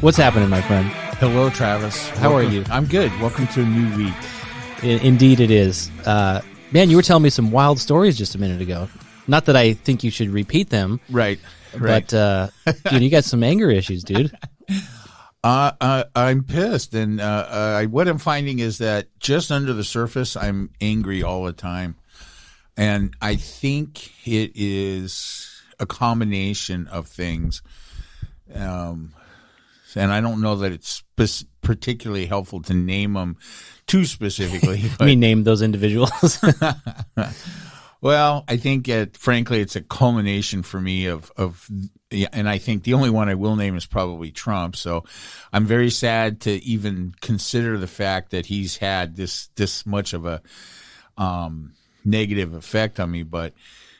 What's happening, my friend? Hello, Travis. How are you? I'm good. Welcome to a new week. Indeed it is. Man, you were telling me some wild stories just a minute ago. Not that I think you should repeat them. Right. But dude, you got some anger issues, dude. I'm pissed. And what I'm finding is that just under the surface, I'm angry all the time. And I think it is a combination of things. And I don't know that it's particularly helpful to name them too specifically. You mean name those individuals? Well, I think, frankly, it's a culmination for me of, and I think the only one I will name is probably Trump. So I'm very sad to even consider the fact that he's had this much of a negative effect on me. But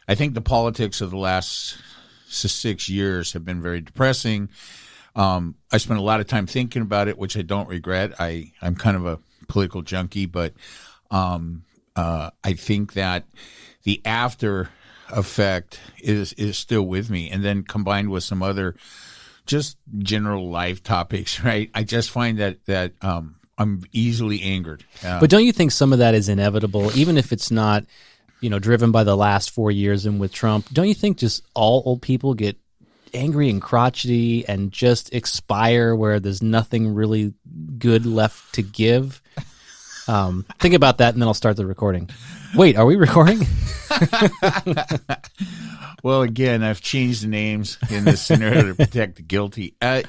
I think the politics of the last 6 years have been very depressing. I spent a lot of time thinking about it, which I don't regret. I'm kind of a political junkie, but I think that the after effect is still with me. And then combined with some other just general life topics, right? I just find that I'm easily angered. But don't you think some of that is inevitable, even if it's not, driven by the last 4 years and with Trump? Don't you think just all old people get angry and crotchety and just expire where there's nothing really good left to give? Think about that, and then I'll start the recording. Wait, are we recording? Well, again, I've changed the names in this scenario to protect the guilty. I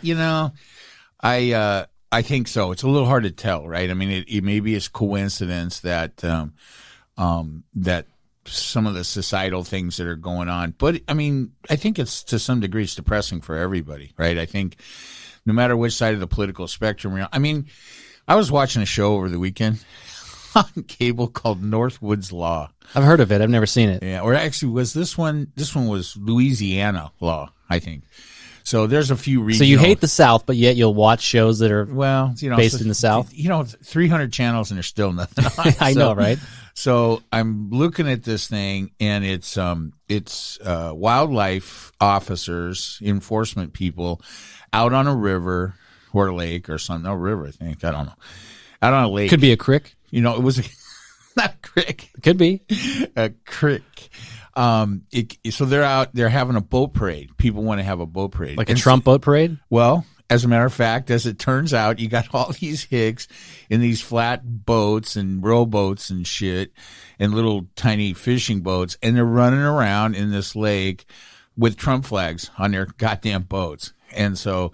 think so. It's a little hard to tell, right? I mean, it maybe it's coincidence that that some of the societal things that are going on, but I mean, I think it's to some degree it's depressing for everybody, right? I think no matter which side of the political spectrum we're on. I mean, I was watching a show over the weekend on cable called Northwoods Law. I've heard of it. I've never seen it. Yeah, or actually was this one was Louisiana Law, I think. So there's a few regional. So you hate the South, but yet you'll watch shows that are based in the South? 300 channels and there's still nothing on. I know, right? So I'm looking at this thing, and it's wildlife officers, enforcement people out on a river or a lake or something. No, river, I think. I don't know. Out on a lake. Could be a creek. It was not a creek. Could be. A creek. So they're out, they're having a boat parade. People want to have a boat parade. Like a Trump boat parade? Well, as a matter of fact, as it turns out, you got all these hicks in these flat boats and rowboats and shit and little tiny fishing boats, and they're running around in this lake with Trump flags on their goddamn boats. And so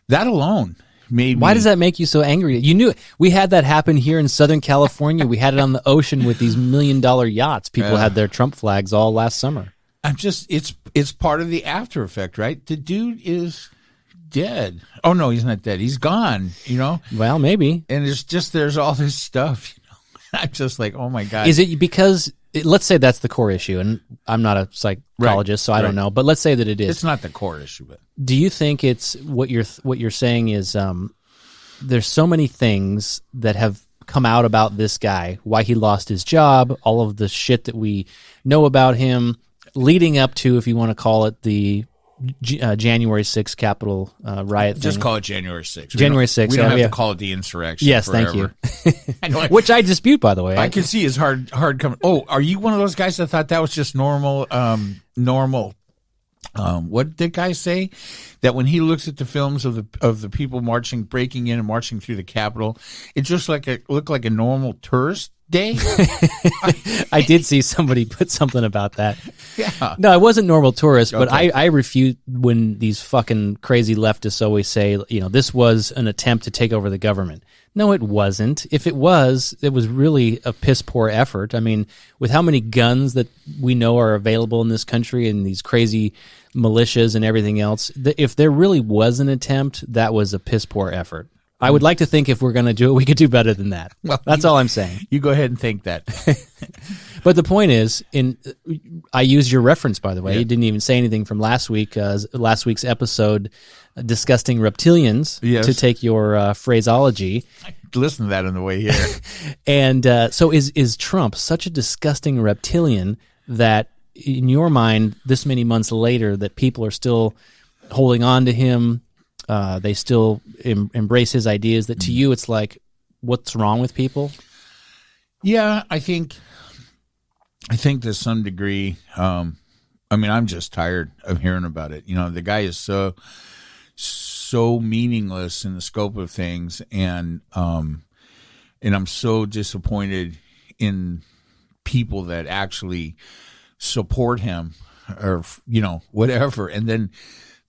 that alone made me... Why does that make you so angry? You knew we had that happen here in Southern California. We had it on the ocean with these $1 million yachts. People had their Trump flags all last summer. It's part of the after effect, right? The dude is dead. Oh no, he's not dead. He's gone, Well, maybe. And there's all this stuff, I'm just like, oh my God. Is it because, let's say that's the core issue, and I'm not a psychologist, so I don't know, but let's say that it is. It's not the core issue, but do you think it's what you're saying is there's so many things that have come out about this guy, why he lost his job, all of the shit that we know about him, leading up to, if you want to call it, the January 6th Capitol riot thing. Just call it January 6th. January 6th. We don't have to call it the insurrection. Yes, forever. Thank you. Which I dispute, by the way. I can see is hard coming. Oh, are you one of those guys that thought that was just normal? What did the guy say? That when he looks at the films of the people breaking in and marching through the Capitol, it just looked like a normal tourist day. I did see somebody put something about that. Yeah. No, it wasn't normal tourists, but Okay. I refute when these fucking crazy leftists always say, this was an attempt to take over the government. No, it wasn't. If it was really a piss poor effort. I mean, with how many guns that we know are available in this country and these crazy militias and everything else, if there really was an attempt, that was a piss poor effort. I would like to think if we're going to do it, we could do better than that. Well, that's all I'm saying. You go ahead and think that. But the point is, I used your reference, by the way. Yeah. You didn't even say anything from last week's episode, Disgusting Reptilians, Yes. to take your phraseology. I listened to that on the way here. And so is Trump such a disgusting reptilian that, in your mind, this many months later, that people are still holding on to him, They still embrace his ideas. That to you, it's like, what's wrong with people? Yeah, I think to some degree. I mean, I'm just tired of hearing about it. You know, the guy is so meaningless in the scope of things, and I'm so disappointed in people that actually support him, or whatever. And then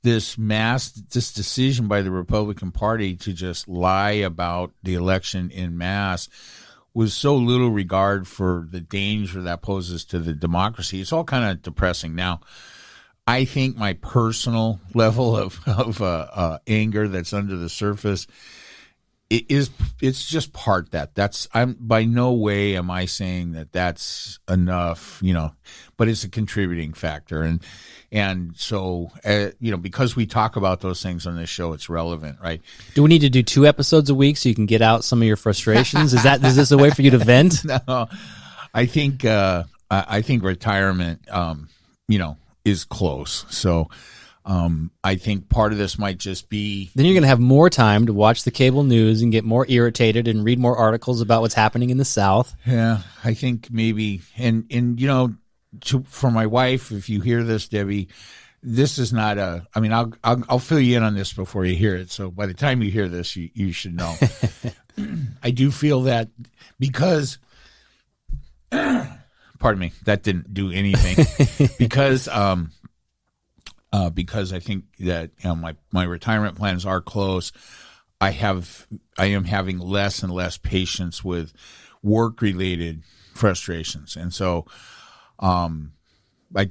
this decision by the Republican Party to just lie about the election in mass was so little regard for the danger that poses to the democracy. It's all kind of depressing. Now, I think my personal level of anger that's under the surface it's just part that. I'm by no way am I saying that that's enough, but it's a contributing factor, and so because we talk about those things on this show, it's relevant, right? Do we need to do 2 episodes a week so you can get out some of your frustrations? Is this a way for you to vent? No, I think retirement, is close. So. I think part of this might just be... Then you're going to have more time to watch the cable news and get more irritated and read more articles about what's happening in the South. Yeah, I think maybe. And for my wife, if you hear this, Debbie, this is not I'll fill you in on this before you hear it. So by the time you hear this, you should know. I do feel that because... Pardon me, that didn't do anything. Because I think that my retirement plans are close. I am having less and less patience with work-related frustrations, and so,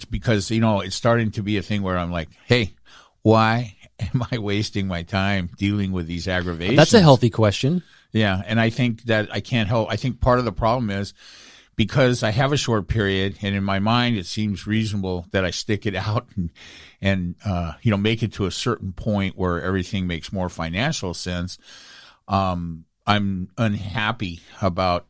because it's starting to be a thing where I'm like, hey, why am I wasting my time dealing with these aggravations? That's a healthy question. Yeah, and I think that I can't help. I think part of the problem is, because I have a short period, and in my mind it seems reasonable that I stick it out and make it to a certain point where everything makes more financial sense. I'm unhappy about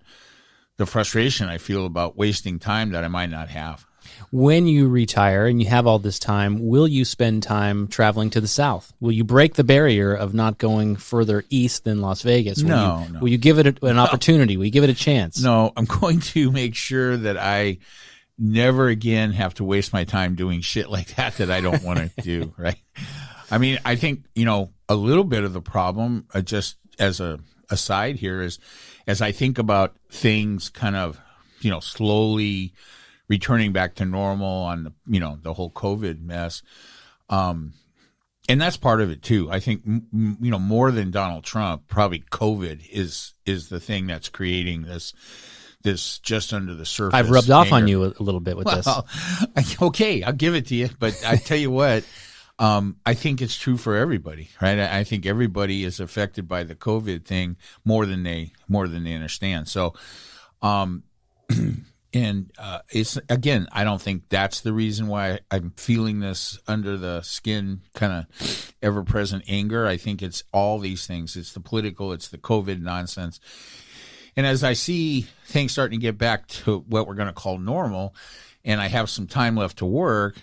the frustration I feel about wasting time that I might not have. When you retire and you have all this time, will you spend time traveling to the South? Will you break the barrier of not going further east than Las Vegas? No. Will you give it an opportunity? Will you give it a chance? No, I'm going to make sure that I never again have to waste my time doing shit like that I don't want to do, right? I mean, I think, a little bit of the problem, just as a aside here, is as I think about things kind of, slowly returning back to normal on the whole COVID mess. And that's part of it too. I think, more than Donald Trump, probably COVID is the thing that's creating this just under the surface. I've rubbed off on you a little bit with this. Okay, I'll give it to you. But I tell you what, I think it's true for everybody, right? I think everybody is affected by the COVID thing more than they understand. So, and it's, again, I don't think that's the reason why I'm feeling this under the skin kind of ever-present anger. I think it's all these things. It's the political, it's the COVID nonsense. And as I see things starting to get back to what we're going to call normal, and I have some time left to work,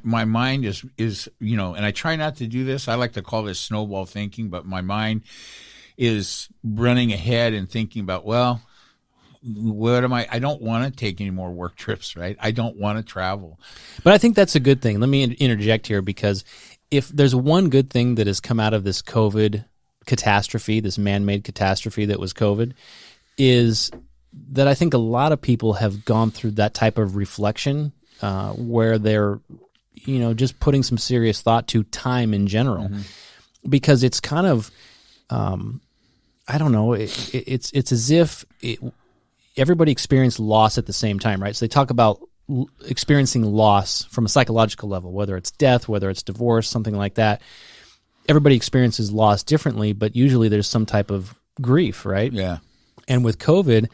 my mind is and I try not to do this. I like to call this snowball thinking, but my mind is running ahead and thinking about, well, what am I don't want to take any more work trips, right? I don't want to travel. But I think that's a good thing. Let me interject here, because if there's one good thing that has come out of this COVID catastrophe, this man-made catastrophe that was COVID, is that I think a lot of people have gone through that type of reflection where they're, just putting some serious thought to time in general, because it's kind of, I don't know, it's as if everybody experienced loss at the same time, right? So they talk about experiencing loss from a psychological level, whether it's death, whether it's divorce, something like that. Everybody experiences loss differently, but usually there's some type of grief, right? Yeah. And with COVID,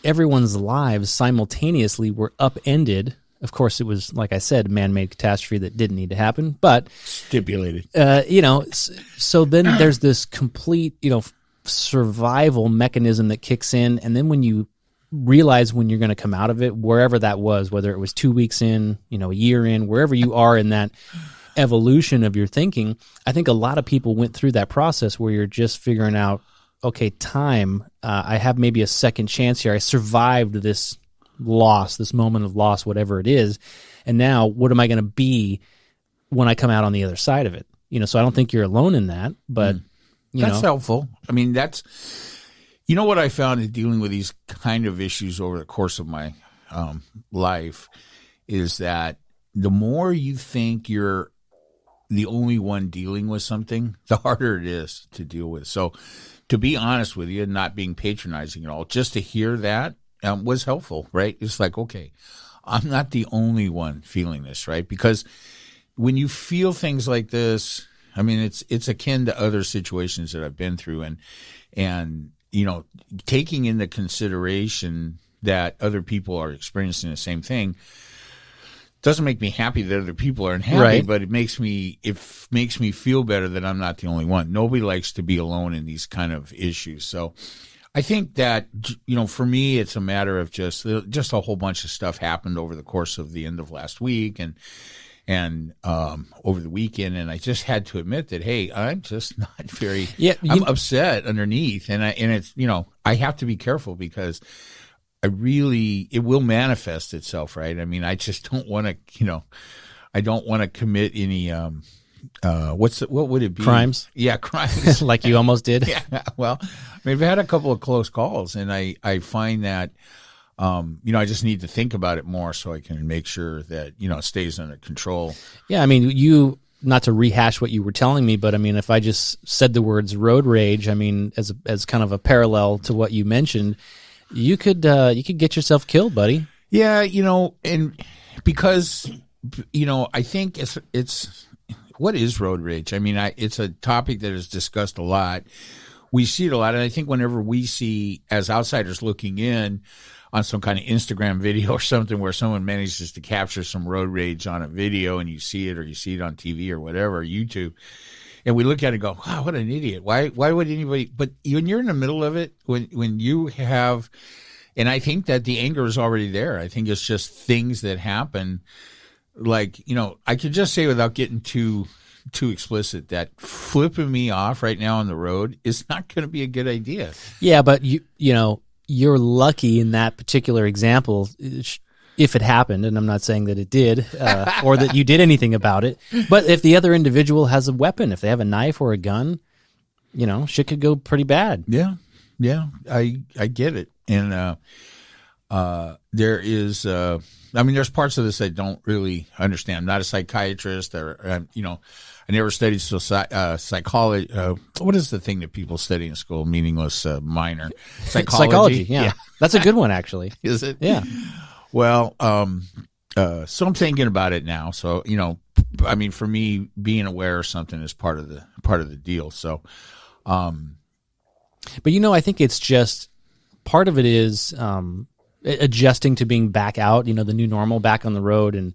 everyone's lives simultaneously were upended. Of course, it was, like I said, a man-made catastrophe that didn't need to happen, but stipulated. So then there's this complete, survival mechanism that kicks in, and then when you realize when you're going to come out of it, wherever that was, whether it was 2 weeks in, a year in, wherever you are in that, evolution of your thinking. I think a lot of people went through that process where you're just figuring out, okay, time, I have maybe a second chance here. I survived this loss, this moment of loss, whatever it is. And now what am I going to be when I come out on the other side of it? So I don't think you're alone in that, but that's helpful. I mean, what I found in dealing with these kind of issues over the course of my life is that the more you think you're the only one dealing with something, the harder it is to deal with. So to be honest with you and not being patronizing at all, just to hear that was helpful, right? It's like, okay, I'm not the only one feeling this, right? Because when you feel things like this, I mean, it's akin to other situations that I've been through, and taking into consideration that other people are experiencing the same thing doesn't make me happy that other people aren't happy, right. But it makes me feel better that I'm not the only one. Nobody likes to be alone in these kind of issues. So I think that, for me, it's a matter of just a whole bunch of stuff happened over the course of the end of last week and over the weekend, and I just had to admit that, hey, I'm just not very. Yeah, I'm upset underneath, and it's I have to be careful because it will manifest itself, right? I mean, I just don't want to, I don't want to commit any what would it be? Crimes? Yeah, crimes. Like you almost did. Yeah. Well, I've had a couple of close calls, and I find that. I just need to think about it more so I can make sure that, it stays under control. Yeah, I mean, not to rehash what you were telling me, but I mean, if I just said the words road rage, I mean, as kind of a parallel to what you mentioned, you could get yourself killed, buddy. Yeah, and because, I think it's what is road rage? I mean, it's a topic that is discussed a lot. We see it a lot, and I think whenever we see, as outsiders looking in, on some kind of Instagram video or something where someone manages to capture some road rage on a video and you see it, or you see it on TV or whatever, or YouTube, and we look at it and go, wow, what an idiot. Why would anybody, but when you're in the middle of it, when you have, and I think that the anger is already there. I think it's just things that happen. Like, I could just say without getting too explicit that flipping me off right now on the road is not going to be a good idea. Yeah, but you're lucky in that particular example, if it happened, and I'm not saying that it did, or that you did anything about it. But if the other individual has a weapon, if they have a knife or a gun, shit could go pretty bad. Yeah, I get it, and there is, there's parts of this I don't really understand. I'm not a psychiatrist, or I never studied psychology. What is the thing that people study in school? Meaningless minor. Psychology. Yeah. That's a good one, actually. Is it? Yeah. Well, so I'm thinking about it now. So, for me, being aware of something is part of the deal. So, but I think it's just part of it is adjusting to being back out. The new normal, back on the road, and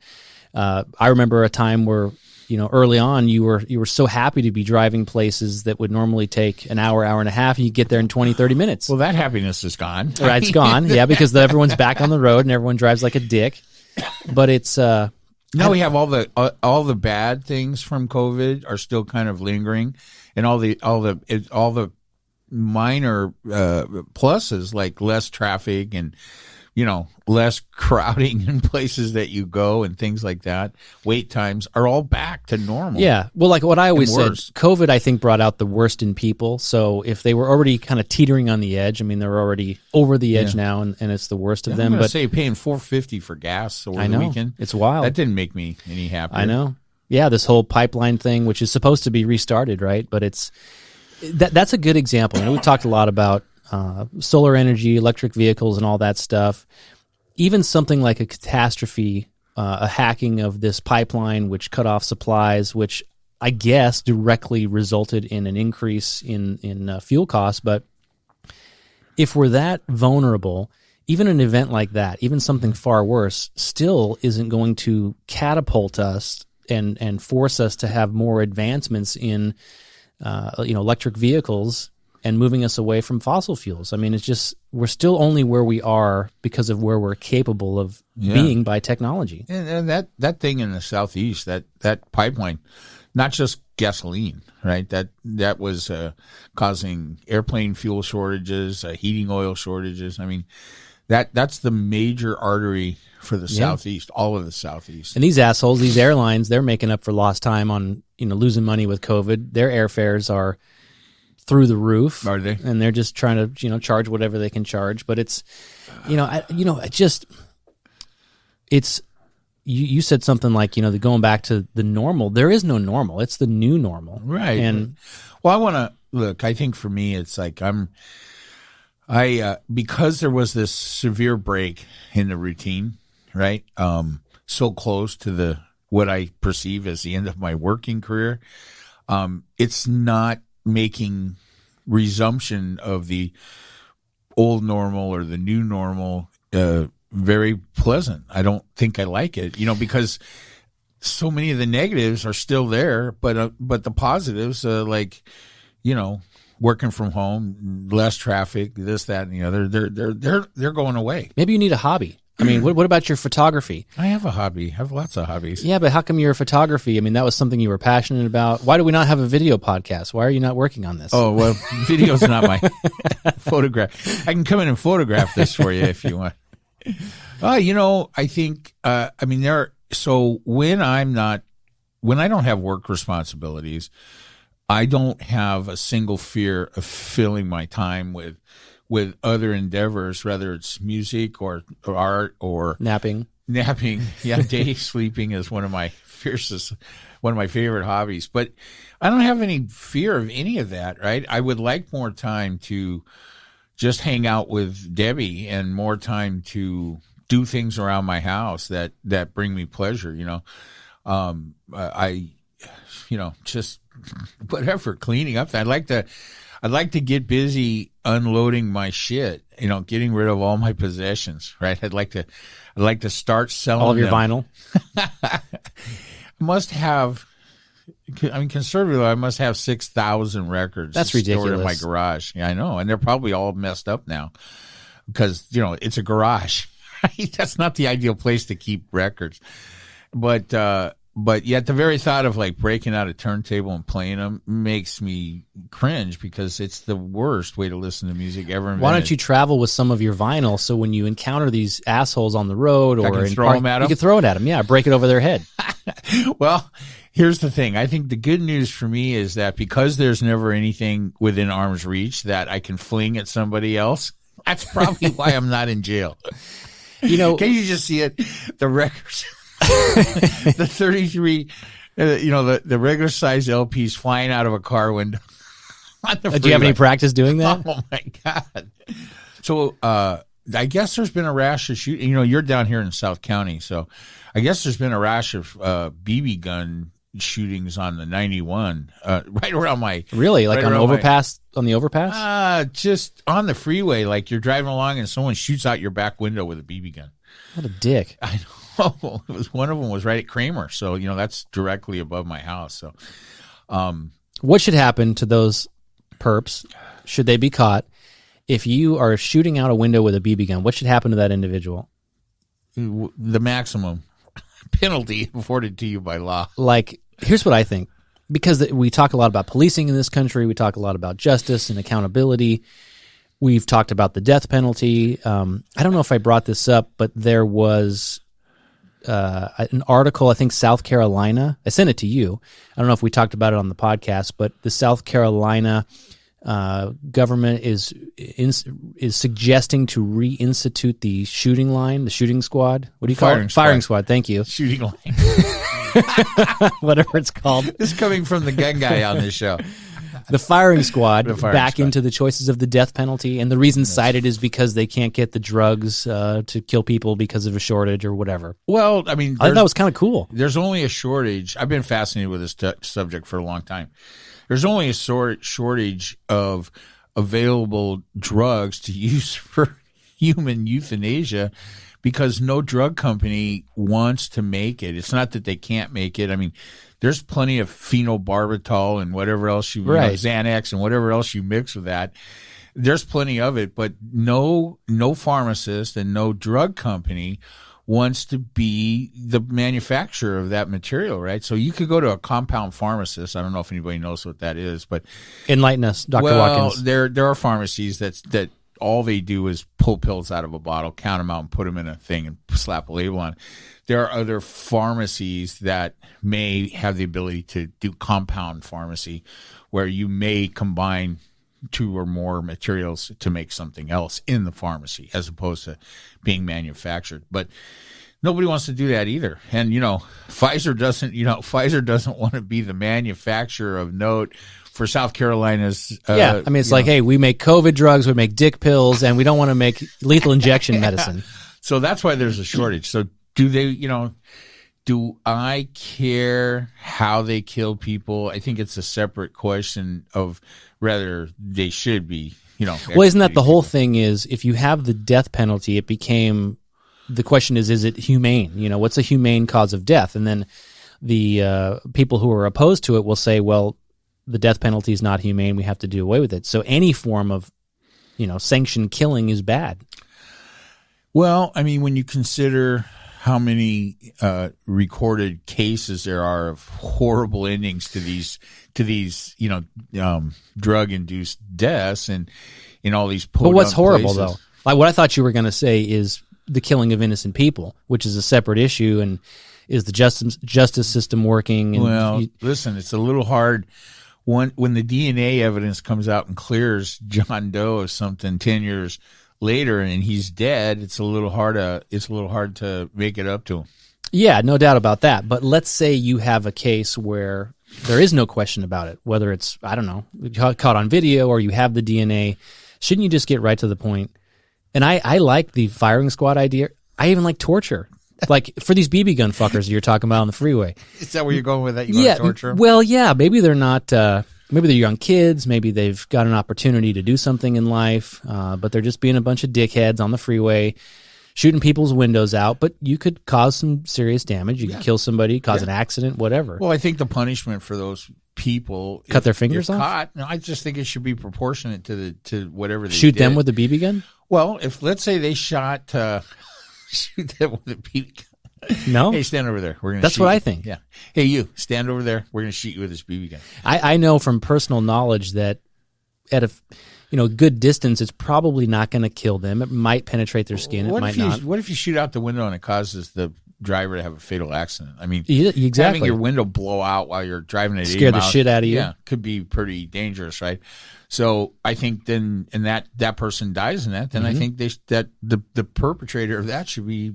I remember a time where, early on, you were so happy to be driving places that would normally take an hour and a half, and you get there in 20, 30 minutes. Well, that happiness is gone. Right, it's gone, yeah, because everyone's back on the road and everyone drives like a dick. But it's now we have all the bad things from COVID are still kind of lingering, and all the minor pluses like less traffic and less crowding in places that you go and things like that. Wait times are all back to normal. Yeah. Well, like what I always said, COVID, I think, brought out the worst in people. So if they were already kind of teetering on the edge, I mean, they're already over the edge now, and it's the worst of them. But say paying $4.50 for gas over the weekend. It's wild. That didn't make me any happier. I know. Yeah, this whole pipeline thing, which is supposed to be restarted, right? But that's a good example. We talked a lot about solar energy, electric vehicles, and all that stuff. Even something like a catastrophe, a hacking of this pipeline, which cut off supplies, which I guess directly resulted in an increase in fuel costs. But if we're that vulnerable, even an event like that, even something far worse, still isn't going to catapult us and force us to have more advancements in electric vehicles and moving us away from fossil fuels. I mean, it's just, we're still only where we are because of where we're capable of being by technology. And that thing in the Southeast, that pipeline, not just gasoline, right? That was causing airplane fuel shortages, heating oil shortages. I mean, that's the major artery for the Southeast, all of the Southeast. And these assholes, these airlines, they're making up for lost time on, losing money with COVID. Their airfares are through the roof. Are they? And they're just trying to, charge whatever they can charge. But it's, you said something like, going back to the normal. There is no normal. It's the new normal. Right. And well, I want to look, I think for me, it's like because there was this severe break in the routine, right? So close to what I perceive as the end of my working career. It's not making resumption of the old normal or the new normal, very pleasant. I don't think I like it, because so many of the negatives are still there, but the positives, working from home, less traffic, this, that, and the other, they're going away. Maybe you need a hobby. I mean, what about your photography? I have a hobby. I have lots of hobbies. Yeah, but how come your photography? I mean, that was something you were passionate about. Why do we not have a video podcast? Why are you not working on this? Oh, well, video's not my photograph. I can come in and photograph this for you if you want. I think, so when I don't have work responsibilities, I don't have a single fear of filling my time with other endeavors, whether it's music or art or napping. Yeah, day sleeping is one of my favorite hobbies. But I don't have any fear of any of that, right? I would like more time to just hang out with Debbie and more time to do things around my house that bring me pleasure, just whatever, cleaning up. I'd like to get busy unloading my shit, getting rid of all my possessions, right? I'd like to start selling all of your them. vinyl. I must have, conservatively, I must have 6,000 records. That's ridiculous. Stored in my garage. Yeah, I know. And they're probably all messed up now because, it's a garage, right? That's not the ideal place to keep records. But yet the very thought of breaking out a turntable and playing them makes me cringe because it's the worst way to listen to music ever invented. Why don't you travel with some of your vinyl so when you encounter these assholes on the road or in throw them at them? You can throw it at them. Yeah, break it over their head. Well, here's the thing. I think the good news for me is that because there's never anything within arm's reach that I can fling at somebody else, that's probably why I'm not in jail. Can you just see it? The records. The 33, the regular size LPs flying out of a car window. Do you have any practice doing that? Oh my God. So, I guess there's been a rash of shooting. You're down here in South County, so I guess there's been a rash of BB gun shootings on the 91, right around my. Really? Like on overpass? On the overpass? Just on the freeway. You're driving along and someone shoots out your back window with a BB gun. What a dick. I know. It was one of them was right at Kramer, so that's directly above my house. So, what should happen to those perps? Should they be caught? If you are shooting out a window with a BB gun, what should happen to that individual? The maximum penalty afforded to you by law. Here's what I think. Because we talk a lot about policing in this country, we talk a lot about justice and accountability. We've talked about the death penalty. I don't know if I brought this up, but there was an article, I think South Carolina. I sent it to you. I don't know if we talked about it on the podcast, but the South Carolina government is suggesting to reinstitute the shooting line, the shooting squad. What do you call it? Firing squad. Thank you. Shooting line. Whatever it's called. This is coming from the gun guy on this show. The firing squad into the choices of the death penalty. And the reason cited is because they can't get the drugs to kill people because of a shortage or whatever. Well, I mean, I thought that was kind of cool. There's only a shortage. I've been fascinated with this subject for a long time. There's only a shortage of available drugs to use for human euthanasia because no drug company wants to make it. It's not that they can't make it. I mean, there's plenty of phenobarbital and whatever else you know, Xanax and whatever else you mix with that. There's plenty of it, but no pharmacist and no drug company wants to be the manufacturer of that material, right? So you could go to a compound pharmacist. I don't know if anybody knows what that is, but enlighten us, Dr. Watkins. There are pharmacies that all they do is pull pills out of a bottle, count them out, and put them in a thing and slap a label on it. There are other pharmacies that may have the ability to do compound pharmacy, where you may combine 2 or more materials to make something else in the pharmacy as opposed to being manufactured. But nobody wants to do that either. And, Pfizer doesn't want to be the manufacturer of note for South Carolina's. I mean, it's like, hey, we make COVID drugs, we make dick pills, and we don't want to make lethal injection medicine. So that's why there's a shortage. So do I care how they kill people? I think it's a separate question of whether they should be, Well, isn't that the whole thing is if you have the death penalty, it became, the question is it humane? What's a humane cause of death? And then the people who are opposed to it will say, well, the death penalty is not humane. We have to do away with it. So any form of, sanctioned killing is bad. Well, I mean, when you consider how many recorded cases there are of horrible endings to these drug-induced deaths and in all these podunk But what's horrible, places. though? Like what I thought you were going to say is the killing of innocent people, which is a separate issue, and is the justice system working? And listen, it's a little hard when the DNA evidence comes out and clears John Doe of something 10 years later and he's dead. It's a little hard to make it up to him. Yeah, no doubt about that. But let's say you have a case where there is no question about it, whether it's, I don't know, caught on video or you have the DNA. Shouldn't you just get right to the point? And I like the firing squad idea. I even like torture. Like for these BB gun fuckers you're talking about on the freeway. Is that where you're going with that? You want to torture them? Well, yeah, maybe they're not, maybe they're young kids. Maybe they've got an opportunity to do something in life, but they're just being a bunch of dickheads on the freeway, shooting people's windows out. But you could cause some serious damage. You could kill somebody, cause an accident, whatever. Well, I think the punishment for those people cut their fingers off. Caught, no, I just think it should be proportionate to whatever they shoot did. them with a BB gun. Well, if let's say they shot shoot them with a BB gun. No. Hey, stand over there. We're gonna. That's shoot what you. I think. Yeah. Hey, you stand over there. We're gonna shoot you with this BB gun. I know from personal knowledge that at a good distance, it's probably not going to kill them. It might penetrate their skin. It might not. What if you shoot out the window and it causes the driver to have a fatal accident? I mean, exactly. Having your window blow out while you're driving at 80 scare the miles, shit out of you. Yeah, could be pretty dangerous, right? So I think then, and that person dies in that, then I think that the perpetrator of that should be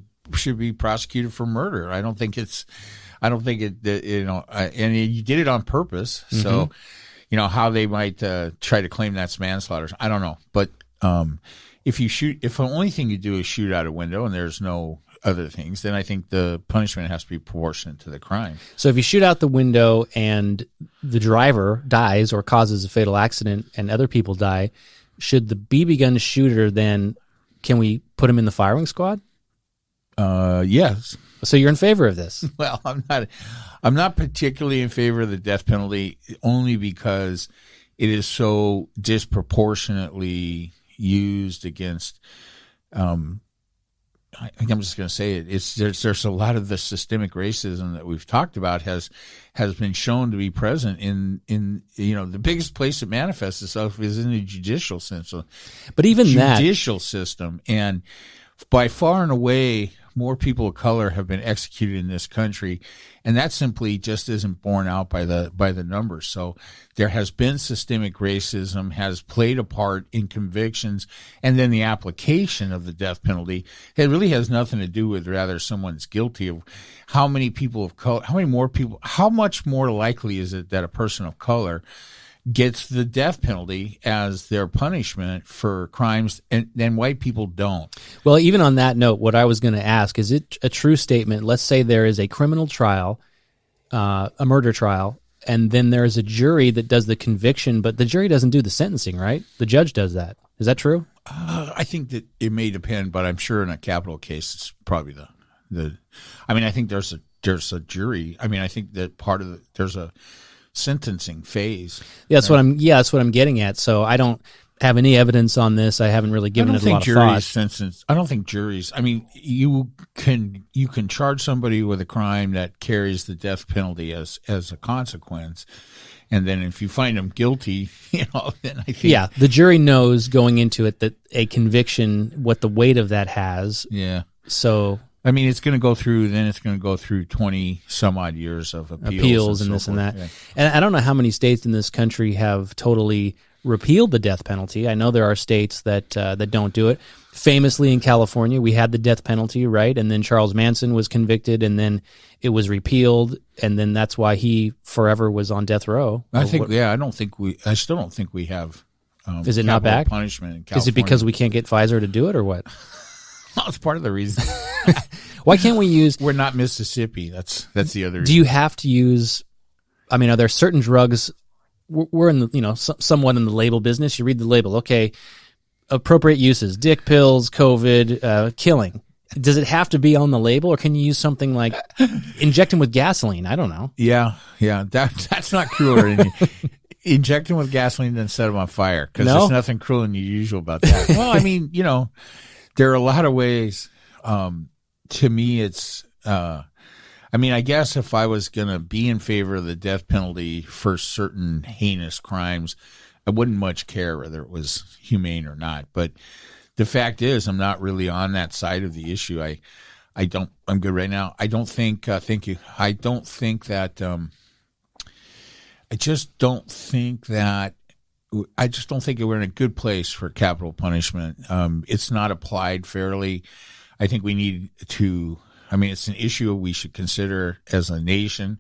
prosecuted for murder. I don't think it, and you did it on purpose. So, how they might try to claim that's manslaughter, I don't know. But if the only thing you do is shoot out a window and there's no other things, then I think the punishment has to be proportionate to the crime. So if you shoot out the window and the driver dies or causes a fatal accident and other people die, should the BB gun shooter then, can we put him in the firing squad? Yes. So you're in favor of this? Well, I'm not particularly in favor of the death penalty, only because it is so disproportionately used against. I'm just going to say it. There's a lot of the systemic racism that we've talked about has been shown to be present in the biggest place it manifests itself is in the judicial system. But even judicial system, and by far and away, more people of color have been executed in this country, and that simply just isn't borne out by the numbers. So there has been systemic racism, has played a part in convictions, and then the application of the death penalty. It really has nothing to do with whether someone's guilty of how many people of color, how much more likely is it that a person of color gets the death penalty as their punishment for crimes, and then white people don't. Well, even on that note, what I was going to ask, is it a true statement? Let's say there is a criminal trial, a murder trial, and then there's a jury that does the conviction, but the jury doesn't do the sentencing, right? The judge does that. Is that true? I think that it may depend, but I'm sure in a capital case, it's probably the. I mean, I think there's a jury. I mean, I think that there's a sentencing phase. Yeah, that's what I'm getting at. So I don't have any evidence on this. I haven't really given it a lot of thought. I don't think juries. I mean, you can charge somebody with a crime that carries the death penalty as a consequence, and then if you find them guilty, then I think the jury knows going into it that a conviction, what the weight of that has. Yeah. So I mean, it's going to go through 20 some odd years of appeals and so this forth. and that. Yeah. And I don't know how many states in this country have totally repealed the death penalty. I know there are states that don't do it. Famously in California, we had the death penalty, right? And then Charles Manson was convicted, and then it was repealed, and then that's why he forever was on death row. I still don't think we have. Is it not back? Punishment in California. Is it because we can't get Pfizer to do it, or what? That's part of the reason. Why can't we use? We're not Mississippi. That's the other. Do you have to use? I mean, are there certain drugs? We're in the somewhat in the label business. You read the label, okay. Appropriate uses: dick pills, COVID, killing. Does it have to be on the label, or can you use something like inject them with gasoline? I don't know. Yeah. That's not crueler than inject them with gasoline than set them on fire, because there's nothing cruel and unusual about that. Well, I mean, there are a lot of ways. To me, it's. I mean, I guess if I was going to be in favor of the death penalty for certain heinous crimes, I wouldn't much care whether it was humane or not. But the fact is, I'm not really on that side of the issue. I'm good right now. I don't think, thank you. I don't think that, I just don't think we're in a good place for capital punishment. It's not applied fairly. I think we need to, it's an issue we should consider as a nation.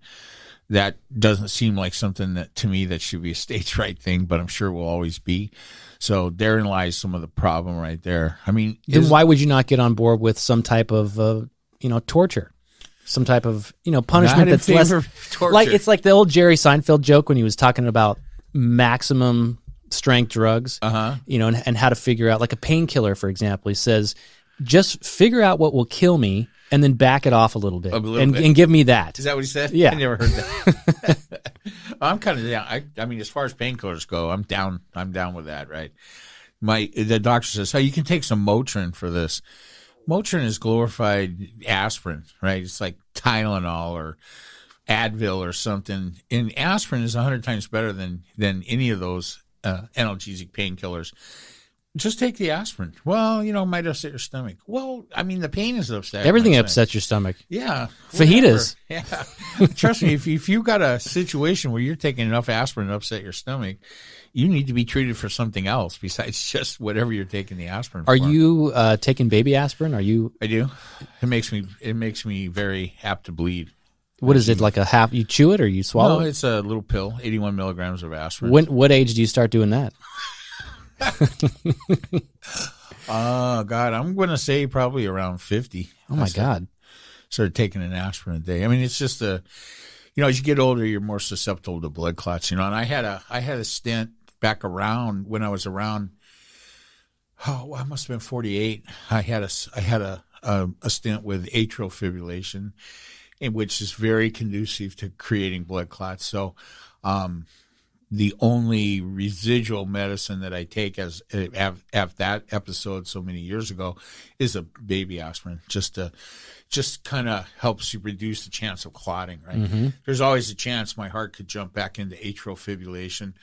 That doesn't seem like something that, to me, that should be a states' right thing, but I'm sure will always be. So therein lies some of the problem right there. I mean, then why would you not get on board with some type of, torture, some type of, punishment that's less torture. Like it's like the old Jerry Seinfeld joke when he was talking about maximum strength drugs, and how to figure out, like a painkiller, for example. He says, just figure out what will kill me, and then back it off a little bit, and give me that. Is that what he said? Yeah. I never heard that. I'm kind of down. I mean, as far as painkillers go, I'm down. I'm down with that, right? The doctor says, you can take some Motrin for this. Motrin is glorified aspirin, right? It's like Tylenol or Advil or something. And aspirin is 100 times better than any of those analgesic painkillers. Just take the aspirin. Well, it might upset your stomach. Well, I mean, the pain is upset. Everything upsets your stomach. Yeah. Fajitas. Yeah. Trust me, if you've got a situation where you're taking enough aspirin to upset your stomach, you need to be treated for something else besides just whatever you're taking the aspirin for. Are you taking baby aspirin? Are you? I do. It makes me very apt to bleed. What is it, like a half? You chew it or you swallow it? No, it's a little pill, 81 milligrams of aspirin. What age do you start doing that? Oh, God, I'm going to say probably around 50. Oh, my God. Started taking an aspirin a day. I mean, it's just as you get older, you're more susceptible to blood clots, and I had a stent back around when I was around, I must have been 48. I had a stent with atrial fibrillation, which is very conducive to creating blood clots. So, the only residual medicine that I take after that episode so many years ago is a baby aspirin, just kind of helps you reduce the chance of clotting, right? Mm-hmm. There's always a chance my heart could jump back into atrial fibrillation.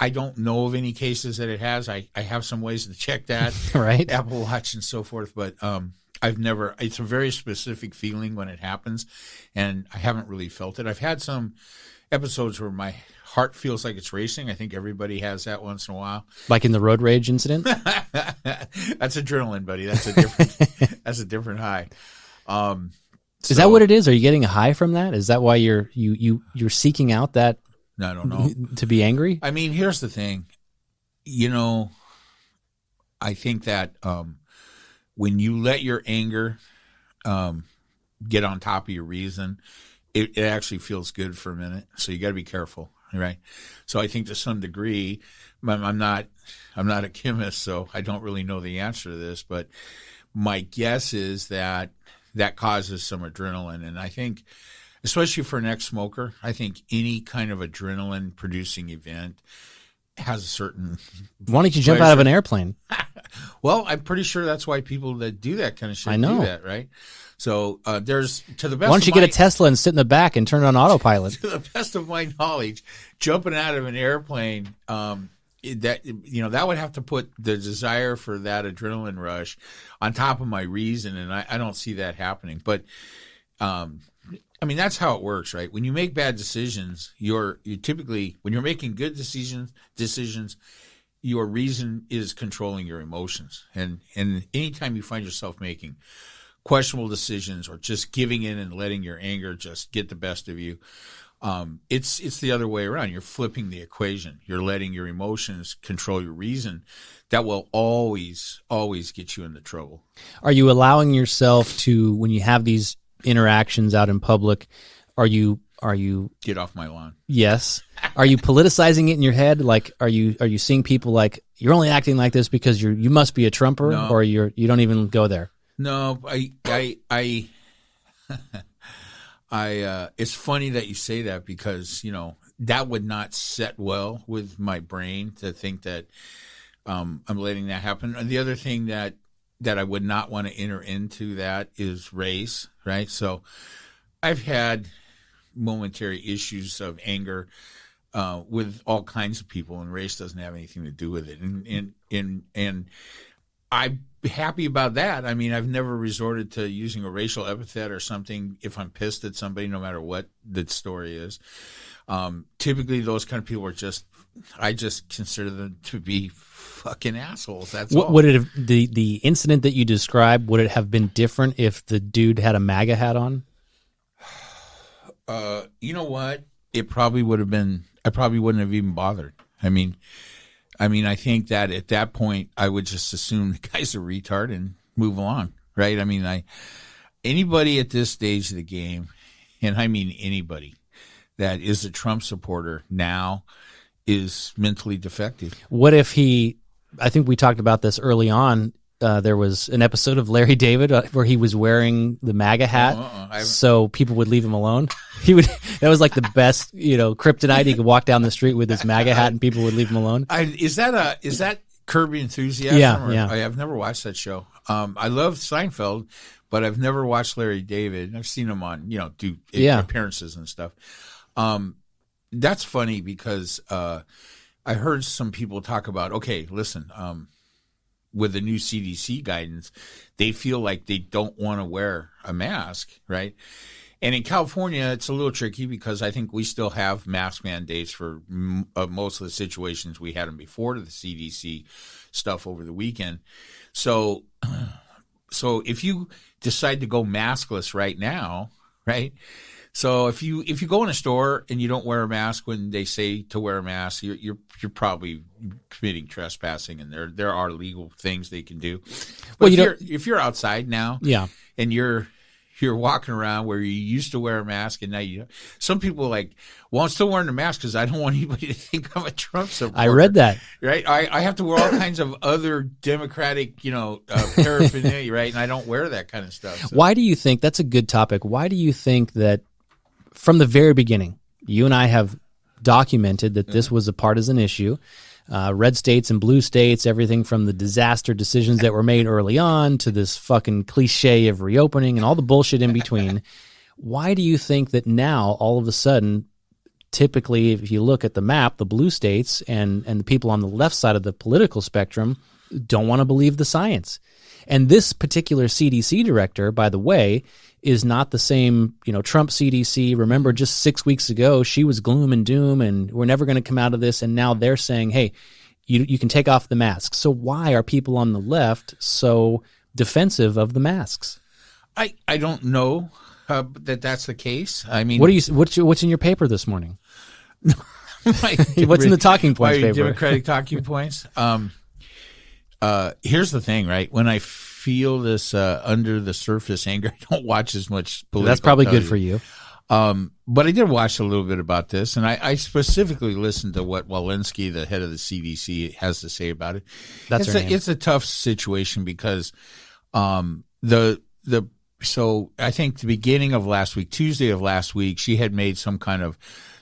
I don't know of any cases that it has. I have some ways to check that, right? Apple Watch and so forth, but I've never. It's a very specific feeling when it happens, and I haven't really felt it. I've had some episodes where my heart feels like it's racing. I think everybody has that once in a while. Like in the road rage incident? That's adrenaline, buddy. That's a different high. Is that what it is? Are you getting a high from that? Is that why you're seeking out that? I don't know. To be angry? I mean, here's the thing. I think that when you let your anger get on top of your reason, it actually feels good for a minute. So you got to be careful, right? So I think to some degree, I'm not a chemist, so I don't really know the answer to this, but my guess is that causes some adrenaline. And I think, especially for an ex-smoker, I think any kind of adrenaline-producing event has a certain Why don't you jump out of an airplane? Well, I'm pretty sure that's why people that do that kind of shit I know. do that, right? So there's, to the best Why don't you get a Tesla and sit in the back and turn it on autopilot? to the best of my knowledge, jumping out of an airplane, that would have to put the desire for that adrenaline rush on top of my reason, and I don't see that happening. But I mean, that's how it works, right? When you make bad decisions, you typically, when you're making good decisions, your reason is controlling your emotions. And anytime you find yourself making questionable decisions or just giving in and letting your anger just get the best of you, it's the other way around. You're flipping the equation. You're letting your emotions control your reason. That will always, always get you into trouble. Are you allowing yourself to, when you have these interactions out in public, are you Get off my lawn. Yes. Are you politicizing it in your head? Like, are you seeing people like, you're only acting like this because you must be a Trumper? No. Or you don't even go there? No, I it's funny that you say that, because, that would not set well with my brain to think that I'm letting that happen. And the other thing that I would not want to enter into that is race, right? So I've had momentary issues of anger with all kinds of people, and race doesn't have anything to do with it. And I'm happy about that. I mean, I've never resorted to using a racial epithet or something if I'm pissed at somebody, no matter what the story is. Typically, those kind of people I just consider them to be fucking assholes. That's all. Would it have, the incident that you described, would it have been different if the dude had a MAGA hat on? You know what? It probably would have been. I probably wouldn't have even bothered. I mean, I think that at that point, I would just assume the guy's a retard and move along, right? I mean, anybody at this stage of the game, and I mean anybody that is a Trump supporter now, is mentally defective. What if I think we talked about this early on. There was an episode of Larry David where he was wearing the MAGA hat, so people would leave him alone. That was like the best, kryptonite. He could walk down the street with his MAGA hat and people would leave him alone. Is that Curb Your Enthusiasm? Yeah. I've never watched that show. I love Seinfeld, but I've never watched Larry David. I've seen him on, do appearances and stuff. That's funny because I heard some people talk about, okay, listen, with the new CDC guidance, they feel like they don't want to wear a mask, right? And in California, it's a little tricky because I think we still have mask mandates for most of the situations we had them before the CDC stuff over the weekend. So if you decide to go maskless right now, right? So if you go in a store and you don't wear a mask when they say to wear a mask, you're probably committing trespassing, and there are legal things they can do. But if you're outside now, and you're walking around where you used to wear a mask and now you don't. Some people are like, well, I'm still wearing a mask because I don't want anybody to think I'm a Trump supporter. I read that. Right? I have to wear all kinds of other Democratic, paraphernalia, right? And I don't wear that kind of stuff. So. Why do you think, that's a good topic, why do you think that from the very beginning, you and I have documented that this was a partisan issue, red states and blue states, everything from the disaster decisions that were made early on to this fucking cliche of reopening and all the bullshit in between. Why do you think that now, all of a sudden, typically, if you look at the map, the blue states and the people on the left side of the political spectrum don't want to believe the science? And this particular CDC director, by the way, is not the same, Trump CDC. Remember, just 6 weeks ago, she was gloom and doom, and we're never going to come out of this. And now they're saying, hey, you can take off the mask. So why are people on the left so defensive of the masks? I don't know that's the case. I mean, what's in your paper this morning? What's in the talking points paper? Democratic talking points. Here's the thing, right? When I feel this under the surface anger, I don't watch as much political. That's probably good for you. But I did watch a little bit about this, and I specifically listened to what Walensky, the head of the CDC, has to say about it. It's a tough situation because so I think the beginning of last week, Tuesday of last week, she had made some kind of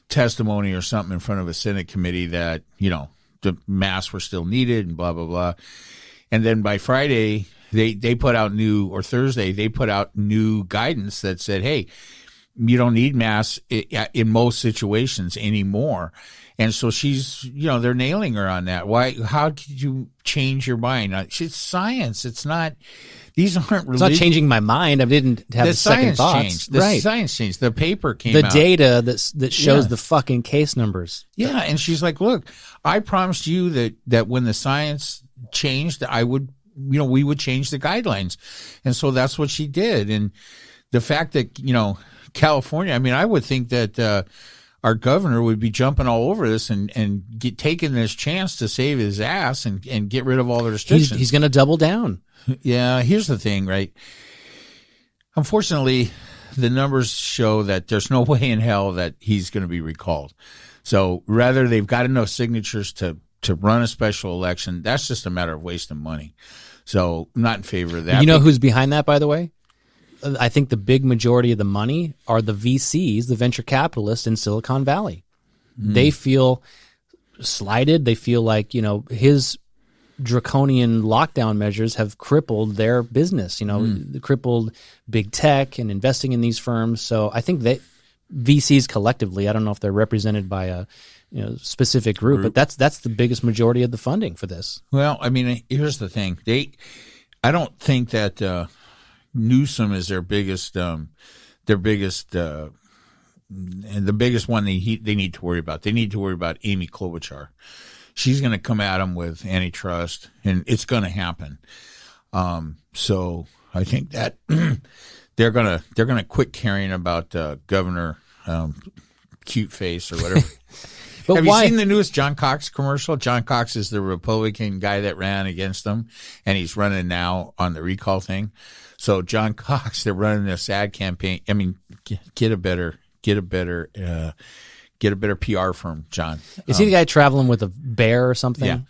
testimony or something in front of a Senate committee that, the masks were still needed and blah, blah, blah. And then by Friday, they put out Thursday, they put out new guidance that said, hey, you don't need masks in most situations anymore. And so she's, they're nailing her on that. How could you change your mind? It's science. It's not, these aren't religion. It's not changing my mind. I didn't have the second thoughts. Changed. The science changed. The paper came out. The data that shows the fucking case numbers. Yeah. And she's like, look, I promised you that when the science changed, I would, we would change the guidelines. And so that's what she did. And the fact that, California, I would think that, our governor would be jumping all over this and taking this chance to save his ass and get rid of all the restrictions. He's going to double down. Yeah. Here's the thing, right? Unfortunately, the numbers show that there's no way in hell that he's going to be recalled. So rather they've got enough signatures to run a special election. That's just a matter of wasting money. So I'm not in favor of that. You know who's behind that, by the way? I think the big majority of the money are the VCs, the venture capitalists in Silicon Valley. They feel slighted. They feel like, his draconian lockdown measures have crippled their business, crippled big tech and investing in these firms. So I think that VCs collectively, I don't know if they're represented by a specific group, but that's the biggest majority of the funding for this. Well, here's the thing. I don't think that Newsom is their biggest, and the biggest one they need to worry about. They need to worry about Amy Klobuchar. She's going to come at them with antitrust, and it's going to happen. So I think that they're gonna quit caring about Governor Cute Face or whatever. But Have why? you seen the newest John Cox commercial? John Cox is the Republican guy that ran against him, and he's running now on the recall thing. So John Cox, they're running this ad campaign. Get a better PR firm, John. Is he the guy traveling with a bear or something? Yeah.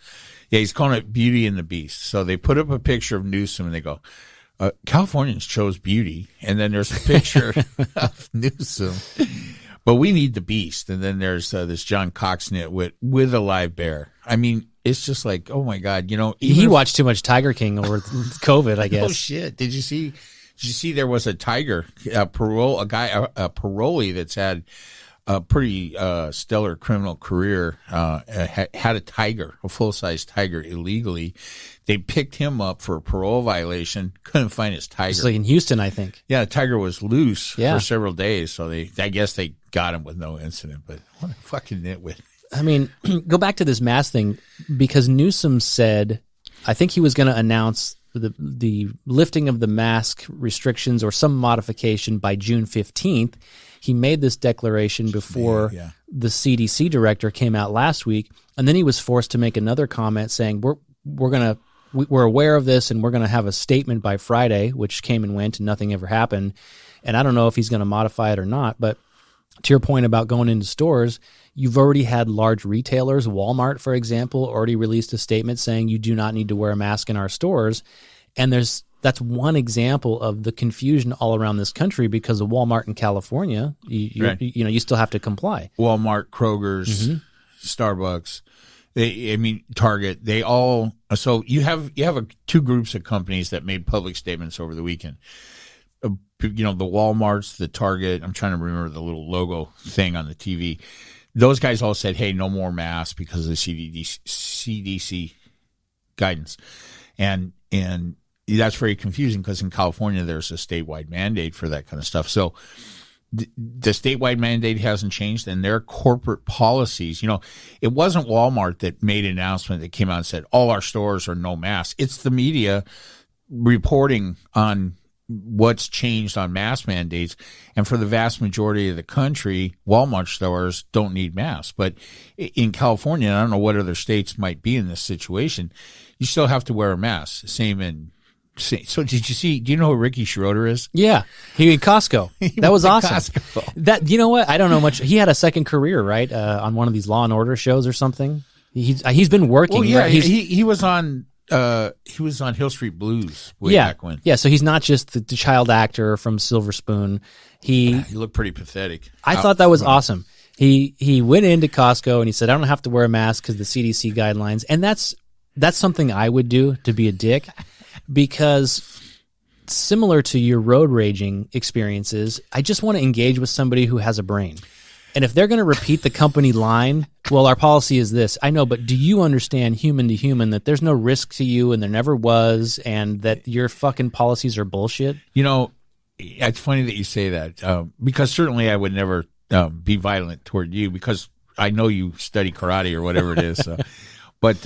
Yeah, he's calling it Beauty and the Beast. So they put up a picture of Newsom and they go, Californians chose beauty. And then there's a picture of Newsom. But we need the beast. And then there's this John Cox nitwit with a live bear. It's just like, oh my God, he watched too much Tiger King over COVID, I guess. Oh shit. Did you see there was a tiger, a parolee that's had a pretty stellar criminal career, had a tiger, a full-size tiger illegally. They picked him up for a parole violation, couldn't find his tiger. It's like in Houston, I think. Yeah, the tiger was loose for several days, so I guess they got him with no incident, but what a fucking nitwit. Go back to this mask thing, because Newsom said, I think he was going to announce the lifting of the mask restrictions or some modification by June 15th. He made this declaration before the CDC director came out last week, and then he was forced to make another comment saying we're aware of this and we're going to have a statement by Friday, which came and went and nothing ever happened. And I don't know if he's going to modify it or not, but to your point about going into stores, you've already had large retailers. Walmart, for example, already released a statement saying you do not need to wear a mask in our stores. And that's one example of the confusion all around this country because of Walmart in California. You still have to comply. Walmart, Kroger's, Starbucks, Target, they all. So you have two groups of companies that made public statements over the weekend. The Walmarts, the Target, I'm trying to remember the little logo thing on the TV. Those guys all said, hey, no more masks because of the CDC guidance. And that's very confusing because in California, there's a statewide mandate for that kind of stuff. So the statewide mandate hasn't changed, and their corporate policies, it wasn't Walmart that made an announcement that came out and said, all our stores are no masks. It's the media reporting on what's changed on mask mandates. And for the vast majority of the country, Walmart stores don't need masks. But in California, I don't know what other states might be in this situation, you still have to wear a mask. Same in So did you see? Do you know who Ricky Schroeder is? Yeah, he in Costco. That was awesome. Costco. That, you know what? I don't know much. He had a second career, right? On one of these Law and Order shows or something. He's been working. Well, yeah, right? he was on Hill Street Blues way back when. Yeah, so he's not just the child actor from Silver Spoon. He looked pretty pathetic. I thought that was awesome. He went into Costco and he said, I don't have to wear a mask because the CDC guidelines. And that's something I would do, to be a dick, because similar to your road raging experiences, I just want to engage with somebody who has a brain. And if they're going to repeat the company line, well, our policy is this. I know, but do you understand human to human that there's no risk to you and there never was, and that your fucking policies are bullshit? You know, it's funny that you say that, because certainly I would never be violent toward you, because I know you study karate or whatever it is. But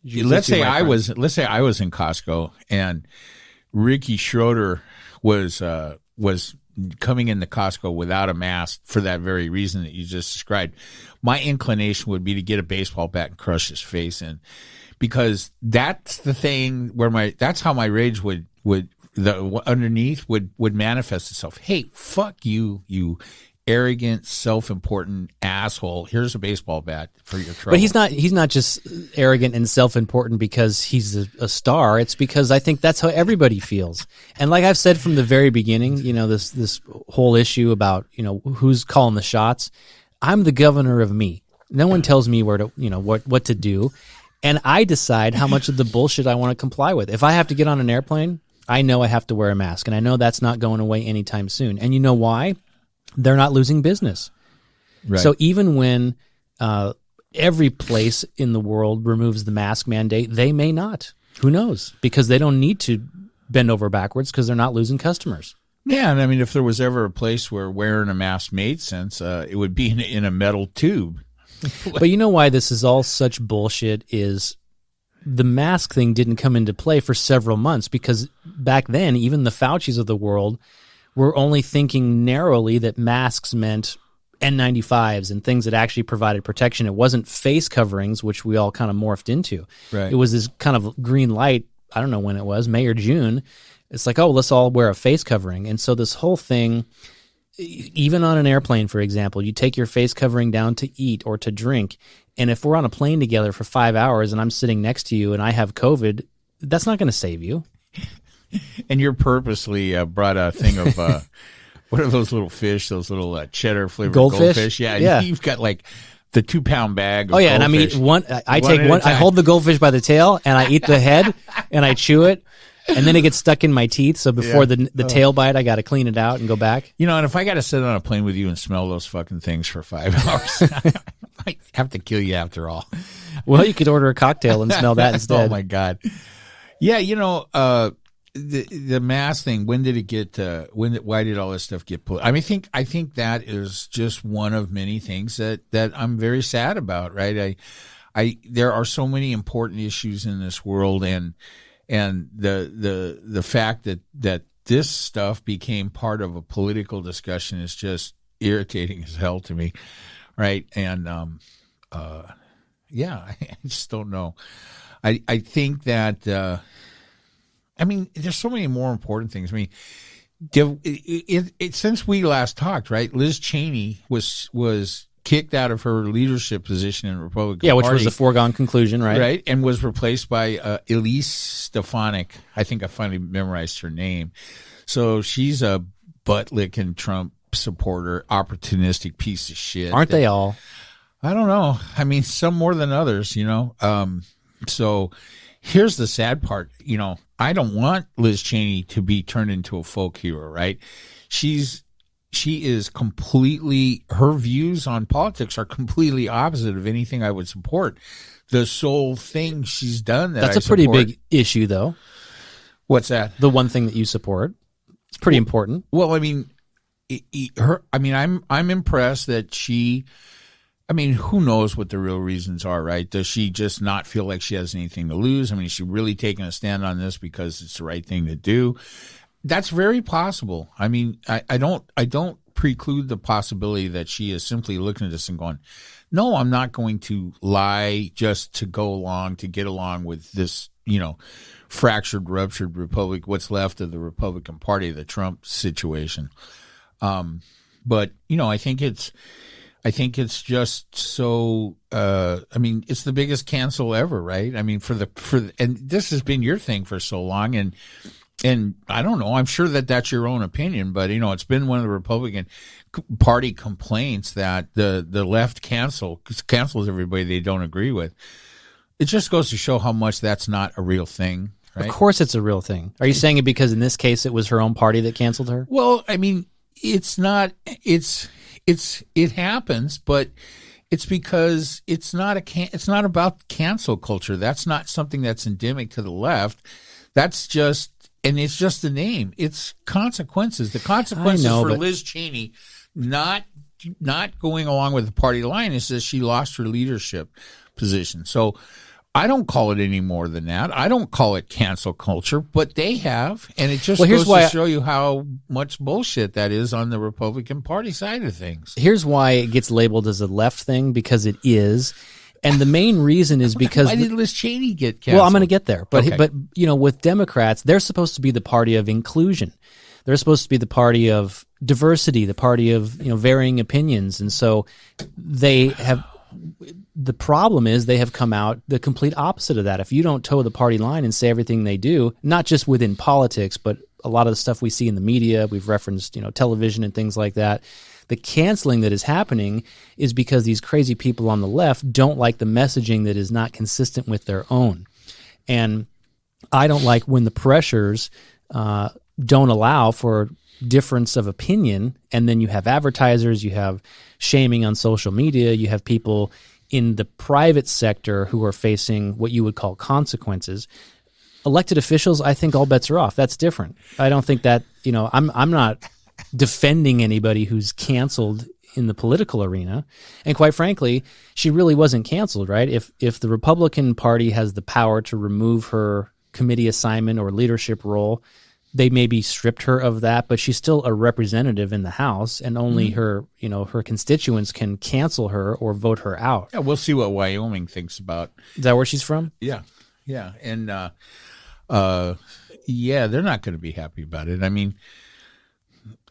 let's say I was in Costco and Ricky Schroeder was coming into Costco without a mask for that very reason that you just described. My inclination would be to get a baseball bat and crush his face in, because that's the thing where that's how my rage would underneath would manifest itself. Hey, fuck you, you arrogant, self-important asshole. Here's a baseball bat for your trouble. But he's not just arrogant and self-important because he's a star. It's because I think that's how everybody feels. And like I've said from the very beginning, you know, this whole issue about, you know, who's calling the shots. I'm the governor of me. No one tells me where to, you know, what to do. And I decide how much of the bullshit I want to comply with. If I have to get on an airplane, I know I have to wear a mask, and I know that's not going away anytime soon. And you know why? They're not losing business. Right. So even when every place in the world removes the mask mandate, they may not. Who knows? Because they don't need to bend over backwards because they're not losing customers. Yeah, and I mean, if there was ever a place where wearing a mask made sense, it would be in a metal tube. But you know why this is all such bullshit is the mask thing didn't come into play for several months, because back then, even the Faucis of the world were only thinking narrowly that masks meant N95s and things that actually provided protection. It wasn't face coverings, which we all kind of morphed into. Right. It was this kind of green light. I don't know when it was, May or June. It's like, oh, let's all wear a face covering. And so this whole thing, even on an airplane, for example, you take your face covering down to eat or to drink. And if we're on a plane together for 5 hours and I'm sitting next to you and I have COVID, that's not going to save you. And you're purposely brought a thing of what are those little fish? Those little cheddar flavored goldfish. Yeah. You've got like the 2-pound bag. Of goldfish. And I mean one. I take one. I hold the goldfish by the tail and I eat the head and I chew it, and then it gets stuck in my teeth. So before the tail bite, I got to clean it out and go back. You know, and if I got to sit on a plane with you and smell those fucking things for 5 hours, I might have to kill you after all. Well, you could order a cocktail and smell that instead. Oh my God. Yeah, you know. The mask thing. When did it get? Why did all this stuff get put? I mean, I think that is just one of many things that I'm very sad about. Right? There are so many important issues in this world, and the fact that this stuff became part of a political discussion is just irritating as hell to me. Right? And yeah, I just don't know. I think that. I mean, there's so many more important things. I mean, since we last talked, right? Liz Cheney was kicked out of her leadership position in the Republican Party. Yeah, which was a foregone conclusion, right? Right, and was replaced by Elise Stefanik. I think I finally memorized her name. So she's a butt-licking Trump supporter, opportunistic piece of shit. Aren't they all? I don't know. I mean, some more than others, you know. So here's the sad part, you know. I don't want Liz Cheney to be turned into a folk hero, right? She is completely, her views on politics are completely opposite of anything I would support. The sole thing she's done that's a pretty big issue, though. What's that? The one thing that you support. It's pretty important. Well, I mean, I'm impressed that she. I mean, who knows what the real reasons are, right? Does she just not feel like she has anything to lose? I mean, is she really taking a stand on this because it's the right thing to do? That's very possible. I mean, I don't preclude the possibility that she is simply looking at this and going, no, I'm not going to lie just to go along, to get along with this, fractured, ruptured Republic, what's left of the Republican Party, the Trump situation. But I think it's just so. It's the biggest cancel ever, right? I mean, and this has been your thing for so long, and I don't know. I'm sure that's your own opinion, but it's been one of the Republican Party complaints that the left cancels everybody they don't agree with. It just goes to show how much that's not a real thing. Right? Of course it's a real thing. Are you saying it because in this case it was her own party that canceled her? Well, I mean, it's not. It happens, but it's because it's not about cancel culture. That's not something that's endemic to the left. That's just, and it's just a name. It's consequences. The consequences for Liz Cheney not going along with the party line is that she lost her leadership position. So I don't call it any more than that. I don't call it cancel culture, but they have, and it just goes to show you how much bullshit that is on the Republican Party side of things. Here's why it gets labeled as a left thing, because it is. And the main reason is because why did Liz Cheney get canceled? Well, I'm going to get there. But Okay. but with Democrats, they're supposed to be the party of inclusion. They're supposed to be the party of diversity, the party of varying opinions. And so they have. The problem is they have come out the complete opposite of that. If you don't toe the party line and say everything they do, not just within politics, but a lot of the stuff we see in the media, we've referenced, television and things like that. The canceling that is happening is because these crazy people on the left don't like the messaging that is not consistent with their own. And I don't like when the pressures don't allow for difference of opinion, and then you have advertisers, you have shaming on social media, you have people in the private sector who are facing what you would call consequences. Elected officials, I think all bets are off. That's different. I don't think that, I'm not defending anybody who's canceled in the political arena. And quite frankly, she really wasn't canceled, right? If the Republican Party has the power to remove her committee assignment or leadership role, they maybe stripped her of that, but she's still a representative in the House, and only her constituents can cancel her or vote her out. Yeah, we'll see what Wyoming thinks about. Is that where she's from? Yeah, and they're not going to be happy about it. I mean,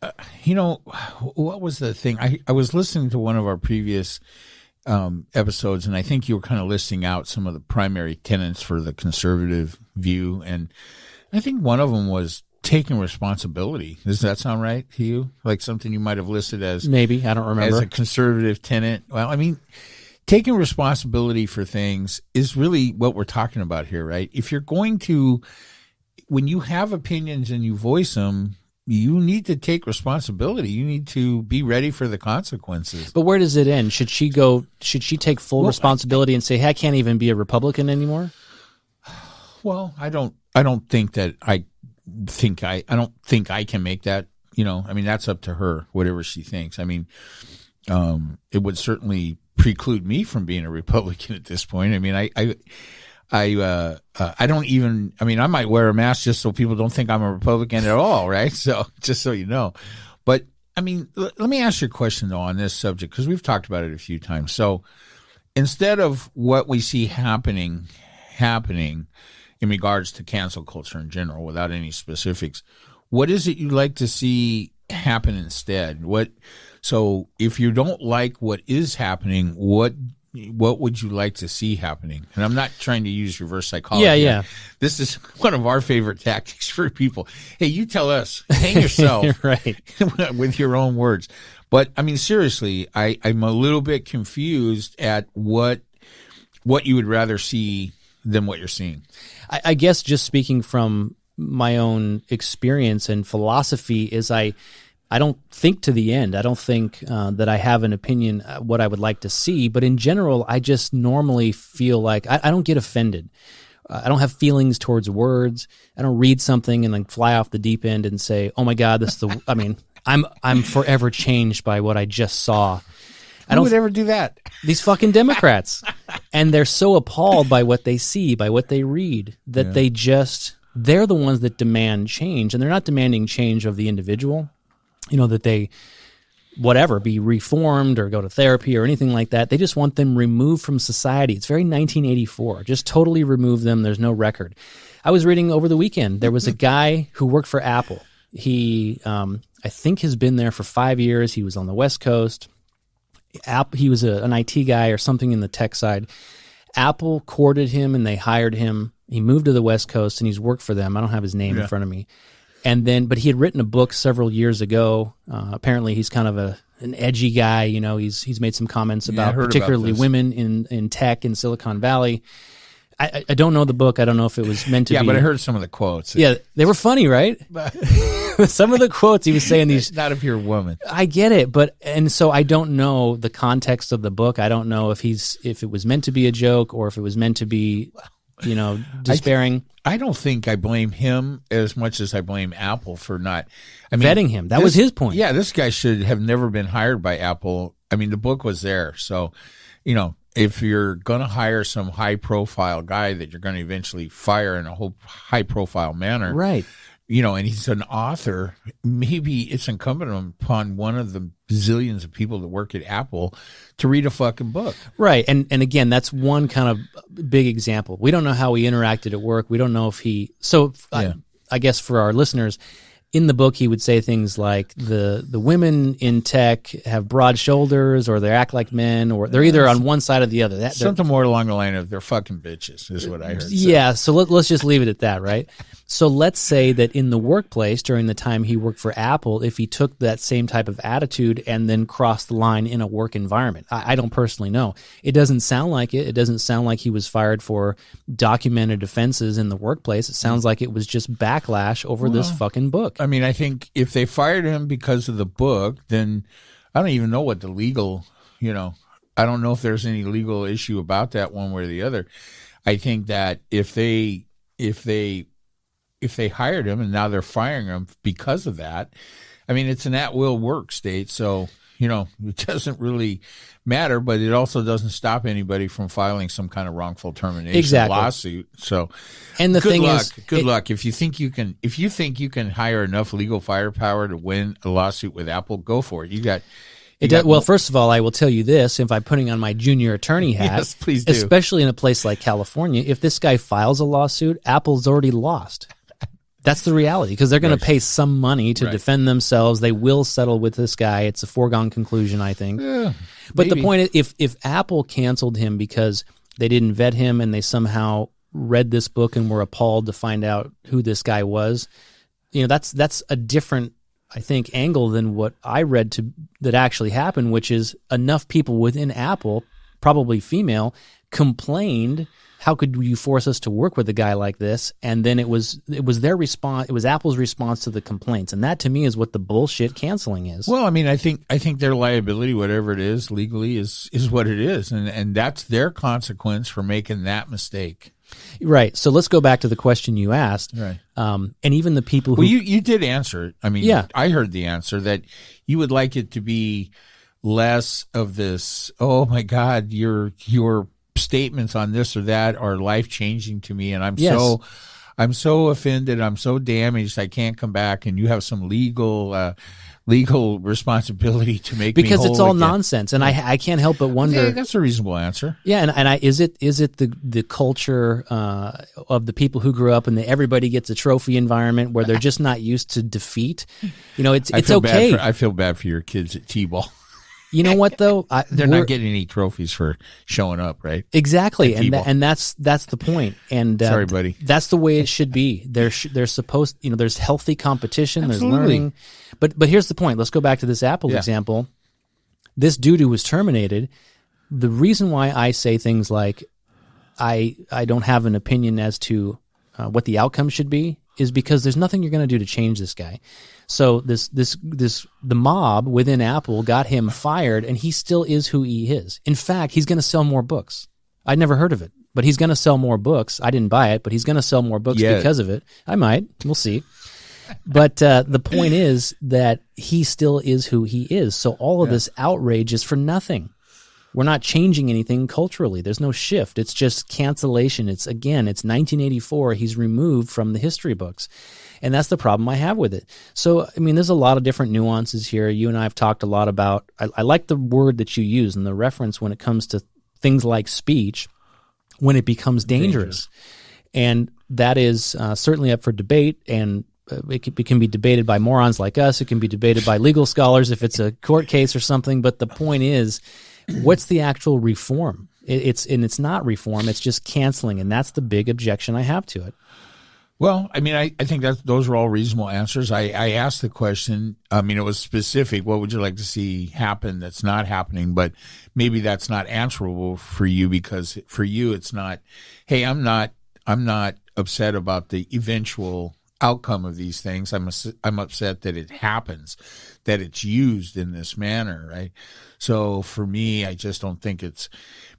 what was the thing? I was listening to one of our previous episodes, and I think you were kind of listing out some of the primary tenets for the conservative view, and I think one of them was taking responsibility. Does that sound right to you? Like something you might have listed as maybe, I don't remember, as a conservative tenet. Well, I mean, taking responsibility for things is really what we're talking about here, right? If you're going to, when you have opinions and you voice them, you need to take responsibility. You need to be ready for the consequences. But where does it end? Should she take full responsibility and say, hey, I can't even be a Republican anymore? Well, I don't think that I don't think I can make that, I mean, that's up to her, whatever she thinks. I mean, it would certainly preclude me from being a Republican at this point. I mean, I don't even, I mean, I might wear a mask just so people don't think I'm a Republican at all, right? So just so you know. But I mean, let me ask you a question though on this subject, because we've talked about it a few times. So instead of what we see happening in regards to cancel culture in general, without any specifics, what is it you'd like to see happen instead? So if you don't like what is happening, what would you like to see happening? And I'm not trying to use reverse psychology. Yeah. This is one of our favorite tactics for people. Hey, you tell us, hang yourself right. with your own words. But I mean, seriously, I'm a little bit confused at what you would rather see than what you're seeing. I guess just speaking from my own experience and philosophy is I don't think to the end. I don't think that I have an opinion what I would like to see. But in general, I just normally feel like I don't get offended. I don't have feelings towards words. I don't read something and then fly off the deep end and say, "Oh my God, this is the." I mean, I'm forever changed by what I just saw. Who would ever do that? These fucking Democrats. And they're so appalled by what they see, by what they read, that they're the ones that demand change. And they're not demanding change of the individual, that they whatever, be reformed or go to therapy or anything like that. They just want them removed from society. It's very 1984. Just totally remove them. There's no record. I was reading over the weekend, there was a guy who worked for Apple. He, I think, has been there for 5 years. He was on the West Coast. He was an IT guy or something in the tech side. Apple courted him and they hired him. He moved to the West Coast and he's worked for them. I don't have his name in front of me. And then, but he had written a book several years ago. Apparently, he's kind of an edgy guy. You know, he's made some comments about particularly women in tech in Silicon Valley. I don't know the book. I don't know if it was meant to be. Yeah, but I heard some of the quotes. Yeah, they were funny, right? Some of the quotes he was saying these. Not if you're a woman. I get it, and so I don't know the context of the book. I don't know if it was meant to be a joke or if it was meant to be, you know, despairing. I don't think I blame him as much as I blame Apple for not vetting him. That was his point. Yeah, this guy should have never been hired by Apple. I mean, the book was there, so you know. If you're going to hire some high-profile guy that you're going to eventually fire in a whole high-profile manner, right? You know, and he's an author, maybe it's incumbent upon one of the zillions of people that work at Apple to read a fucking book. Right, and again, that's one kind of big example. We don't know how he interacted at work. We don't know if he... So I guess for our listeners... In the book, he would say things like the women in tech have broad shoulders, or they act like men, or they're either on one side or the other. Something more along the line of they're fucking bitches is what I heard. Yeah, so let's just leave it at that, right? So let's say that in the workplace during the time he worked for Apple, if he took that same type of attitude and then crossed the line in a work environment. I don't personally know. It doesn't sound like it. It doesn't sound like he was fired for documented offenses in the workplace. It sounds like it was just backlash over this fucking book. I mean, I think if they fired him because of the book, then I don't even know what the legal, you know, I don't know if there's any legal issue about that one way or the other. I think that if they hired him and now they're firing him because of that, I mean, it's an at-will work state, so, you know, it doesn't really matter, but it also doesn't stop anybody from filing some kind of wrongful termination lawsuit. So, and the thing is, good luck. If you think you can hire enough legal firepower to win a lawsuit with Apple, go for it. Well, first of all, I will tell you this: if I'm putting on my junior attorney hat, yes, please do. Especially in a place like California, if this guy files a lawsuit, Apple's already lost. That's the reality, because they're going to pay some money to defend themselves. They will settle with this guy. It's a foregone conclusion, I think. Yeah, but the point is, if Apple canceled him because they didn't vet him and they somehow read this book and were appalled to find out who this guy was, you know, that's a different, I think, angle than what I read that actually happened, which is enough people within Apple, probably female, complained, how could you force us to work with a guy like this? And then it was their response. It was Apple's response to the complaints, and that to me is what the bullshit canceling is. Well, I mean, I think their liability, whatever it is legally, is what it is, and that's their consequence for making that mistake. Right. So let's go back to the question you asked. Right. And even the people who... Well, you did answer it. I mean, I heard the answer that you would like it to be less of this, oh my God, your statements on this or that are life-changing to me, and I'm so offended, I'm so damaged, I can't come back, and you have some legal responsibility to make because me whole it's all again. Nonsense, and I can't help but wonder. Yeah, that's a reasonable answer. Yeah, and is it the culture of the people who grew up in the everybody gets a trophy environment where they're just not used to defeat? You know, it's okay. I feel bad for your kids at T-ball. You know what though? They're not getting any trophies for showing up, right? Exactly, and that's the point. And sorry, buddy. That's the way it should be. There's supposed, you know, there's healthy competition. Absolutely. There's learning. But here's the point. Let's go back to this Apple example. This dude who was terminated. The reason why I say things like I don't have an opinion as to what the outcome should be is because there's nothing you're going to do to change this guy. So the mob within Apple got him fired, and he still is who he is. In fact, he's going to sell more books. I'd never heard of it, but he's going to sell more books. I didn't buy it, but he's going to sell more books because of it. I might. We'll see. But the point is that he still is who he is. So all of this outrage is for nothing. We're not changing anything culturally. There's no shift. It's just cancellation. It's 1984. He's removed from the history books. And that's the problem I have with it. So, I mean, there's a lot of different nuances here. You and I have talked a lot about, I like the word that you use and the reference when it comes to things like speech, when it becomes dangerous. And that is certainly up for debate, and it can be debated by morons like us. It can be debated by legal scholars if it's a court case or something. But the point is, what's the actual reform? It's not reform. It's just canceling, and that's the big objection I have to it. Well, I mean, I think that those are all reasonable answers. I asked the question. I mean, it was specific. What would you like to see happen that's not happening? But maybe that's not answerable for you, because for you, it's not, hey, I'm not upset about the eventual outcome of these things. I'm upset that it happens, that it's used in this manner, right? So for me, I just don't think it's,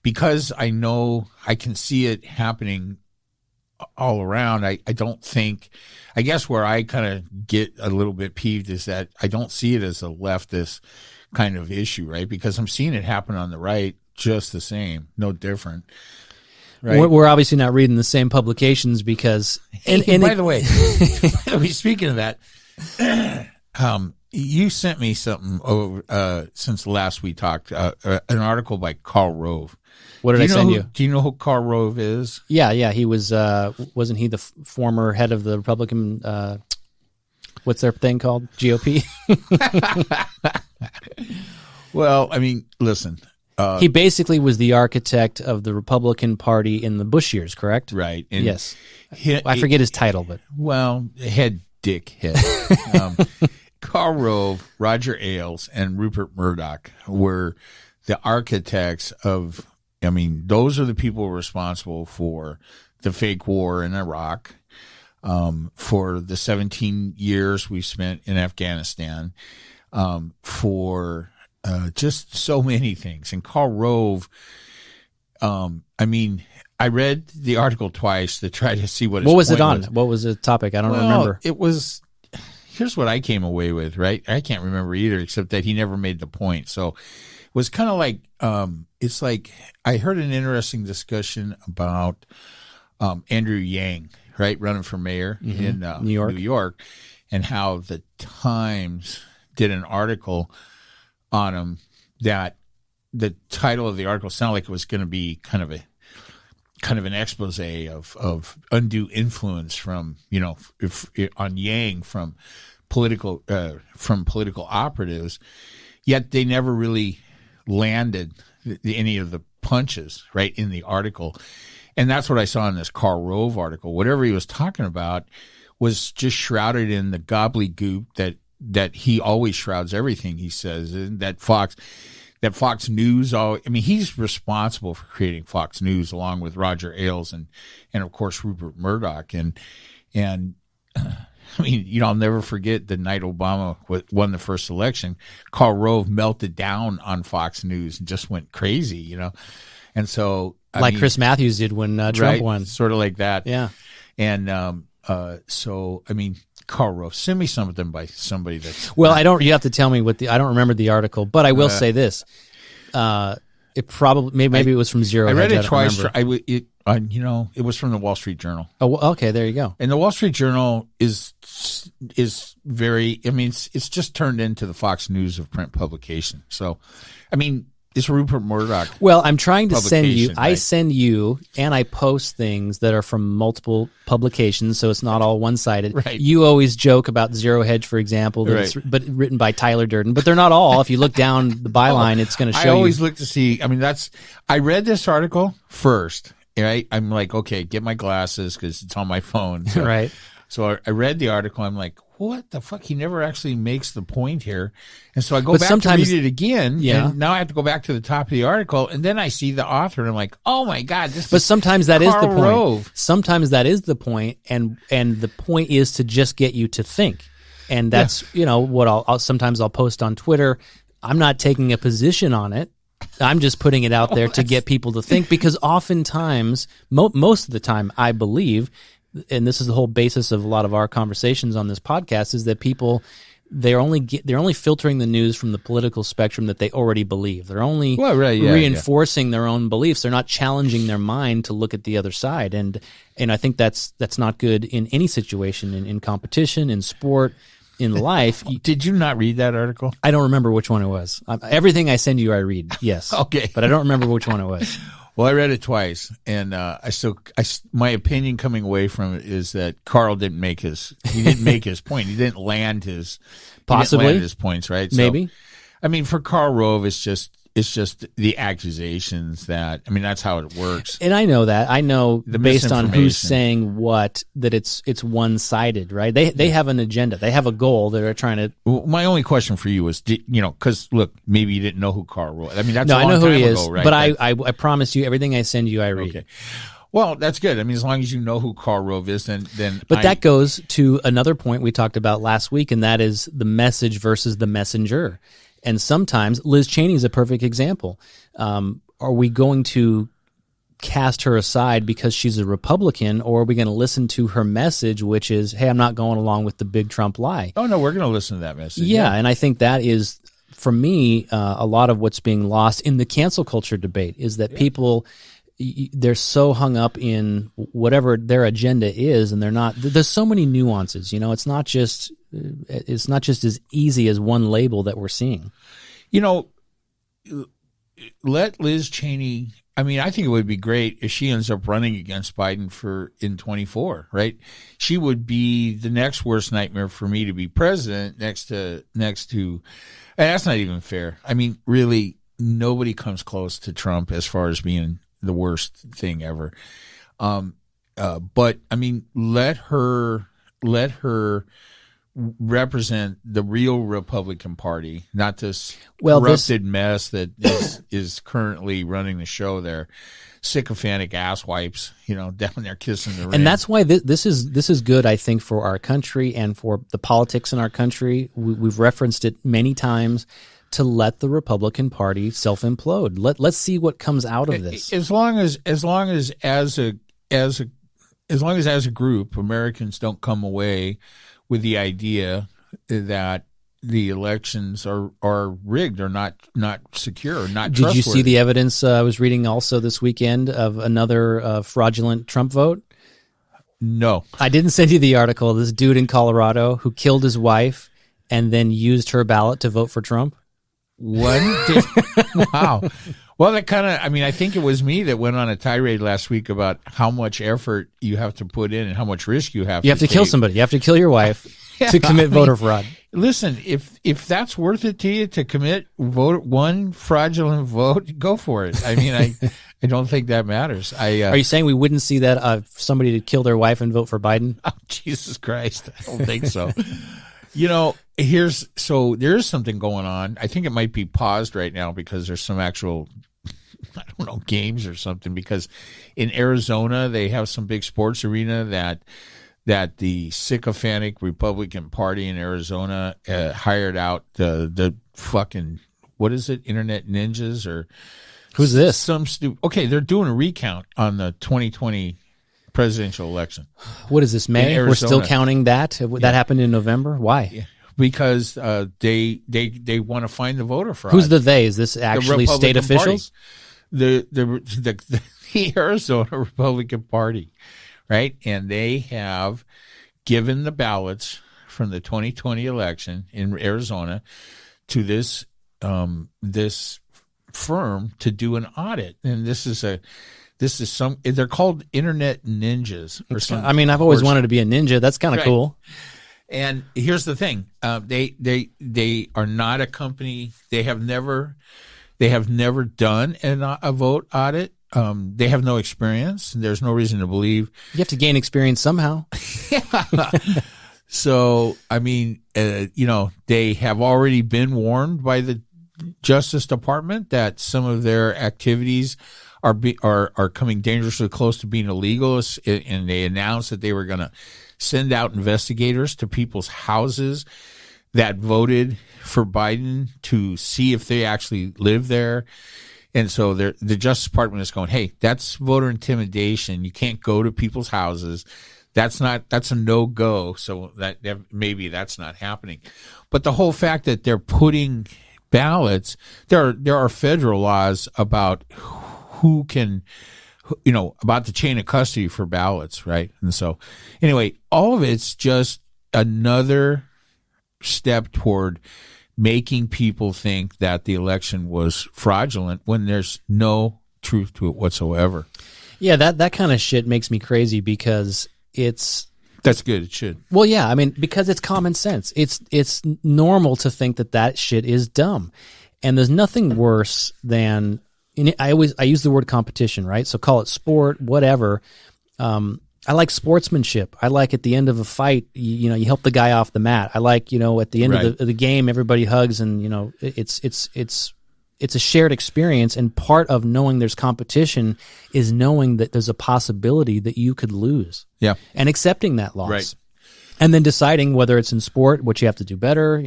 because I know I can see it happening all around. I don't think, I guess where I kind of get a little bit peeved is that I don't see it as a leftist kind of issue, right? Because I'm seeing it happen on the right just the same, no different. Right. We're obviously not reading the same publications because, and by the way, speaking of that, you sent me something over since last we talked, an article by Karl Rove. What did I send you? Do you know who Karl Rove is? Yeah. He was, wasn't he the former head of the Republican, what's their thing called? GOP? Well, I mean, listen. He basically was the architect of the Republican Party in the Bush years, correct? Right. And yes. I forget his title, but. Well, head. Karl Rove, Roger Ailes, and Rupert Murdoch were the architects of, I mean, those are the people responsible for the fake war in Iraq, for the 17 years we spent in Afghanistan, for just so many things. And Karl Rove, I mean, I read the article twice to try to see what was it on? What was the topic? I don't remember. It was, here's what I came away with, right? I can't remember either, except that he never made the point. So it was kind of like, it's like, I heard an interesting discussion about Andrew Yang, right, running for mayor in New York, and how the Times did an article on him that the title of the article sounded like it was going to be kind of an expose of undue influence from, on Yang from political operatives, yet they never really landed any of the punches right in the article. And that's what I saw in this Karl Rove article. Whatever he was talking about was just shrouded in the gobbledygook that he always shrouds everything he says, and that Fox News, he's responsible for creating Fox News along with Roger Ailes and of course Rupert Murdoch. And I'll never forget the night Obama won the first election, Karl Rove melted down on Fox News and just went crazy, And so, Chris Matthews did when Trump won. Sort of like that. Yeah. And Karl Rove, send me something by somebody that's. Well, you have to tell me I don't remember the article, but I will say this. It probably, maybe it was from Zero Hedge. I read it twice. It was from the Wall Street Journal. Oh, okay. There you go. And the Wall Street Journal is very, it's just turned into the Fox News of print publication. So, it's Rupert Murdoch. Well, I'm trying to send you. Right? I send you, and I post things that are from multiple publications, so it's not all one-sided. Right. You always joke about Zero Hedge, for example, but written by Tyler Durden. But they're not all. If you look down the byline, it's going to show you. I always look to see. I read this article first. Right. I'm like, okay, get my glasses because it's on my phone. So, right. So I read the article. I'm like, what the fuck? He never actually makes the point here. And so I go back to read it again. Yeah. And now I have to go back to the top of the article. And then I see the author and I'm like, oh my God. But sometimes that is the point. Rove. Sometimes that is the point. And the point is to just get you to think. And that's, what sometimes I'll post on Twitter. I'm not taking a position on it. I'm just putting it out there to get people to think, because oftentimes, most of the time, I believe, and this is the whole basis of a lot of our conversations on this podcast, is that people they're only filtering the news from the political spectrum that they already believe. They're only reinforcing their own beliefs. They're not challenging their mind to look at the other side. And I think that's not good in any situation, in competition, in sport, in life. Did you not read that article? I don't remember which one it was. Everything I send you, I read. Yes. Okay. But I don't remember which one it was. Well, I read it twice, and my opinion coming away from it is that Carl didn't make his point. He didn't land his points, right? Maybe. So, I mean, for Karl Rove, it's just the accusations that, I mean, that's how it works. And I know that. I know based on who's saying what, that it's one-sided, right? They have an agenda. They have a goal that they're trying to. Well, my only question for you was, because look, maybe you didn't know who Karl Rove. I mean, that's I know who he is, right? But I promise you, everything I send you, I read. Okay. Well, that's good. I mean, as long as you know who Karl Rove is, then. But that goes to another point we talked about last week, and that is the message versus the messenger. And sometimes Liz Cheney is a perfect example. Are we going to cast her aside because she's a Republican, or are we going to listen to her message, which is, hey, I'm not going along with the big Trump lie? Oh, no, we're going to listen to that message. Yeah, and I think that is, for me, a lot of what's being lost in the cancel culture debate is that people, they're so hung up in whatever their agenda is, and they're not. There's so many nuances. It's not just as easy as one label that we're seeing. Let Liz Cheney. I mean, I think it would be great if she ends up running against Biden in 2024, right? She would be the next worst nightmare for me to be president next to, and that's not even fair. I mean, really, nobody comes close to Trump as far as being the worst thing ever. But I mean, let her represent the real Republican Party, not this corrupted mess that is currently running the show there. Sycophantic asswipes, down there kissing the ring. And that's why this is good, I think, for our country and for the politics in our country. We've referenced it many times, to let the Republican Party self-implode. Let's see what comes out of this. As long as as a group, Americans don't come away with the idea that the elections are rigged or not secure or not trustworthy. Did you see the evidence I was reading also this weekend of another fraudulent Trump vote? No. I didn't send you the article. This dude in Colorado who killed his wife and then used her ballot to vote for Trump. What? Wow. Well, that kind of, I think it was me that went on a tirade last week about how much effort you have to put in and how much risk you have. You have to kill somebody. You have to kill your wife to commit voter fraud. Listen, if that's worth it to you to commit one fraudulent vote, go for it. I don't think that matters. Are you saying we wouldn't see that if somebody to kill their wife and vote for Biden? Oh, Jesus Christ. I don't think so. There's something going on. I think it might be paused right now because there's some actual, games or something, because in Arizona, they have some big sports arena that the sycophantic Republican Party in Arizona hired out the fucking, what is it, Internet Ninjas or who's this? Okay, they're doing a recount on the 2020 presidential election. What is this, May? We're still counting that? That happened in November? Why? Yeah. Because they want to find the voter fraud. Who's the they? Is this actually state officials? The Arizona Republican Party, right? And they have given the ballots from the 2020 election in Arizona to this firm to do an audit, and they're called Internet Ninjas or something. I've always wanted to be a ninja. That's kind of cool. And here's the thing: they are not a company. They have never done a vote audit. They have no experience. There's no reason to believe. You have to gain experience somehow. Yeah. So they have already been warned by the Justice Department that some of their activities are coming dangerously close to being illegal, and they announced that they were going to send out investigators to people's houses that voted for Biden to see if they actually live there. And so the Justice Department is going, hey, that's voter intimidation. You can't go to people's houses. That's a no-go. So that maybe that's not happening. But the whole fact that they're putting ballots, there are federal laws about who can, about the chain of custody for ballots, right? And so anyway, all of it's just another step toward making people think that the election was fraudulent when there's no truth to it whatsoever. Yeah, that kind of shit makes me crazy because that's good. It should. Well, yeah, I mean, because it's common sense. It's normal to think that shit is dumb. And there's nothing worse than, I use the word competition, right? So call it sport, whatever. I like sportsmanship. I like at the end of a fight, you help the guy off the mat. I like, at the end right. of the game, everybody hugs and, it's a shared experience. And part of knowing there's competition is knowing that there's a possibility that you could lose. Yeah. And accepting that loss. Right. And then deciding whether it's in sport, what you have to do better,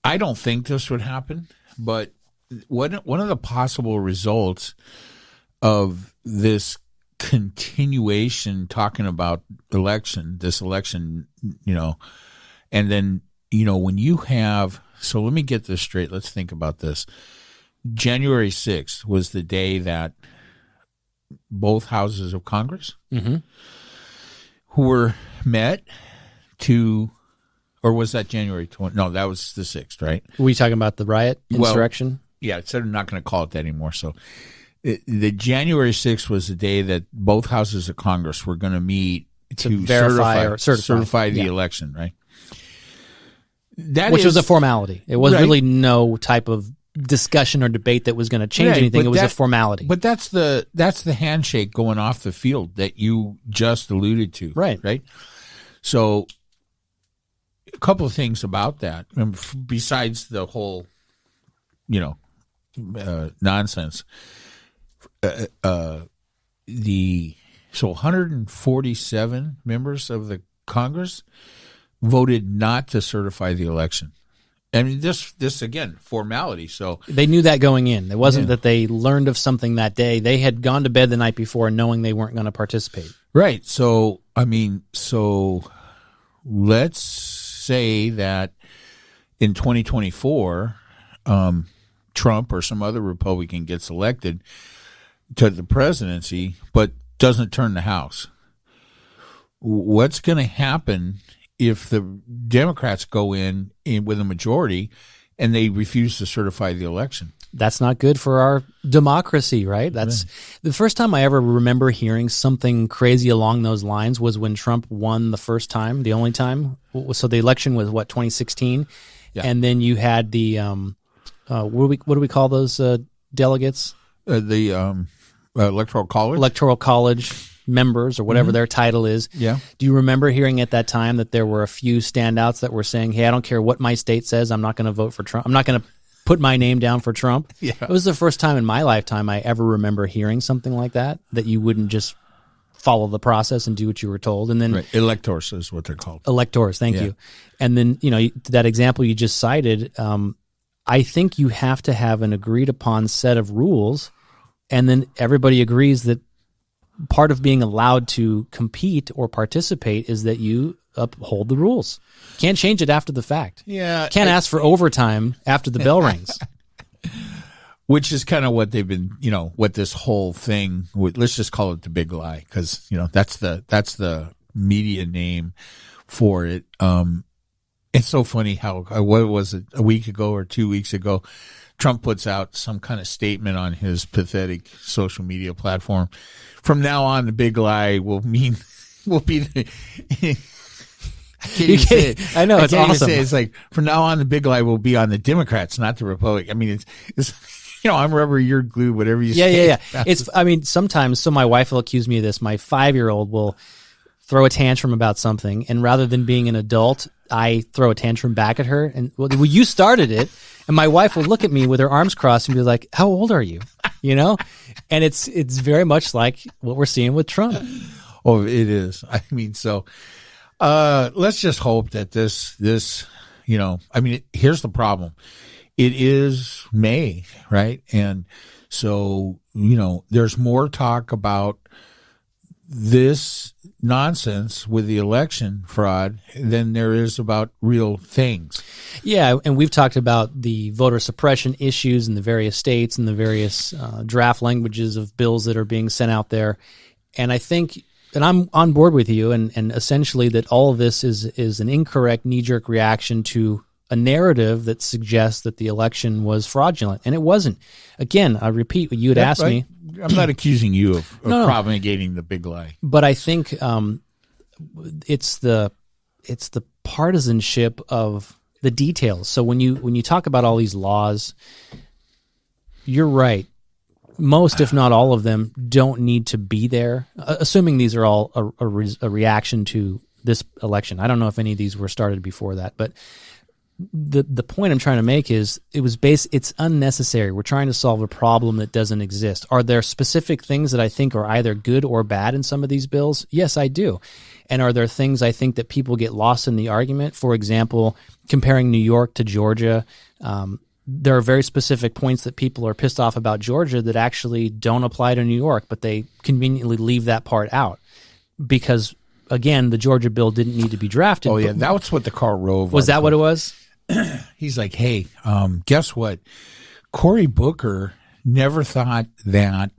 I don't think this would happen, but one of the possible results of this continuation talking about this election, and then, when you have, so let me get this straight. Let's think about this. January 6th was the day that both houses of Congress who were met to, or was that January 20? No, that was the 6th, right? Were you talking about the riot, insurrection? Well, yeah, it said I'm not going to call it that anymore. So the January 6th was the day that both houses of Congress were going to meet to verify certify the election, right? Which was a formality. It was really no type of discussion or debate that was going to change anything. It was a formality. But that's the handshake going off the field that you just alluded to. Right. So a couple of things about that, besides the whole, nonsense. So 147 members of the Congress voted not to certify the election. I mean, this again, formality. So they knew that going in. It wasn't that they learned of something that day. They had gone to bed the night before knowing they weren't going to participate. Right. So, let's say that in 2024, Trump or some other Republican gets elected to the presidency, but doesn't turn the House. What's going to happen if the Democrats go in with a majority and they refuse to certify the election? That's not good for our democracy, right? That's the first time I ever remember hearing something crazy along those lines was when Trump won the first time, the only time. So the election was 2016, and then you had the what do we call those delegates? The Electoral College. Electoral College members or whatever their title is. Yeah. Do you remember hearing at that time that there were a few standouts that were saying, "Hey, I don't care what my state says, I'm not going to vote for Trump. I'm not going to put my name down for Trump." Yeah. It was the first time in my lifetime I ever remember hearing something like that you wouldn't just follow the process and do what you were told. And then electors is what they're called. Electors, thank you. And then, that example you just cited, I think you have to have an agreed upon set of rules, and then everybody agrees that part of being allowed to compete or participate is that you uphold the rules. Can't change it after the fact. Yeah. Can't ask for overtime after the bell rings. Which is kind of what they've been, what this whole thing, let's just call it the big lie, because, that's the media name for it. It's so funny how, what was it, a week ago or 2 weeks ago, Trump puts out some kind of statement on his pathetic social media platform. From now on, the big lie will be the, I know, it's awesome. It's like, from now on, the big lie will be on the Democrats, not the Republicans. I mean, it's I'm rubber, you're glue, whatever you say. Yeah. Sometimes, so my wife will accuse me of this. My 5-year-old will throw a tantrum about something, and rather than being an adult, I throw a tantrum back at her, and well, you started it. And my wife will look at me with her arms crossed and be like, "How old are you?" And it's very much like what we're seeing with Trump. Oh, it is. I mean, so let's just hope that this here's the problem. It is May, right? And so, there's more talk about this nonsense with the election fraud than there is about real things. Yeah, and we've talked about the voter suppression issues in the various states and the various draft languages of bills that are being sent out there. And I think, and I'm on board with you, and essentially that all of this is an incorrect knee-jerk reaction to a narrative that suggests that the election was fraudulent, and it wasn't. Again, I repeat what you had asked me. I'm not accusing you of No. promulgating the big lie. But I think it's the partisanship of the details. So when you talk about all these laws, you're right. Most, if not all of them, don't need to be there. Assuming these are all a reaction to this election. I don't know if any of these were started before that, but the point I'm trying to make is it's unnecessary. We're trying to solve a problem that doesn't exist. Are there specific things that I think are either good or bad in some of these bills? Yes, I do. And are there things I think that people get lost in the argument? For example, comparing New York to Georgia, there are very specific points that people are pissed off about Georgia that actually don't apply to New York, but they conveniently leave that part out because, again, the Georgia bill didn't need to be drafted. Oh, yeah, that's what the Karl Rove was. That what it was? He's like, hey, guess what? Cory Booker never thought that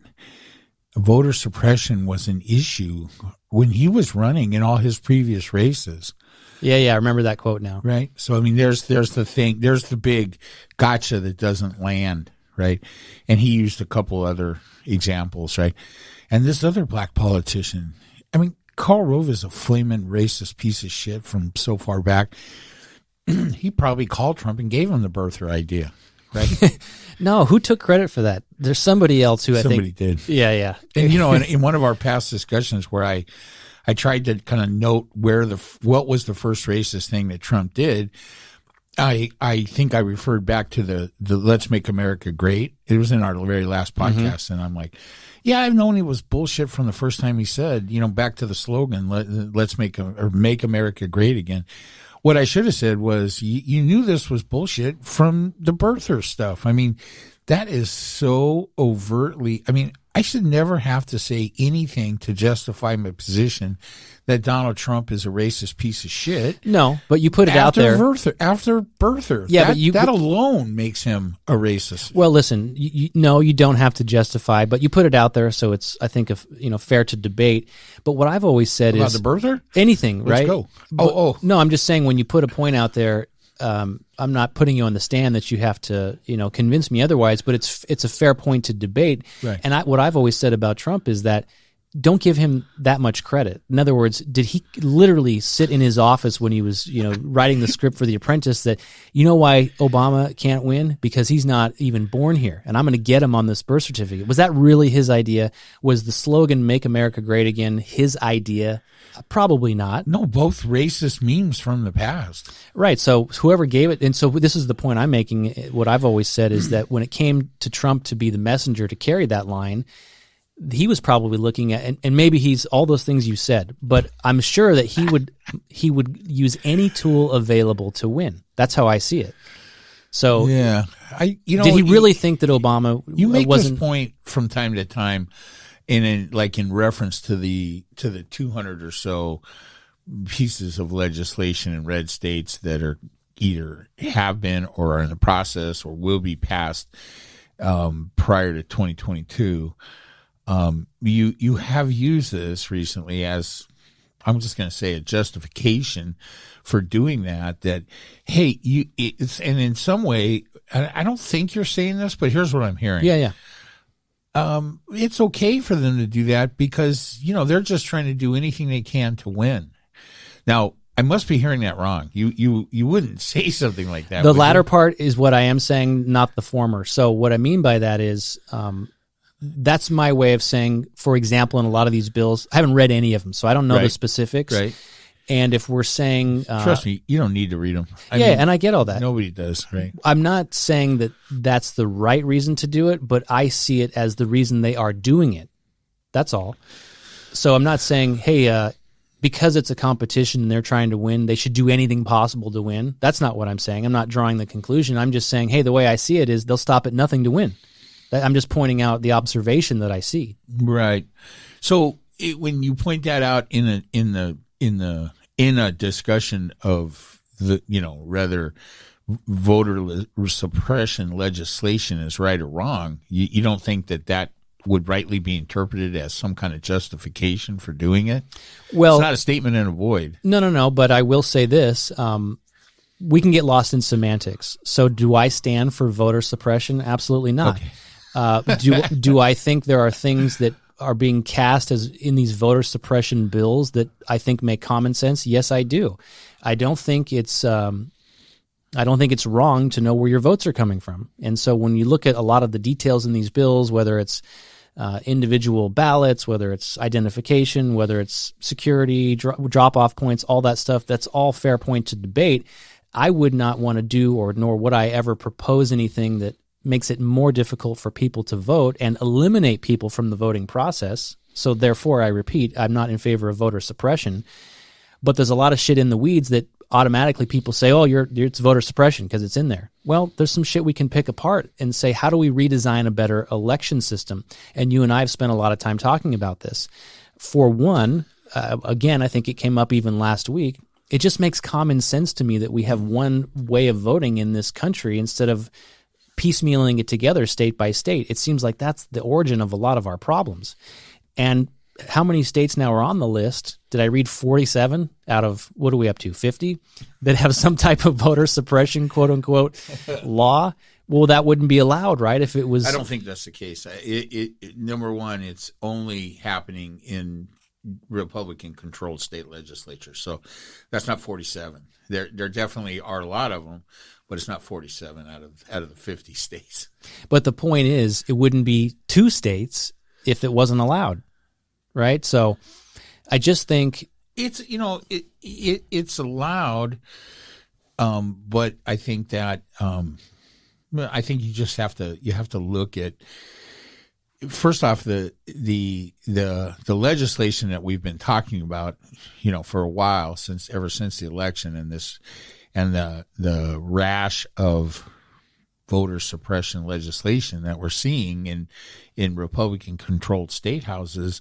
voter suppression was an issue when he was running in all his previous races. Yeah, I remember that quote now. Right. So, I mean, there's the thing, there's the big gotcha that doesn't land, right? And he used a couple other examples, right? And this other black politician, I mean, Karl Rove is a flaming racist piece of shit from so far back. He probably called Trump and gave him the birther idea, right? No, who took credit for that? There's somebody else who Somebody I think did. Yeah. And you know, in one of our past discussions where I tried to kind of note what was the first racist thing that Trump did, I think I referred back to the Let's Make America Great. It was in our very last podcast, and I'm like, yeah, I've known it was bullshit from the first time he said, back to the slogan, let's make America great again. What I should have said was, you knew this was bullshit from the birther stuff. I mean, that is so overtly, I mean, I should never have to say anything to justify my position that Donald Trump is a racist piece of shit. No, but you put it out there. After birther. Yeah, that alone makes him a racist. Well, listen, no, you don't have to justify, but you put it out there, so it's, I think, fair to debate. But what I've always said About is the birther? anything, right? Let's go. No, I'm just saying when you put a point out there, I'm not putting you on the stand that you have to, convince me otherwise, but it's a fair point to debate. Right. And what I've always said about Trump is that don't give him that much credit. In other words, did he literally sit in his office when he was, writing the script for The Apprentice that, why Obama can't win? Because he's not even born here, and I'm going to get him on this birth certificate. Was that really his idea? Was the slogan "Make America Great Again" his idea? Probably not. No, both racist memes from the past. Right. So whoever gave it, and so this is the point I'm making. What I've always said is that when it came to Trump to be the messenger to carry that line, he was probably looking at, and maybe he's all those things you said, but I'm sure that he would use any tool available to win. That's how I see it. So yeah, did he really think that Obama? You make wasn't, this point from time to time, in reference to the 200 or so pieces of legislation in red states that are either have been or are in the process or will be passed prior to 2022. You have used this recently as, I'm just going to say, a justification for doing that. That hey, and in some way, I don't think you're saying this, but here's what I'm hearing. Yeah. It's okay for them to do that because they're just trying to do anything they can to win. Now, I must be hearing that wrong. You wouldn't say something like that. The latter part is what I am saying, not the former. So what I mean by that is, that's my way of saying, for example, in a lot of these bills, I haven't read any of them, so I don't know the specifics. Right. And if we're saying... trust me, you don't need to read them. I mean, and I get all that. Nobody does, right? I'm not saying that that's the right reason to do it, but I see it as the reason they are doing it. That's all. So I'm not saying, hey, because it's a competition and they're trying to win, they should do anything possible to win. That's not what I'm saying. I'm not drawing the conclusion. I'm just saying, hey, the way I see it is they'll stop at nothing to win. I'm just pointing out the observation that I see. Right. So when you point that out in a discussion of the, whether voter suppression legislation is right or wrong, you don't think that would rightly be interpreted as some kind of justification for doing it? Well, it's not a statement in a void. No. But I will say this. We can get lost in semantics. So do I stand for voter suppression? Absolutely not. Okay. Do I think there are things that are being cast as in these voter suppression bills that I think make common sense? Yes, I do. I don't think it's wrong to know where your votes are coming from. And so when you look at a lot of the details in these bills, whether it's individual ballots, whether it's identification, whether it's security, drop-off points, all that stuff, that's all fair point to debate. I would not want to do, or nor would I ever propose anything that makes it more difficult for people to vote and eliminate people from the voting process. So therefore, I repeat, I'm not in favor of voter suppression. But there's a lot of shit in the weeds that automatically people say, oh, it's voter suppression because it's in there. Well, there's some shit we can pick apart and say, how do we redesign a better election system? And you and I have spent a lot of time talking about this. For one, again, I think it came up even last week, it just makes common sense to me that we have one way of voting in this country instead of piecemealing it together state by state. It seems like that's the origin of a lot of our problems. And how many states now are on the list? Did I read 47 out of, what are we up to, 50, that have some type of voter suppression, quote unquote, law? Well, that wouldn't be allowed, right? If it was. I don't think that's the case. Number one, it's only happening in Republican-controlled state legislatures. So that's not 47. There definitely are a lot of them, but it's not 47 out of the 50 states. But the point is, it wouldn't be 2 states if it wasn't allowed, right? So I just think it's it's allowed, but I think that I think you just have to look at. First off, the legislation that we've been talking about, for a while, ever since the election, and the rash of voter suppression legislation that we're seeing in Republican-controlled state houses,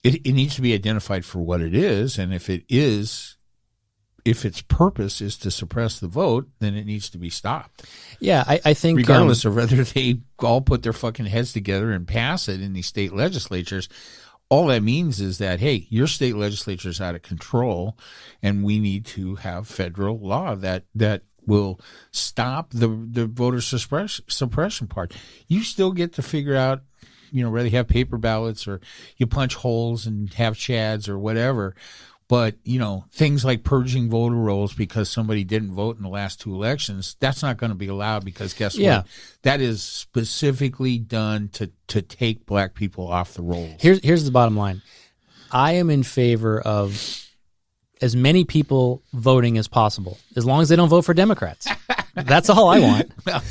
it needs to be identified for what it is, and if its purpose is to suppress the vote, then it needs to be stopped. Yeah, I think regardless of whether they all put their fucking heads together and pass it in these state legislatures, all that means is that, hey, your state legislature is out of control, and we need to have federal law that will stop the voter suppression part. You still get to figure out, whether you have paper ballots or you punch holes and have chads or whatever. But, things like purging voter rolls because somebody didn't vote in the last 2 elections, that's not going to be allowed because guess what? That is specifically done to take black people off the rolls. Here's the bottom line. I am in favor of as many people voting as possible, as long as they don't vote for Democrats. That's all I want. Well,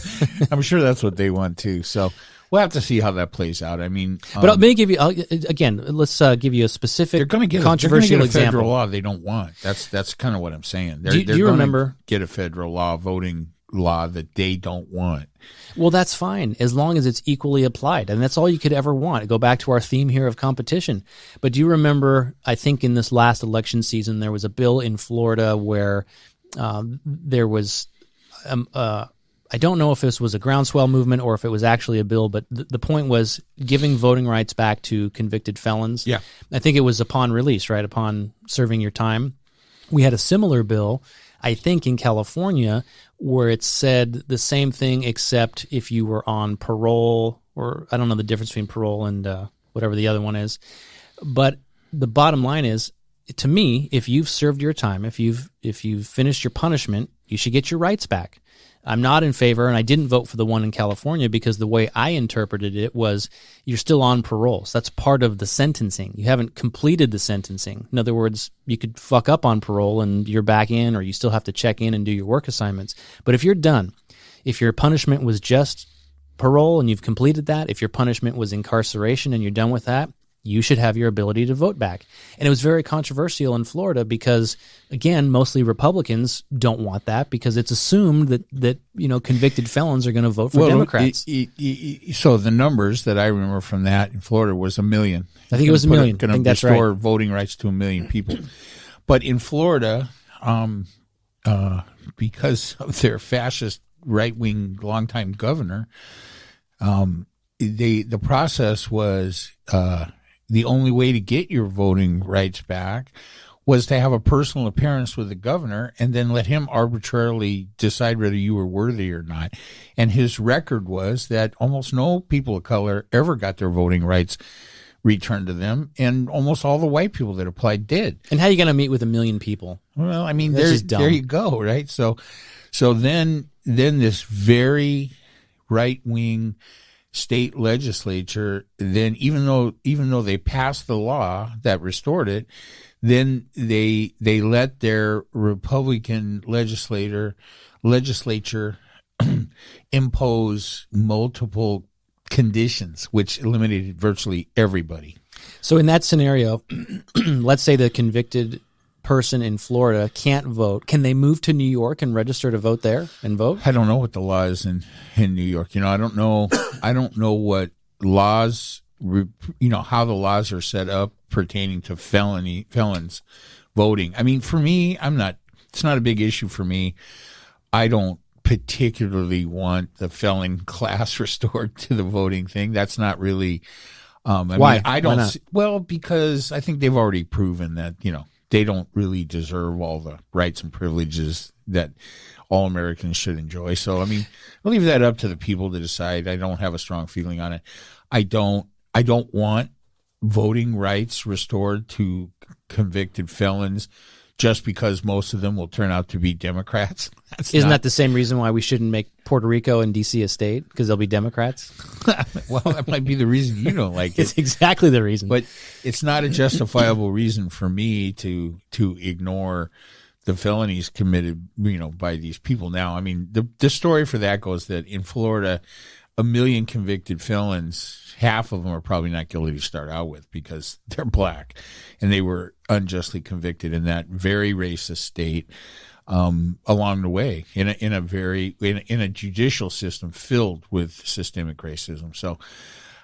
I'm sure that's what they want too. So we'll have to see how that plays out. I mean, but let me give you again. Let's give you a specific controversial example. Federal law they don't want. That's kind of what I'm saying. Do you remember get a federal law, voting law that they don't want? Well, that's fine as long as it's equally applied, and that's all you could ever want. Go back to our theme here of competition. But do you remember? I think in this last election season there was a bill in Florida where there was. I don't know if this was a groundswell movement or if it was actually a bill, but the point was giving voting rights back to convicted felons. Yeah. I think it was upon release, right, upon serving your time. We had a similar bill, I think, in California where it said the same thing except if you were on parole, or I don't know the difference between parole and whatever the other one is. But the bottom line is, to me, if you've served your time, if you've finished your punishment, you should get your rights back. I'm not in favor, and I didn't vote for the one in California because the way I interpreted it was you're still on parole. So that's part of the sentencing. You haven't completed the sentencing. In other words, you could fuck up on parole and you're back in, or you still have to check in and do your work assignments. But if you're done, if your punishment was just parole and you've completed that, if your punishment was incarceration and you're done with that, you should have your ability to vote back. And it was very controversial in Florida because, again, mostly Republicans don't want that because it's assumed that convicted felons are going to vote for Democrats. So the numbers that I remember from that in Florida was 1 million. I think it was 1 million. Going to restore voting rights to 1 million people. But in Florida, because of their fascist right-wing longtime governor, the process was the only way to get your voting rights back was to have a personal appearance with the governor and then let him arbitrarily decide whether you were worthy or not. And his record was that almost no people of color ever got their voting rights returned to them, and almost all the white people that applied did. And how are you going to meet with 1 million people? Well, I mean, there you go, right? So then this very right-wing state legislature, then even though they passed the law that restored it, then they let their Republican legislature impose multiple conditions, which eliminated virtually everybody. So in that scenario, let's say the convicted person in Florida can't vote. Can they move to New York and register to vote there and vote? I don't know what the law is in New York. I don't know what laws, how the laws are set up pertaining to felons voting. I mean, for me, it's not a big issue for me. I don't particularly want the felon class restored to the voting thing. That's not really, why? I don't, well, because I think they've already proven that, they don't really deserve all the rights and privileges that all Americans should enjoy. So, I mean, I'll leave that up to the people to decide. I don't have a strong feeling on it. I don't want voting rights restored to convicted felons just because most of them will turn out to be Democrats. Isn't that the same reason why we shouldn't make Puerto Rico and D.C. a state? Because they'll be Democrats? Well, that might be the reason you don't like it. It's exactly the reason. But it's not a justifiable reason for me to ignore the felonies committed, by these people. Now, I mean, the story for that goes that in Florida, 1 million convicted felons, half of them are probably not guilty to start out with because they're black and they were unjustly convicted in that very racist state along the way in a judicial system filled with systemic racism. So,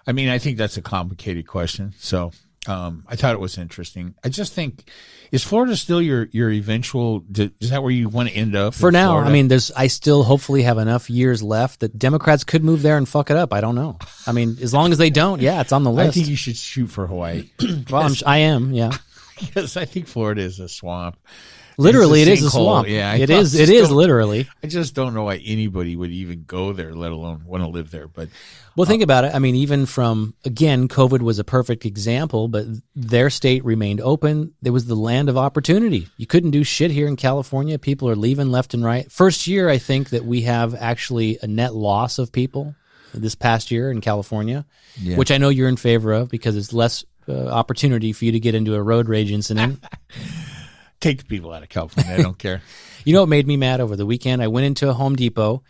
I mean, I think that's a complicated question. So I thought it was interesting. I just think, is Florida still your eventual, is that where you want to end up? For now, Florida? I mean, I still hopefully have enough years left that Democrats could move there and fuck it up. I don't know. I mean, as long as they don't, yeah, it's on the list. I think you should shoot for Hawaii. Well, I am, yeah. Because I think Florida is a swamp. Literally, it is a swamp. Yeah, it is literally. I just don't know why anybody would even go there, let alone want to live there. But well, think about it. I mean, even from, again, COVID was a perfect example, but their state remained open. There was the land of opportunity. You couldn't do shit here in California. People are leaving left and right. First year, I think that we have actually a net loss of people this past year in California, which I know you're in favor of because it's less opportunity for you to get into a road rage incident. Take the people out of California. I don't care. You know what made me mad over the weekend? I went into a Home Depot,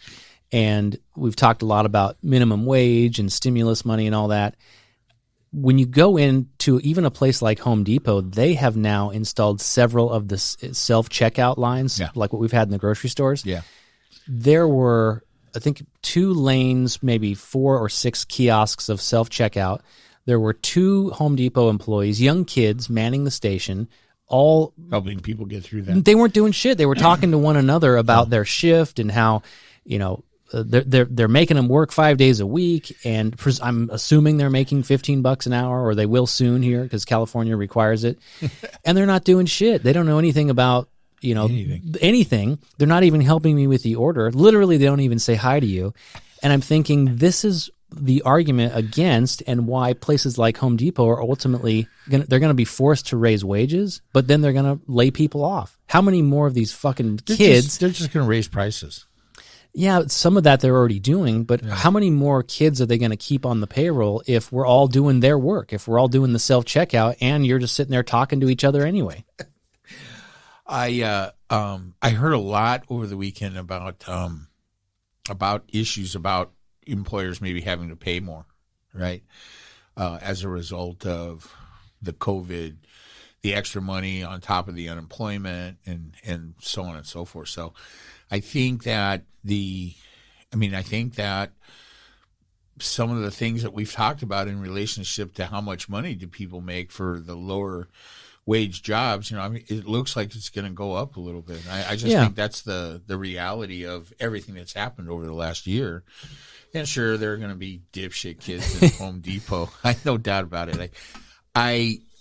and we've talked a lot about minimum wage and stimulus money and all that. When you go into even a place like Home Depot, they have now installed several of the self-checkout lines, like what we've had in the grocery stores. Yeah. There were, I think, 2 lanes, maybe 4 or 6 kiosks of self-checkout. There were 2 Home Depot employees, young kids, manning the station, all helping people get through that. They weren't doing shit. They were talking to one another about their shift and how, they're making them work 5 days a week. And I'm assuming they're making $15 an hour, or they will soon here because California requires it. And they're not doing shit. They don't know anything about, anything. They're not even helping me with the order. Literally, they don't even say hi to you. And I'm thinking this is the argument against and why places like Home Depot are ultimately they're going to be forced to raise wages, but then they're going to lay people off. How many more of these fucking kids? They're just going to raise prices. Yeah, some of that they're already doing, but how many more kids are they going to keep on the payroll if we're all doing their work, if we're all doing the self-checkout and you're just sitting there talking to each other anyway? I heard a lot over the weekend about issues about employers maybe having to pay more, right? as a result of the COVID, the extra money on top of the unemployment, and so on and so forth. So I think that some of the things that we've talked about in relationship to how much money do people make for the lower wage jobs, it looks like it's going to go up a little bit. I just think that's the reality of everything that's happened over the last year. And sure, there are going to be dipshit kids at Home Depot. I no doubt about it.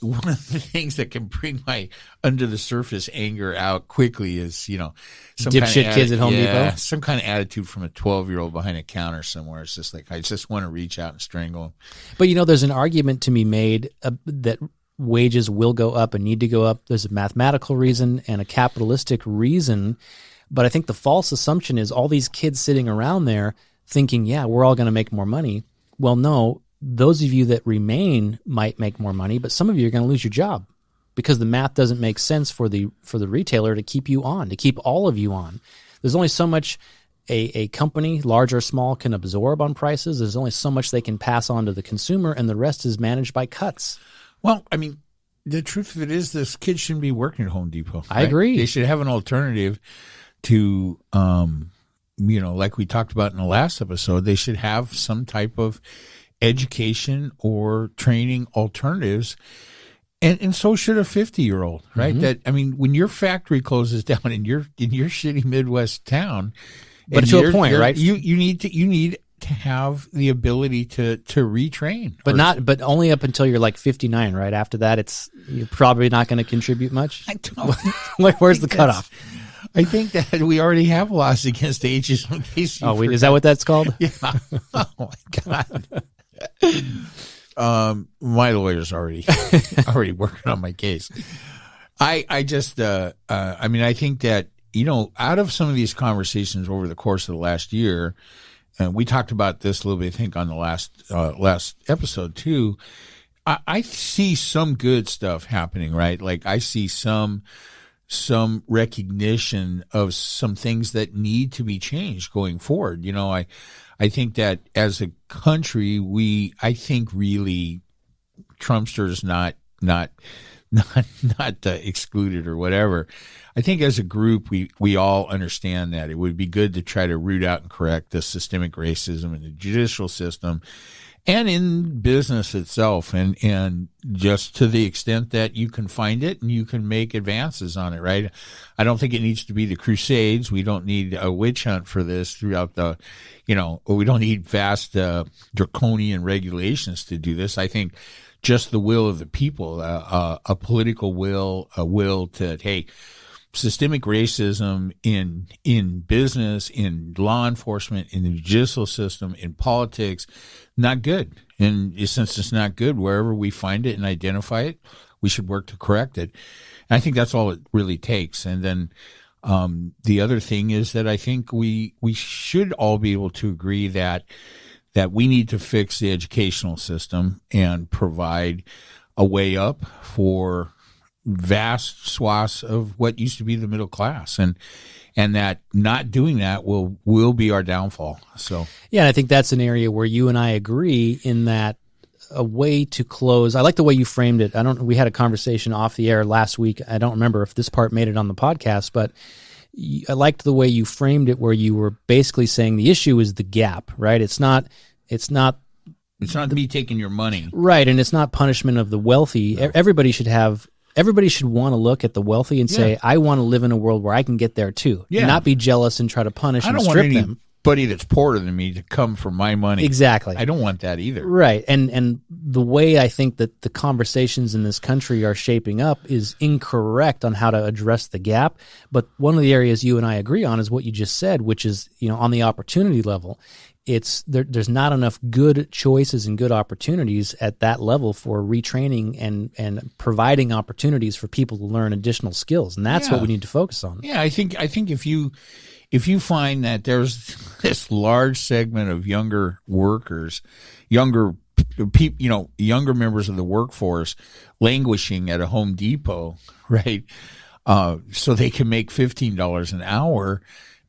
One of the things that can bring my under the surface anger out quickly is, some dipshit kids at Home Depot. Some kind of attitude from a 12-year-old behind a counter somewhere. It's just like I just want to reach out and strangle them. But there's an argument to be made that wages will go up and need to go up. There's a mathematical reason and a capitalistic reason. But I think the false assumption is all these kids sitting around there thinking, yeah, we're all going to make more money. Well, no. Those of you that remain might make more money, but some of you are going to lose your job because the math doesn't make sense for the retailer to keep you on, to keep all of you on. There's only so much a company, large or small, can absorb on prices. There's only so much they can pass on to the consumer, and the rest is managed by cuts. Well, the truth of it is this kid shouldn't be working at Home Depot. Right? I agree. They should have an alternative to, like we talked about in the last episode, they should have some type of education or training alternatives, and so should a 50-year-old, right? Mm-hmm. When your factory closes down in your shitty Midwest town, but to a point, right? You need to have the ability to retrain, but only up until you're like 59, right? After that, you're probably not going to contribute much. I don't. Like, where's the cutoff? I think that we already have laws against ageism. Is that what that's called? Yeah. Oh my God. My lawyer's already working on my case. I think that, out of some of these conversations over the course of the last year, and we talked about this a little bit, I think, on the last episode too, I see some good stuff happening, right? Like I see some recognition of some things that need to be changed going forward. I think that as a country, I think really Trumpsters not excluded or whatever. I think as a group, we all understand that it would be good to try to root out and correct the systemic racism in the judicial system and in business itself, and just to the extent that you can find it and you can make advances on it, right? I don't think it needs to be the Crusades. We don't need a witch hunt for this throughout we don't need vast draconian regulations to do this. I think just the will of the people, a political will, a will to, hey, systemic racism in business, in law enforcement, in the judicial system, in politics, not good. And since it's not good, wherever we find it and identify it, we should work to correct it. And I think that's all it really takes. And then the other thing is that I think we should all be able to agree that we need to fix the educational system and provide a way up for vast swaths of what used to be the middle class, and that not doing that will be our downfall. So yeah, I think that's an area where you and I agree in that a way to close. I like the way you framed it. We had a conversation off the air last week. I don't remember if this part made it on the podcast, but I liked the way you framed it, where you were basically saying the issue is the gap, right? It's not me taking your money, right? And it's not punishment of the wealthy. No. Everybody should want to look at the wealthy and say, I want to live in a world where I can get there too. Yeah. Not be jealous and try to punish and strip them. Anybody that's poorer than me to come for my money. Exactly. I don't want that either. Right. And the way I think that the conversations in this country are shaping up is incorrect on how to address the gap. But one of the areas you and I agree on is what you just said, which is, on the opportunity level. There's not enough good choices and good opportunities at that level for retraining and providing opportunities for people to learn additional skills, and that's what we need to focus on. Yeah, I think if you find that there's this large segment of younger workers, younger members of the workforce languishing at a Home Depot, right? So they can make $15 an hour.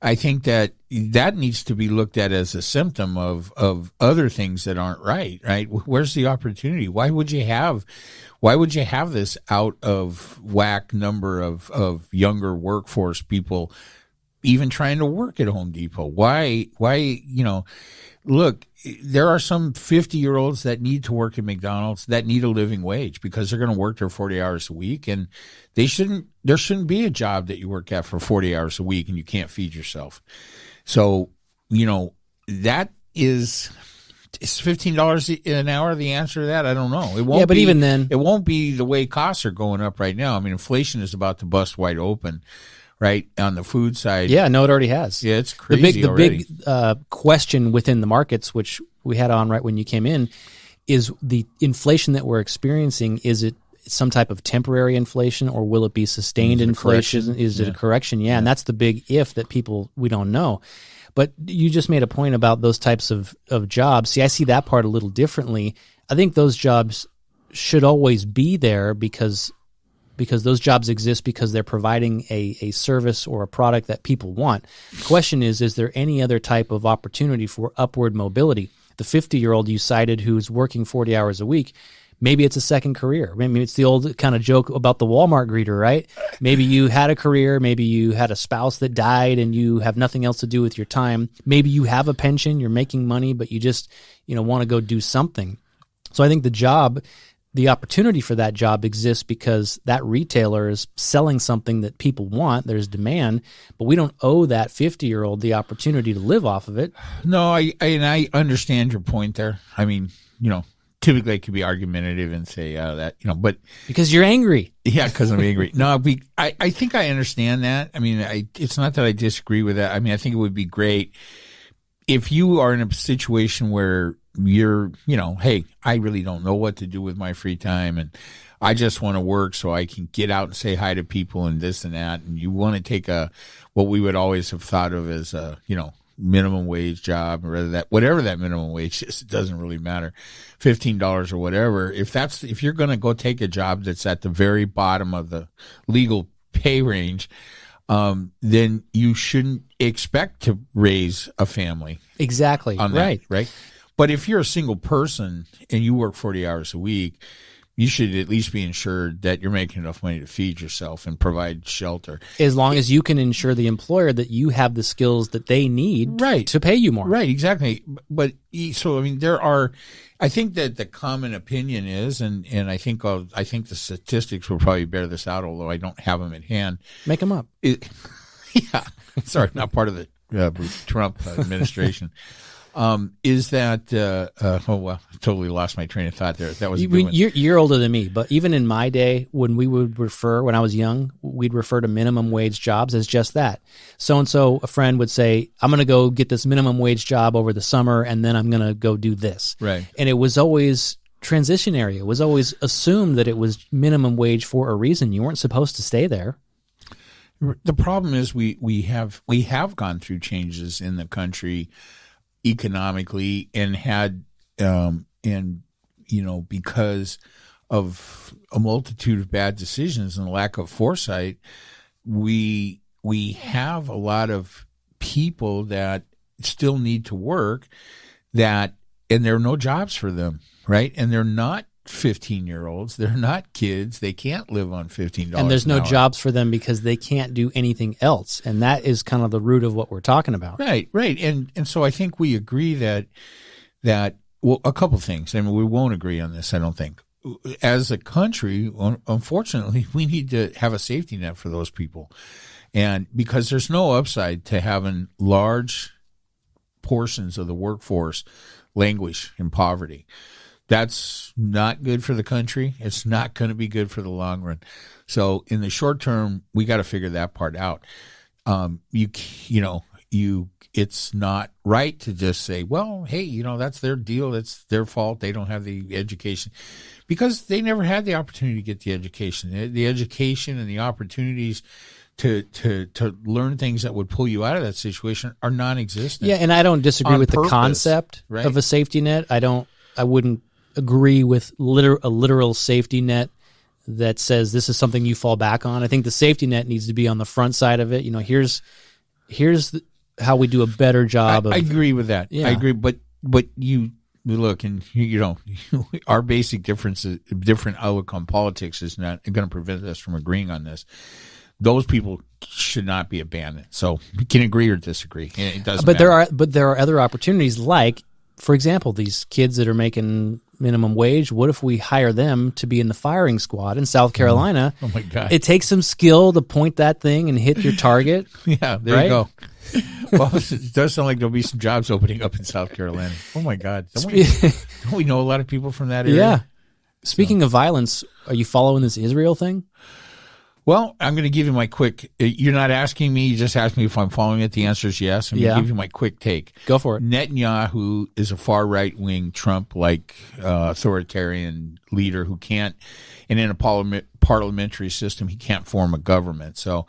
I think that needs to be looked at as a symptom of other things that aren't right. Where's the opportunity? Why would you have this out of whack number of younger workforce people even trying to work at Home Depot? Why, look, there are some 50-year-olds that need to work at McDonald's that need a living wage because they're going to work their 40 hours a week, and there shouldn't be a job that you work at for 40 hours a week and you can't feed yourself. So, that is $15 an hour the answer to that? I don't know. It won't but even then, it won't be the way costs are going up right now. I mean, inflation is about to bust wide open. Right, on the food side. Yeah, no, it already has. Yeah, it's crazy The already. big question within the markets, which we had on right when you came in, is the inflation that we're experiencing. Is it some type of temporary inflation, or will it be sustained inflation? Is it a correction? Yeah, and that's the big if that we don't know. But you just made a point about those types of jobs. See, I see that part a little differently. I think those jobs should always be there because those jobs exist because they're providing a service or a product that people want. The question is there any other type of opportunity for upward mobility? The 50-year-old you cited who's working 40 hours a week, maybe it's a second career. Maybe it's the old kind of joke about the Walmart greeter, right? Maybe you had a career, maybe you had a spouse that died and you have nothing else to do with your time. Maybe you have a pension, you're making money, but you just want to go do something. So I think the opportunity for that job exists because that retailer is selling something that people want. There's demand, but we don't owe that 50-year-old the opportunity to live off of it. No, I understand your point there. I mean, typically I could be argumentative and say that, but because you're angry. Yeah, because I'm angry. No, I think I understand that. I mean, it's not that I disagree with that. I mean, I think it would be great if you are in a situation where you're, hey, I really don't know what to do with my free time and I just want to work so I can get out and say hi to people and this and that. And you want to take what we would always have thought of as a, minimum wage job, or whatever that minimum wage is, it doesn't really matter, $15 or whatever. If you're going to go take a job that's at the very bottom of the legal pay range, then you shouldn't expect to raise a family. Exactly. On that, right. But if you're a single person and you work 40 hours a week, you should at least be ensured that you're making enough money to feed yourself and provide shelter. As long as you can ensure the employer that you have the skills that they need to pay you more. Right, exactly. But so, I mean, I think that the common opinion is, and I think the statistics will probably bear this out, although I don't have them at hand. Make them up. Yeah. Sorry, not part of the Trump administration. Is that I totally lost my train of thought there. That was a good one. You're older than me, but even in my day, when I was young, we'd refer to minimum wage jobs as just that. So-and-so, a friend would say, I'm going to go get this minimum wage job over the summer, and then I'm going to go do this. Right. And it was always transitionary. It was always assumed that it was minimum wage for a reason. You weren't supposed to stay there. The problem is we have gone through changes in the country economically and had because of a multitude of bad decisions and lack of foresight, we have a lot of people that still need to work and there are no jobs for them, right? And they're not 15-year-olds. They're not kids. They can't live on $15 and there's no an hour. jobs for them because they can't do anything else. And that is kind of the root of what we're talking about. Right. And so I think we agree that well, a couple things. I mean, we won't agree on this, I don't think. As a country, unfortunately, we need to have a safety net for those people. And because there's no upside to having large portions of the workforce languish in poverty. That's not good for the country. It's not going to be good for the long run. So in the short term, we got to figure that part out. It's not right to just say, well, hey, that's their deal. That's their fault. They don't have the education, because they never had the opportunity to get the education. The education and the opportunities to learn things that would pull you out of that situation are non-existent. Yeah, and I don't disagree with the concept of a safety net. I wouldn't agree with a literal safety net that says this is something you fall back on. I think the safety net needs to be on the front side of it. Here's how we do a better job. I agree with that. Yeah. I agree, but you look, and our basic differences, different outlook on politics is not going to prevent us from agreeing on this. Those people should not be abandoned. So we can agree or disagree. It doesn't matter. There are other opportunities, like, for example, these kids that are making minimum wage. What if we hire them to be in the firing squad in South Carolina? Oh my God! It takes some skill to point that thing and hit your target. Yeah, there you go. Well, it does sound like there'll be some jobs opening up in South Carolina. Oh my God! Don't we know a lot of people from that area? Yeah. Speaking of violence, are you following this Israel thing? Well, I'm going to give you my quick. You're not asking me. You just asked me if I'm following it. The answer is yes. I'm going to give you my quick take. Go for it. Netanyahu is a far right wing Trump-like authoritarian leader who can't, and in a parliamentary system, he can't form a government. So,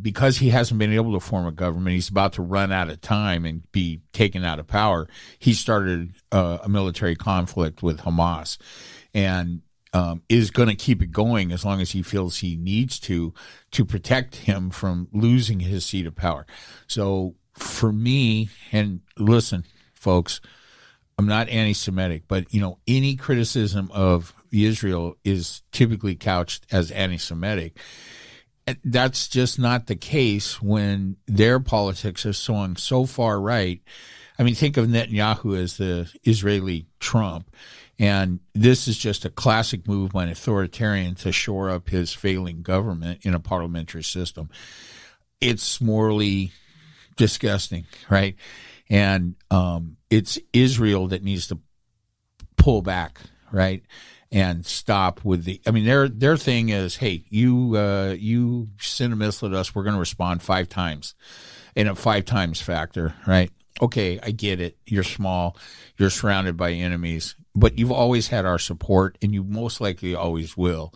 because he hasn't been able to form a government, he's about to run out of time and be taken out of power. He started a military conflict with Hamas, and is going to keep it going as long as he feels he needs to protect him from losing his seat of power. So for me, and listen, folks, I'm not anti-Semitic, but any criticism of Israel is typically couched as anti-Semitic. That's just not the case when their politics are swung so far right. I mean, think of Netanyahu as the Israeli Trump. And this is just a classic move by an authoritarian to shore up his failing government in a parliamentary system. It's morally disgusting, right? And it's Israel that needs to pull back, right, and stop with the. I mean, their thing is, hey, you send a missile at us, we're going to respond 5 times, in a 5 times factor, right? Okay, I get it. You're small. You're surrounded by enemies. But you've always had our support, and you most likely always will.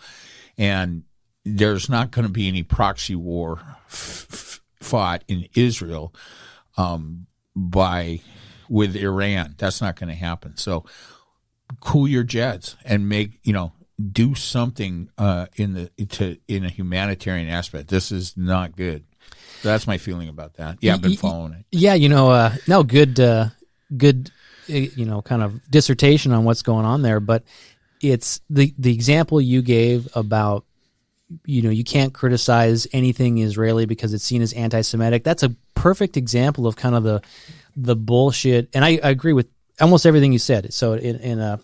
And there's not going to be any proxy war fought in Israel with Iran. That's not going to happen. So cool your jets and do something in a humanitarian aspect. This is not good. So that's my feeling about that. Yeah, I've been following it. Yeah, good. Kind of dissertation on what's going on there, but it's the example you gave about, you can't criticize anything Israeli because it's seen as anti-Semitic. That's a perfect example of kind of the bullshit. And I agree with almost everything you said. So in a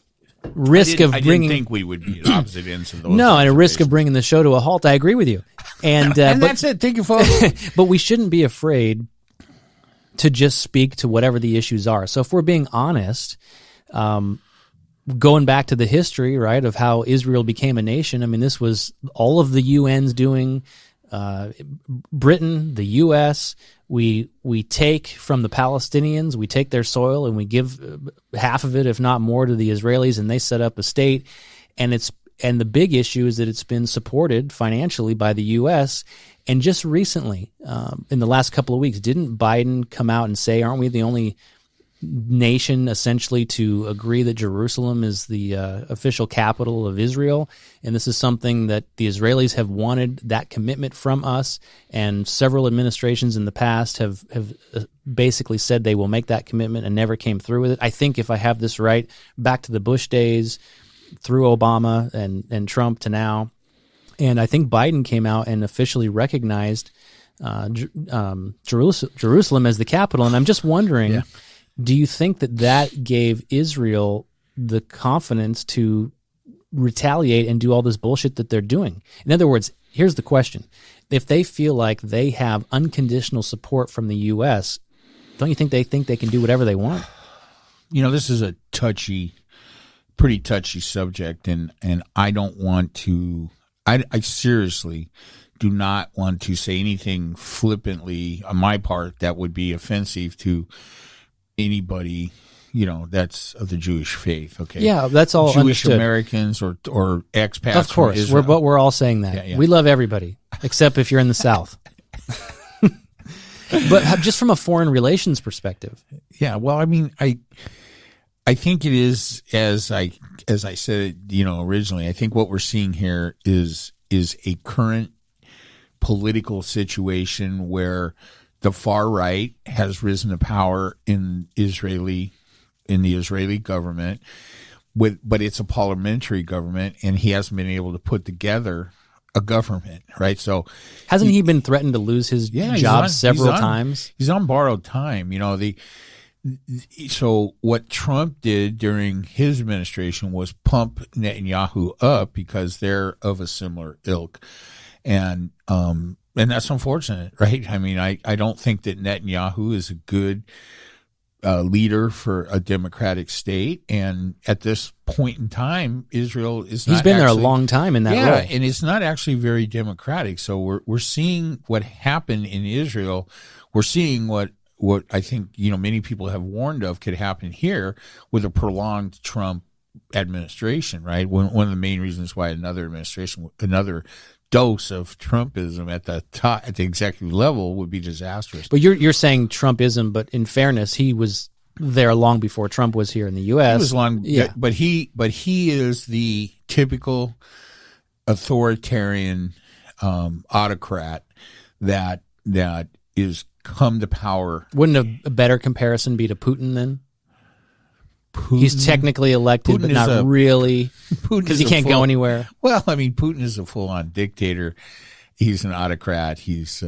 risk of bringing, I didn't think we would be at opposite ends of those. No, and a risk of bringing the show to a halt. I agree with you. And that's it. Thank you, folks. But we shouldn't be afraid to just speak to whatever the issues are. So if we're being honest, going back to the history, right, of how Israel became a nation, I mean, this was all of the UN's doing, Britain, the U.S., we take from the Palestinians, we take their soil, and we give half of it, if not more, to the Israelis, and they set up a state. And the big issue is that it's been supported financially by the U.S., and just recently, in the last couple of weeks, didn't Biden come out and say, aren't we the only nation essentially to agree that Jerusalem is the official capital of Israel? And this is something that the Israelis have wanted, that commitment from us, and several administrations in the past have basically said they will make that commitment and never came through with it. I think, if I have this right, back to the Bush days, through Obama and Trump to now. And I think Biden came out and officially recognized Jerusalem as the capital. And I'm just wondering, do you think that gave Israel the confidence to retaliate and do all this bullshit that they're doing? In other words, here's the question. If they feel like they have unconditional support from the U.S., don't you think they can do whatever they want? This is a pretty touchy subject, and I don't want to... I seriously do not want to say anything flippantly on my part that would be offensive to anybody, that's of the Jewish faith. Okay. Yeah, that's all Jewish understood. Americans or expats. Of course, from Israel. we're all saying that. Yeah. We love everybody, except if you're in the South. But just from a foreign relations perspective. Yeah, well, I mean, I think it is, as I said, originally, I think what we're seeing here is a current political situation where the far right has risen to power in the Israeli government, but it's a parliamentary government, and he hasn't been able to put together a government, right? So hasn't he been threatened to lose his job several times? He's on borrowed time. So what Trump did during his administration was pump Netanyahu up because they're of a similar ilk. And that's unfortunate, right? I mean, I don't think that Netanyahu is a good leader for a democratic state, and at this point in time, Israel is not. He's been there a long time in that role, and it's not actually very democratic. So we're seeing what happened in Israel. We're seeing what I think many people have warned of could happen here with a prolonged Trump administration. Right, one of the main reasons why another dose of Trumpism at the top, at the executive level, would be disastrous. But you're saying Trumpism, but in fairness, he was there long before Trump was here in the U.S. He was long, but he is the typical authoritarian autocrat that is come to power. Wouldn't a better comparison be to Putin then? He's technically elected, but not really, because he can't go anywhere. Well, I mean, Putin is a full-on dictator. He's an autocrat. He's,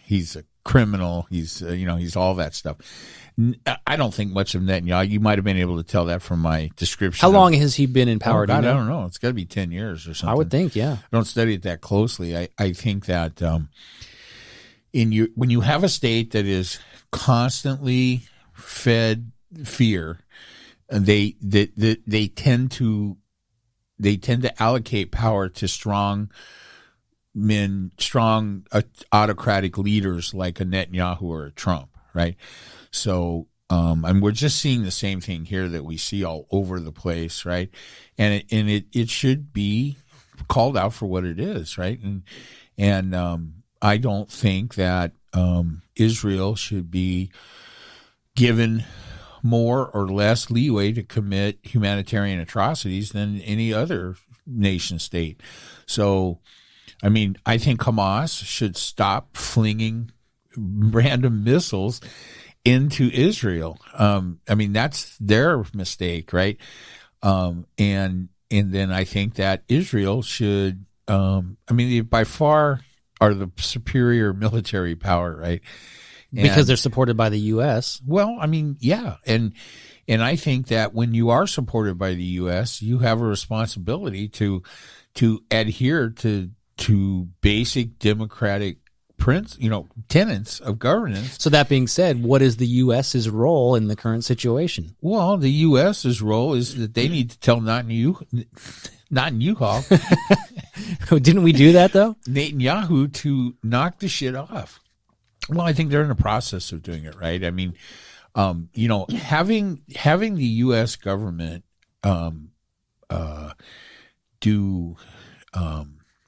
he's a criminal. He's, he's all that stuff. I don't think much of Netanyahu. You might have been able to tell that from my description. How long has he been in power? I don't know. It's got to be 10 years or something. I would think, yeah. I don't study it that closely. I think that when you have a state that is constantly fed fear, they tend to allocate power to strong autocratic leaders like a Netanyahu or a Trump, right? So, and we're just seeing the same thing here that we see all over the place, right? And it should be called out for what it is, right? And I don't think that Israel should be given more or less leeway to commit humanitarian atrocities than any other nation state. So, I mean, I think Hamas should stop flinging random missiles into Israel. I mean, that's their mistake, right? And then I think that Israel should, they by far are the superior military power, right? Because they're supported by the U.S. Well, I mean, yeah. And I think that when you are supported by the U.S., you have a responsibility to adhere to basic democratic tenets of governance. So that being said, what is the U.S.'s role in the current situation? Well, the U.S.'s role is that they need to tell Netanyahu, Didn't we do that, though? Netanyahu to knock the shit off. Well, I think they're in the process of doing it, right? I mean, having the U.S. government do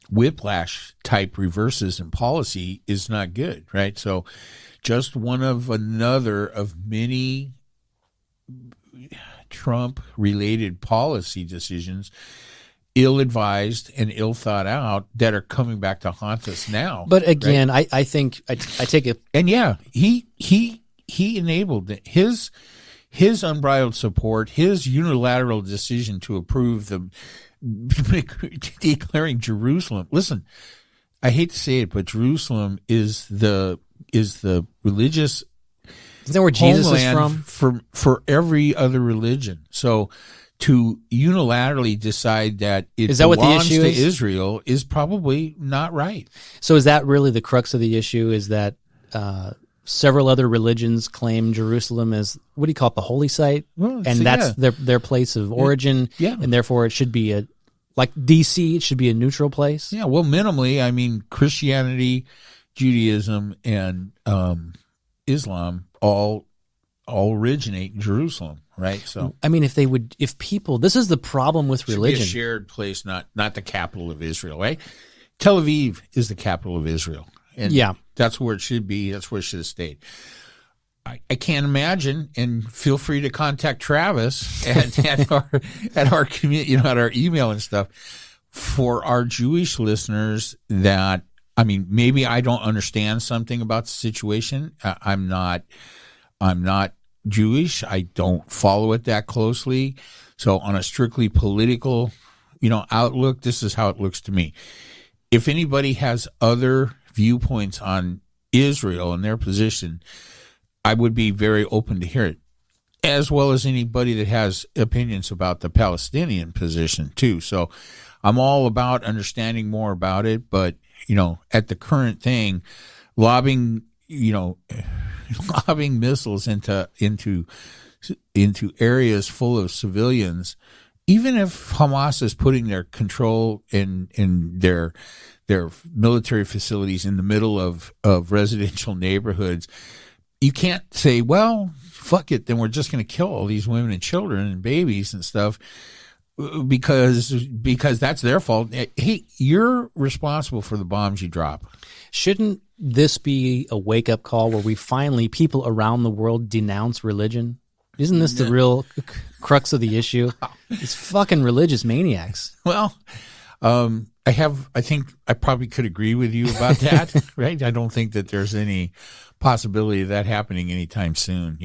whiplash type reverses in policy is not good, right? So, just one of another of many Trump-related policy decisions, ill-advised and ill-thought out, that are coming back to haunt us now. But again, right? I think I take it. And yeah, he enabled it. His unbridled support, his unilateral decision to approve the declaring Jerusalem. Listen, I hate to say it, but Jerusalem is the religious. Isn't that where Jesus is from? For every other religion. So to unilaterally decide that it belongs to Israel is probably not right. So is that really the crux of the issue? Is that several other religions claim Jerusalem as, what do you call it, the holy site? Well, and that's their place of origin, and therefore it should be like D.C., it should be a neutral place? Yeah, well, minimally, I mean, Christianity, Judaism, and Islam all originate in Jerusalem, right? So, I mean, if people, this is the problem with religion. It should be a shared place, not the capital of Israel, right? Tel Aviv is the capital of Israel. And that's where it should be. That's where it should have stayed. I can't imagine, and feel free to contact Travis at our community, at our email and stuff, for our Jewish listeners that I mean, maybe I don't understand something about the situation. I'm not Jewish. I don't follow it that closely. So on a strictly political, outlook, this is how it looks to me. If anybody has other viewpoints on Israel and their position, I would be very open to hear it, as well as anybody that has opinions about the Palestinian position too. So I'm all about understanding more about it, but at the current thing, lobbing missiles into areas full of civilians, even if Hamas is putting their control in their military facilities in the middle of residential neighborhoods, you can't say, well, fuck it, then we're just going to kill all these women and children and babies and stuff because that's their fault. Hey, you're responsible for the bombs you drop. Shouldn't this be a wake-up call where we finally, people around the world, denounce religion? Isn't this the real crux of the issue? It's fucking religious maniacs. Well, I think I probably could agree with you about that, right? I don't think that there's any possibility of that happening anytime soon.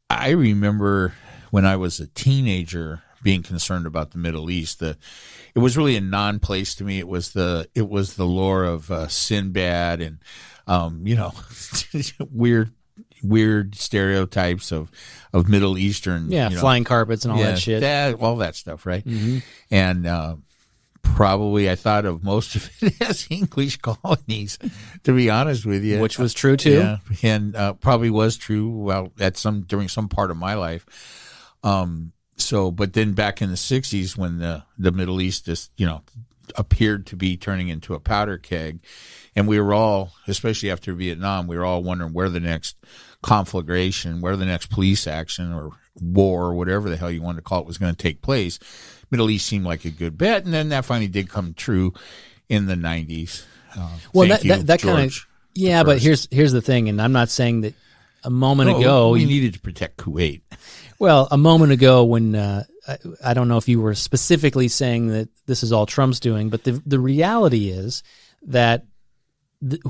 I remember when I was a teenager being concerned about the Middle East. It was really a non-place to me. It was the lore of Sinbad and weird stereotypes of Middle Eastern, flying carpets and all that shit, all that stuff, right? Mm-hmm. And probably I thought of most of it as English colonies, to be honest with you, which was true too. Yeah, and probably was true. Well, during some part of my life. But then back in the 60s, when the Middle East just, appeared to be turning into a powder keg, and we were all, especially after Vietnam, we were all wondering where the next conflagration, where the next police action or war or whatever the hell you wanted to call it was going to take place. Middle East seemed like a good bet, and then that finally did come true in the 90s. Well, that kind of, yeah, but here's the thing, and I'm not saying that a moment ago we needed to protect Kuwait. Well, a moment ago when I don't know if you were specifically saying that this is all Trump's doing, but the reality is that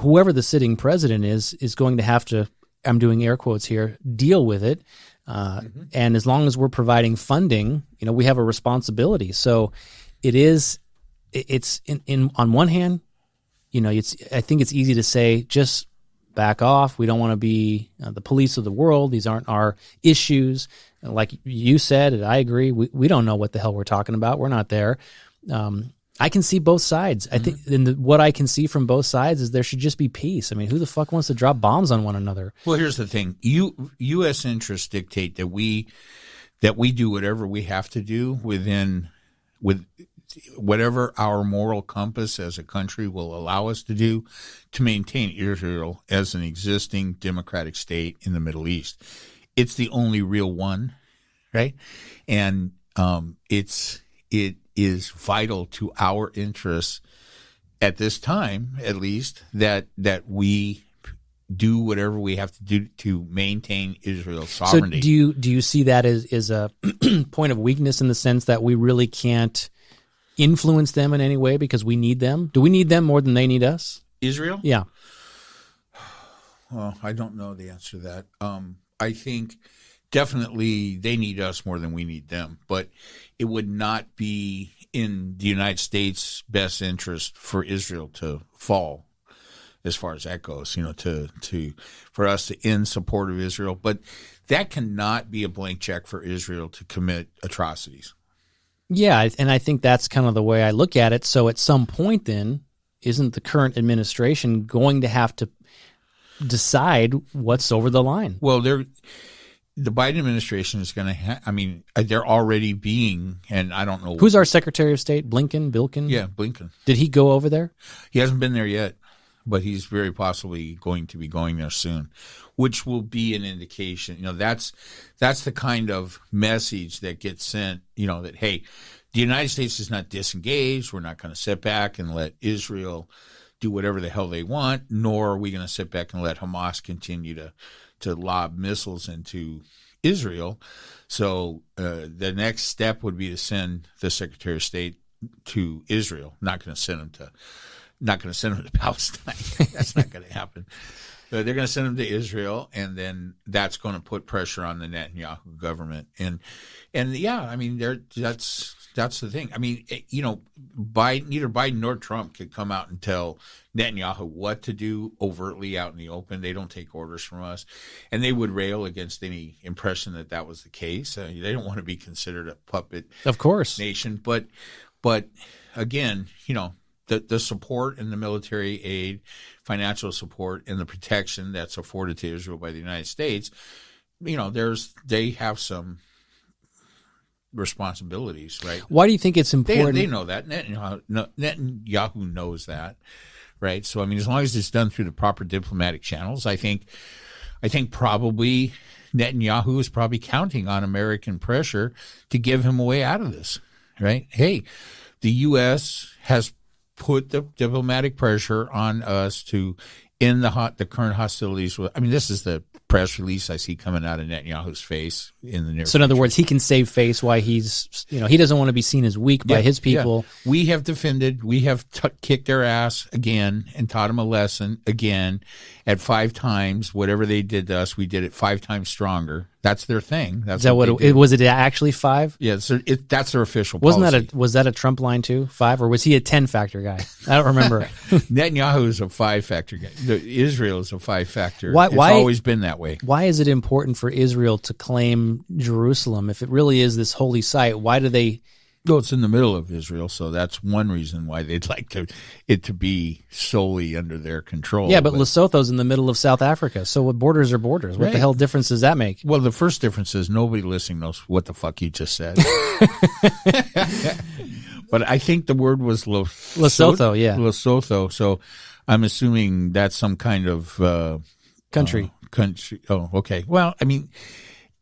whoever the sitting president is going to have to, I'm doing air quotes here, deal with it. And as long as we're providing funding, we have a responsibility. So it's on one hand, I think it's easy to say, just back off. We don't want to be the police of the world. These aren't our issues. Like you said, and I agree, we don't know what the hell we're talking about. We're not there. I can see both sides. I think what I can see from both sides is there should just be peace. I mean, who the fuck wants to drop bombs on one another? Well, here's the thing. U.S. interests dictate that we do whatever we have to do with whatever our moral compass as a country will allow us to do to maintain Israel as an existing democratic state in the Middle East. It's the only real one, right? And it is vital to our interests at this time, at least, that we do whatever we have to do to maintain Israel's sovereignty. So do you see that as a point of weakness in the sense that we really can't influence them in any way because we need them? Do we need them more than they need us? Israel? Yeah. Well, I don't know the answer to that. I think definitely they need us more than we need them, but it would not be in the United States' best interest for Israel to fall, as far as that goes. For us to end support of Israel, but that cannot be a blank check for Israel to commit atrocities. Yeah, and I think that's kind of the way I look at it. So at some point, then, isn't the current administration going to have to decide what's over the line? Well, the Biden administration is going to they're already being, and I don't know. Who's our Secretary of State? Bilkin? Yeah, Blinken. Did he go over there? He hasn't been there yet, but he's very possibly going to be going there soon, which will be an indication. That's the kind of message that gets sent, that, hey, the United States is not disengaged. We're not going to sit back and let Israel do whatever the hell they want, nor are we going to sit back and let Hamas continue to lob missiles into Israel. So the next step would be to send the Secretary of State to Israel. Not going to send him not going to send them to Palestine. That's not going to happen. They're going to send them to Israel, and then that's going to put pressure on the Netanyahu government. And yeah, I mean, that's the thing. I mean, you know, neither Biden nor Trump could come out and tell Netanyahu what to do overtly out in the open. They don't take orders from us, and they would rail against any impression that was the case. They don't want to be considered a puppet, of course, nation. But again, you know, the support and the military aid, financial support, and the protection that's afforded to Israel by the United States, you know, they have some responsibilities, right? Why do you think it's important? They know that. Netanyahu knows that, right? So, I mean, as long as it's done through the proper diplomatic channels, I think probably Netanyahu is probably counting on American pressure to give him a way out of this, right? Hey, the U.S. has put the diplomatic pressure on us to end the current hostilities. I mean, this is the press release I see coming out of Netanyahu's face in the near So in other future. words, he can save face why he's, you know, he doesn't want to be seen as weak by his people. Yeah. We have defended, we have kicked their ass again and taught them a lesson again at 5 times. Whatever they did to us, we did it 5 times stronger. That's their thing. That's Is that what they it did. was? It actually 5? Yeah, so that's their official Wasn't policy. was that a Trump line too? 5, or was he a 10 factor guy? I don't remember. Netanyahu is a 5-factor guy. Israel is a 5-factor. Why- It's why- always been that way. Why is it important for Israel to claim Jerusalem if it really is this holy site? Why do they? Well, it's in the middle of Israel, so that's one reason why they'd like it to be solely under their control. Yeah, but Lesotho's in the middle of South Africa, so what borders are borders? What the Right. hell difference does that make? Well, the first difference is nobody listening knows what the fuck you just said. But I think the word was Lesotho, yeah. Lesotho. So I'm assuming that's some kind of Country. country. Oh, okay. Well, I mean,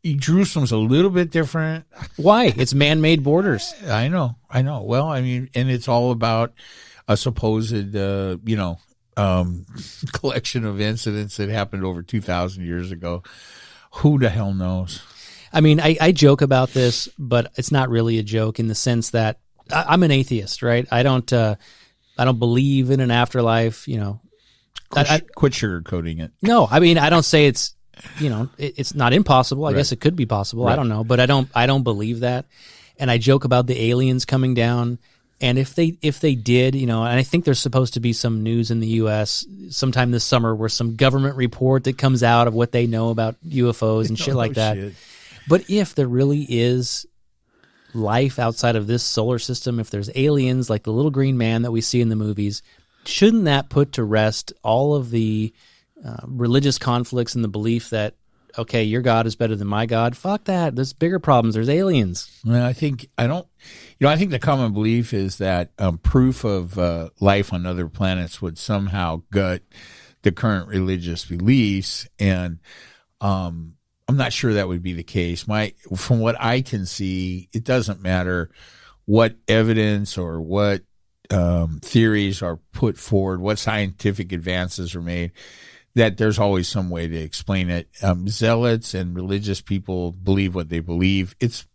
Jerusalem's a little bit different. Why? It's man-made borders. I know. Well, I mean, and it's all about a supposed, collection of incidents that happened over 2,000 years ago. Who the hell knows? I mean, I joke about this, but it's not really a joke in the sense that I'm an atheist, right? I don't believe in an afterlife. You know, Quit sugarcoating it. no, I mean, I don't say it's, you know, it's not impossible. I guess it could be possible. I don't know, but I don't believe that. And I joke about the aliens coming down. And if they did, you know, and I think there's supposed to be some news in the U.S. sometime this summer where some government report that comes out of what they know about UFOs and shit like that. Shit. But if there really is life outside of this solar system, if there's aliens like the little green man that we see in the movies, shouldn't that put to rest all of the religious conflicts and the belief that, okay, your God is better than my God? Fuck that. There's bigger problems. There's aliens. Well, I think the common belief is that proof of life on other planets would somehow gut the current religious beliefs, and I'm not sure that would be the case. From what I can see, it doesn't matter what evidence or what theories are put forward, what scientific advances are made, that there's always some way to explain it. Zealots and religious people believe what they believe. It's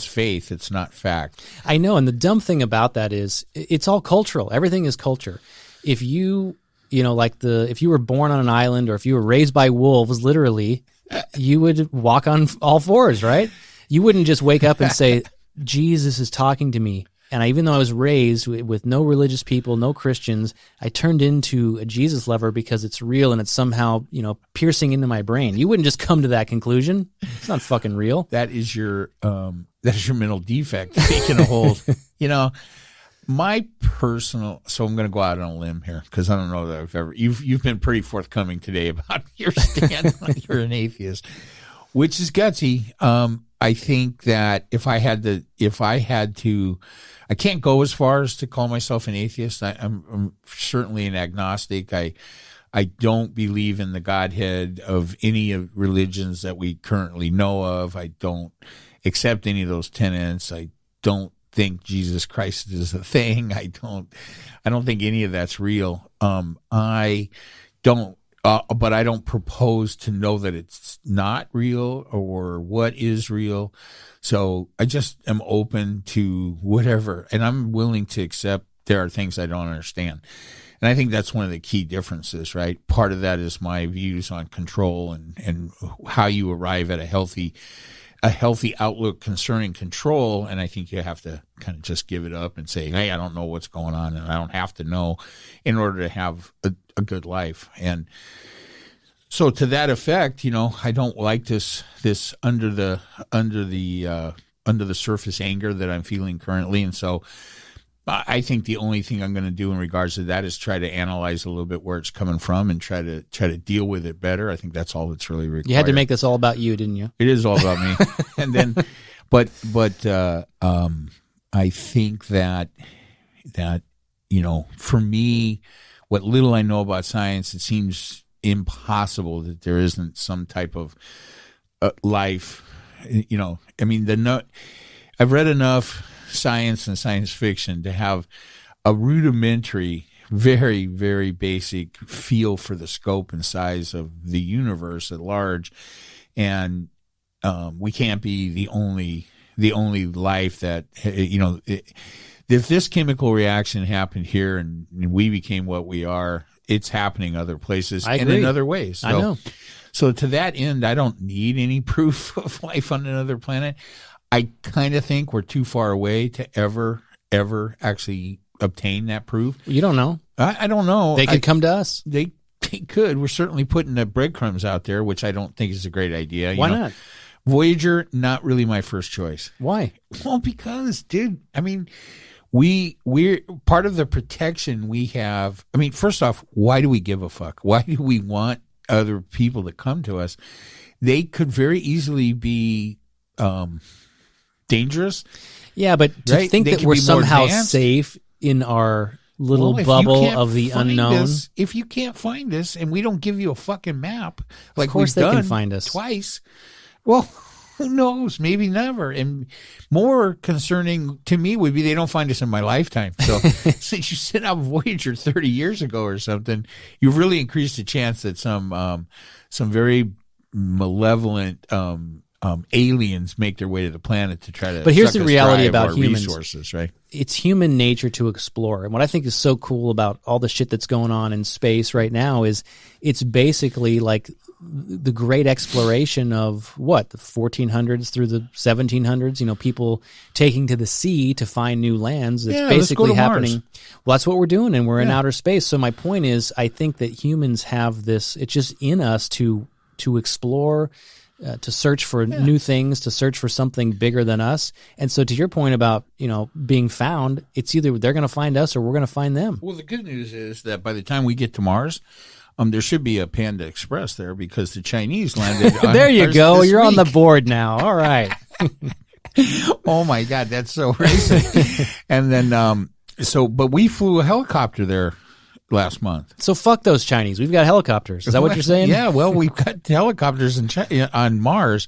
faith. It's not fact. I know, and the dumb thing about that is it's all cultural. Everything is culture. If you know, if you were born on an island or if you were raised by wolves, literally, you would walk on all fours, right? You wouldn't just wake up and say, Jesus is talking to me. And even though I was raised with no religious people, no Christians, I turned into a Jesus lover because it's real and it's somehow, you know, piercing into my brain. You wouldn't just come to that conclusion. It's not fucking real. That is your mental defect taking a hold. You know, my personal. So I'm going to go out on a limb here because I don't know that I've ever. You've been pretty forthcoming today about your stand on you're an atheist, which is gutsy. I think that if I had to, I can't go as far as to call myself an atheist. I'm certainly an agnostic. I don't believe in the Godhead of any of religions that we currently know of. I don't accept any of those tenets. I don't think Jesus Christ is a thing. I don't think any of that's real. I don't. But I don't propose to know that it's not real or what is real. So I just am open to whatever, and I'm willing to accept there are things I don't understand. And I think that's one of the key differences, right? Part of that is my views on control and how you arrive at a healthy outlook concerning control. And I think you have to kind of just give it up and say, hey, I don't know what's going on, and I don't have to know in order to have a good life. And so to that effect, I don't like this under the surface anger that I'm feeling currently. And so I think the only thing I'm going to do in regards to that is try to analyze a little bit where it's coming from and try to deal with it better. I think that's all that's really required. You had to make this all about you, didn't you? It is all about me. And then, but I think that for me, what little I know about science, it seems impossible that there isn't some type of life. I mean, I've read enough science and science fiction to have a rudimentary, very, very basic feel for the scope and size of the universe at large. And we can't be the only life that, if this chemical reaction happened here and we became what we are, it's happening other places and in other ways. So, I know. So to that end, I don't need any proof of life on another planet. I kind of think we're too far away to ever actually obtain that proof. You don't know. I don't know. They could come to us. They could. We're certainly putting the breadcrumbs out there, which I don't think is a great idea. Why not? Voyager, not really my first choice. Why? Well, because, dude, I mean, we're part of the protection we have. I mean, first off, why do we give a fuck? Why do we want other people to come to us? They could very easily be dangerous. Yeah, but to think that we're somehow safe in our little bubble of the unknown. If you can't find us and we don't give you a fucking map, like of course we've they done can find us twice, well, who knows? Maybe never. And more concerning to me would be they don't find us in my lifetime. So since you sent out Voyager 30 years ago or something, you've really increased the chance that some very malevolent aliens make their way to the planet to try to. But here's the reality about humans. Resources, right? It's human nature to explore. And what I think is so cool about all the shit that's going on in space right now is it's basically like the great exploration of what, the 1400s through the 1700s, people taking to the sea to find new lands. It's basically happening. Mars. Well, that's what we're doing, and we're in outer space. So my point is, I think that humans have this, it's just in us to explore, to search for new things, to search for something bigger than us. And so to your point about, being found, it's either they're going to find us or we're going to find them. Well, the good news is that by the time we get to Mars, there should be a Panda Express there because the Chinese landed on there you Mars go. this You're week. on the board now. All right. Oh my God, that's so racist. And then, but we flew a helicopter there last month. So fuck those Chinese. We've got helicopters. Is that what you're saying? Yeah, well, we've got helicopters on Mars.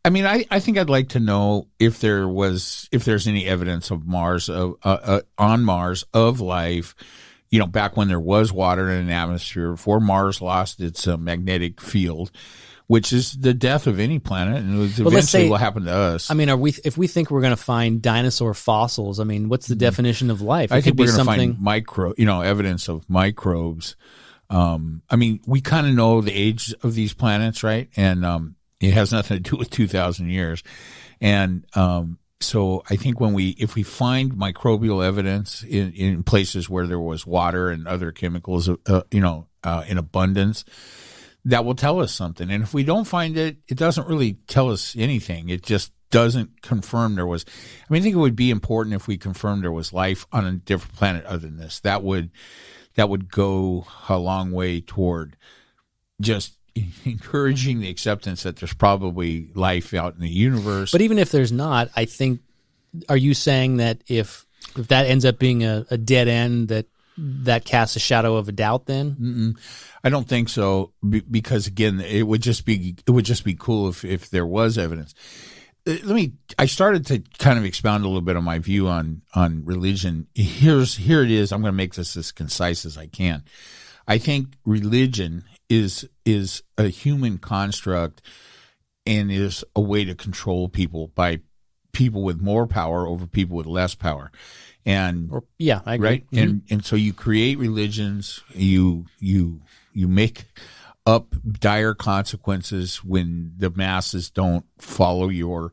I mean, I think I'd like to know if there's any evidence of Mars on Mars of life. Back when there was water in an atmosphere, before Mars lost its magnetic field, which is the death of any planet, and eventually will happen to us. I mean, if we think we're going to find dinosaur fossils, I mean, what's the definition of life? I think we're going to find evidence of microbes. I mean, we kind of know the age of these planets, right? And it has nothing to do with 2,000 years. And so I think if we find microbial evidence in places where there was water and other chemicals, in abundance, that will tell us something. And if we don't find it, it doesn't really tell us anything. It just doesn't confirm there was. I mean, I think it would be important if we confirmed there was life on a different planet other than this. That would go a long way toward just encouraging the acceptance that there's probably life out in the universe. But even if there's not, I think, are you saying that if that ends up being a dead end, that casts a shadow of a doubt then? I don't think so, because again, it would just be cool if there was evidence. I started to kind of expound a little bit on my view on religion. Here it is. I'm going to make this as concise as I can. I think religion is a human construct and is a way to control people by people with more power over people with less power. And yeah, I agree. Right. And so you create religions, you make up dire consequences when the masses don't follow your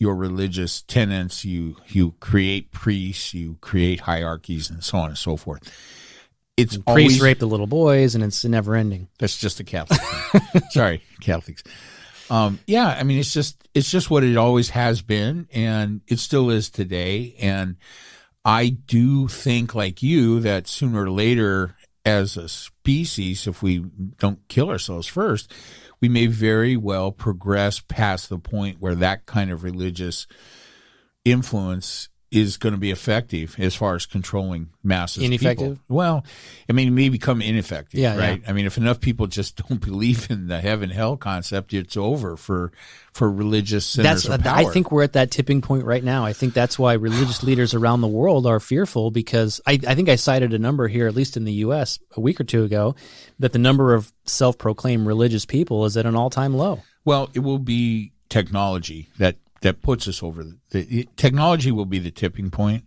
religious tenets. You create priests, you create hierarchies, and so on and so forth. It's and always, priests rape the little boys, and it's never ending. That's just a Catholic thing. Sorry, Catholics. Yeah, I mean, it's just what it always has been, and it still is today. And I do think, like you, that sooner or later, as a species, if we don't kill ourselves first, we may very well progress past the point where that kind of religious influence is going to be effective as far as controlling masses. Ineffective? People. Well, I mean, it may become ineffective, right? Yeah. I mean, if enough people just don't believe in the heaven-hell concept, it's over for religious centers of power. I think we're at that tipping point right now. I think that's why religious leaders around the world are fearful, because I think I cited a number here, at least in the U.S. a week or two ago, that the number of self-proclaimed religious people is at an all-time low. Well, it will be technology that puts us over. Technology will be the tipping point.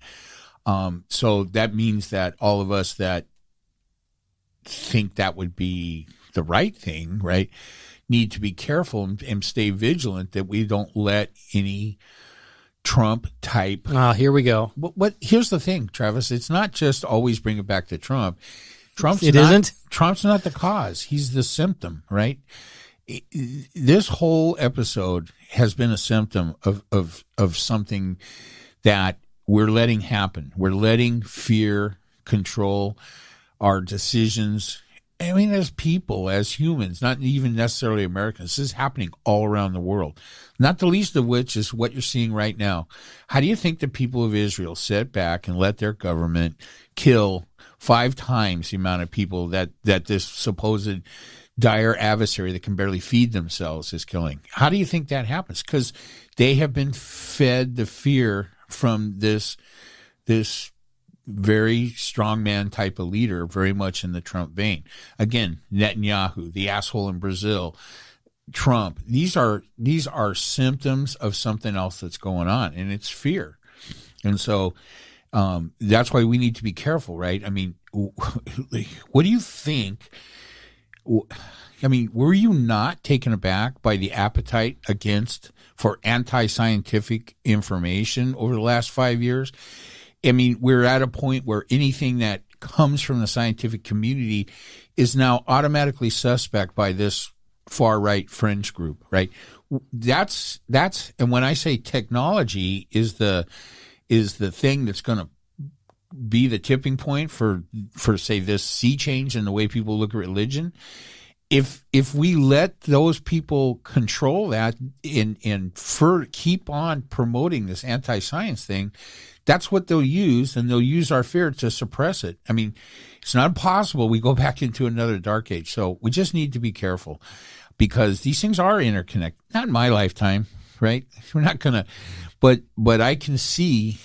So that means that all of us that think that would be the right thing, right, need to be careful and stay vigilant that we don't let any Trump type. Here we go. But here's the thing, Travis. It's not just always bring it back to Trump. Trump's not the cause. He's the symptom, right? This whole episode has been a symptom of something that we're letting happen. We're letting fear control our decisions. I mean, as people, as humans, not even necessarily Americans, this is happening all around the world. Not the least of which is what you're seeing right now. How do you think the people of Israel sat back and let their government kill 5 times the amount of people that this supposed dire adversary that can barely feed themselves is killing? How do you think that happens? Because they have been fed the fear from this very strongman type of leader, very much in the Trump vein. Again, Netanyahu, the asshole in Brazil, Trump. These are symptoms of something else that's going on, and it's fear. And so that's why we need to be careful, right? I mean, what do you think? I mean, were you not taken aback by the appetite for anti-scientific information over the last 5 years? I mean, we're at a point where anything that comes from the scientific community is now automatically suspect by this far-right fringe group, right? That's, and when I say technology is the thing that's going to be the tipping point for say this sea change in the way people look at religion. If we let those people control that and keep on promoting this anti-science thing, that's what they'll use, and they'll use our fear to suppress it. I mean, it's not impossible we go back into another dark age. So we just need to be careful, because these things are interconnected. Not in my lifetime, right? We're not gonna. But I can see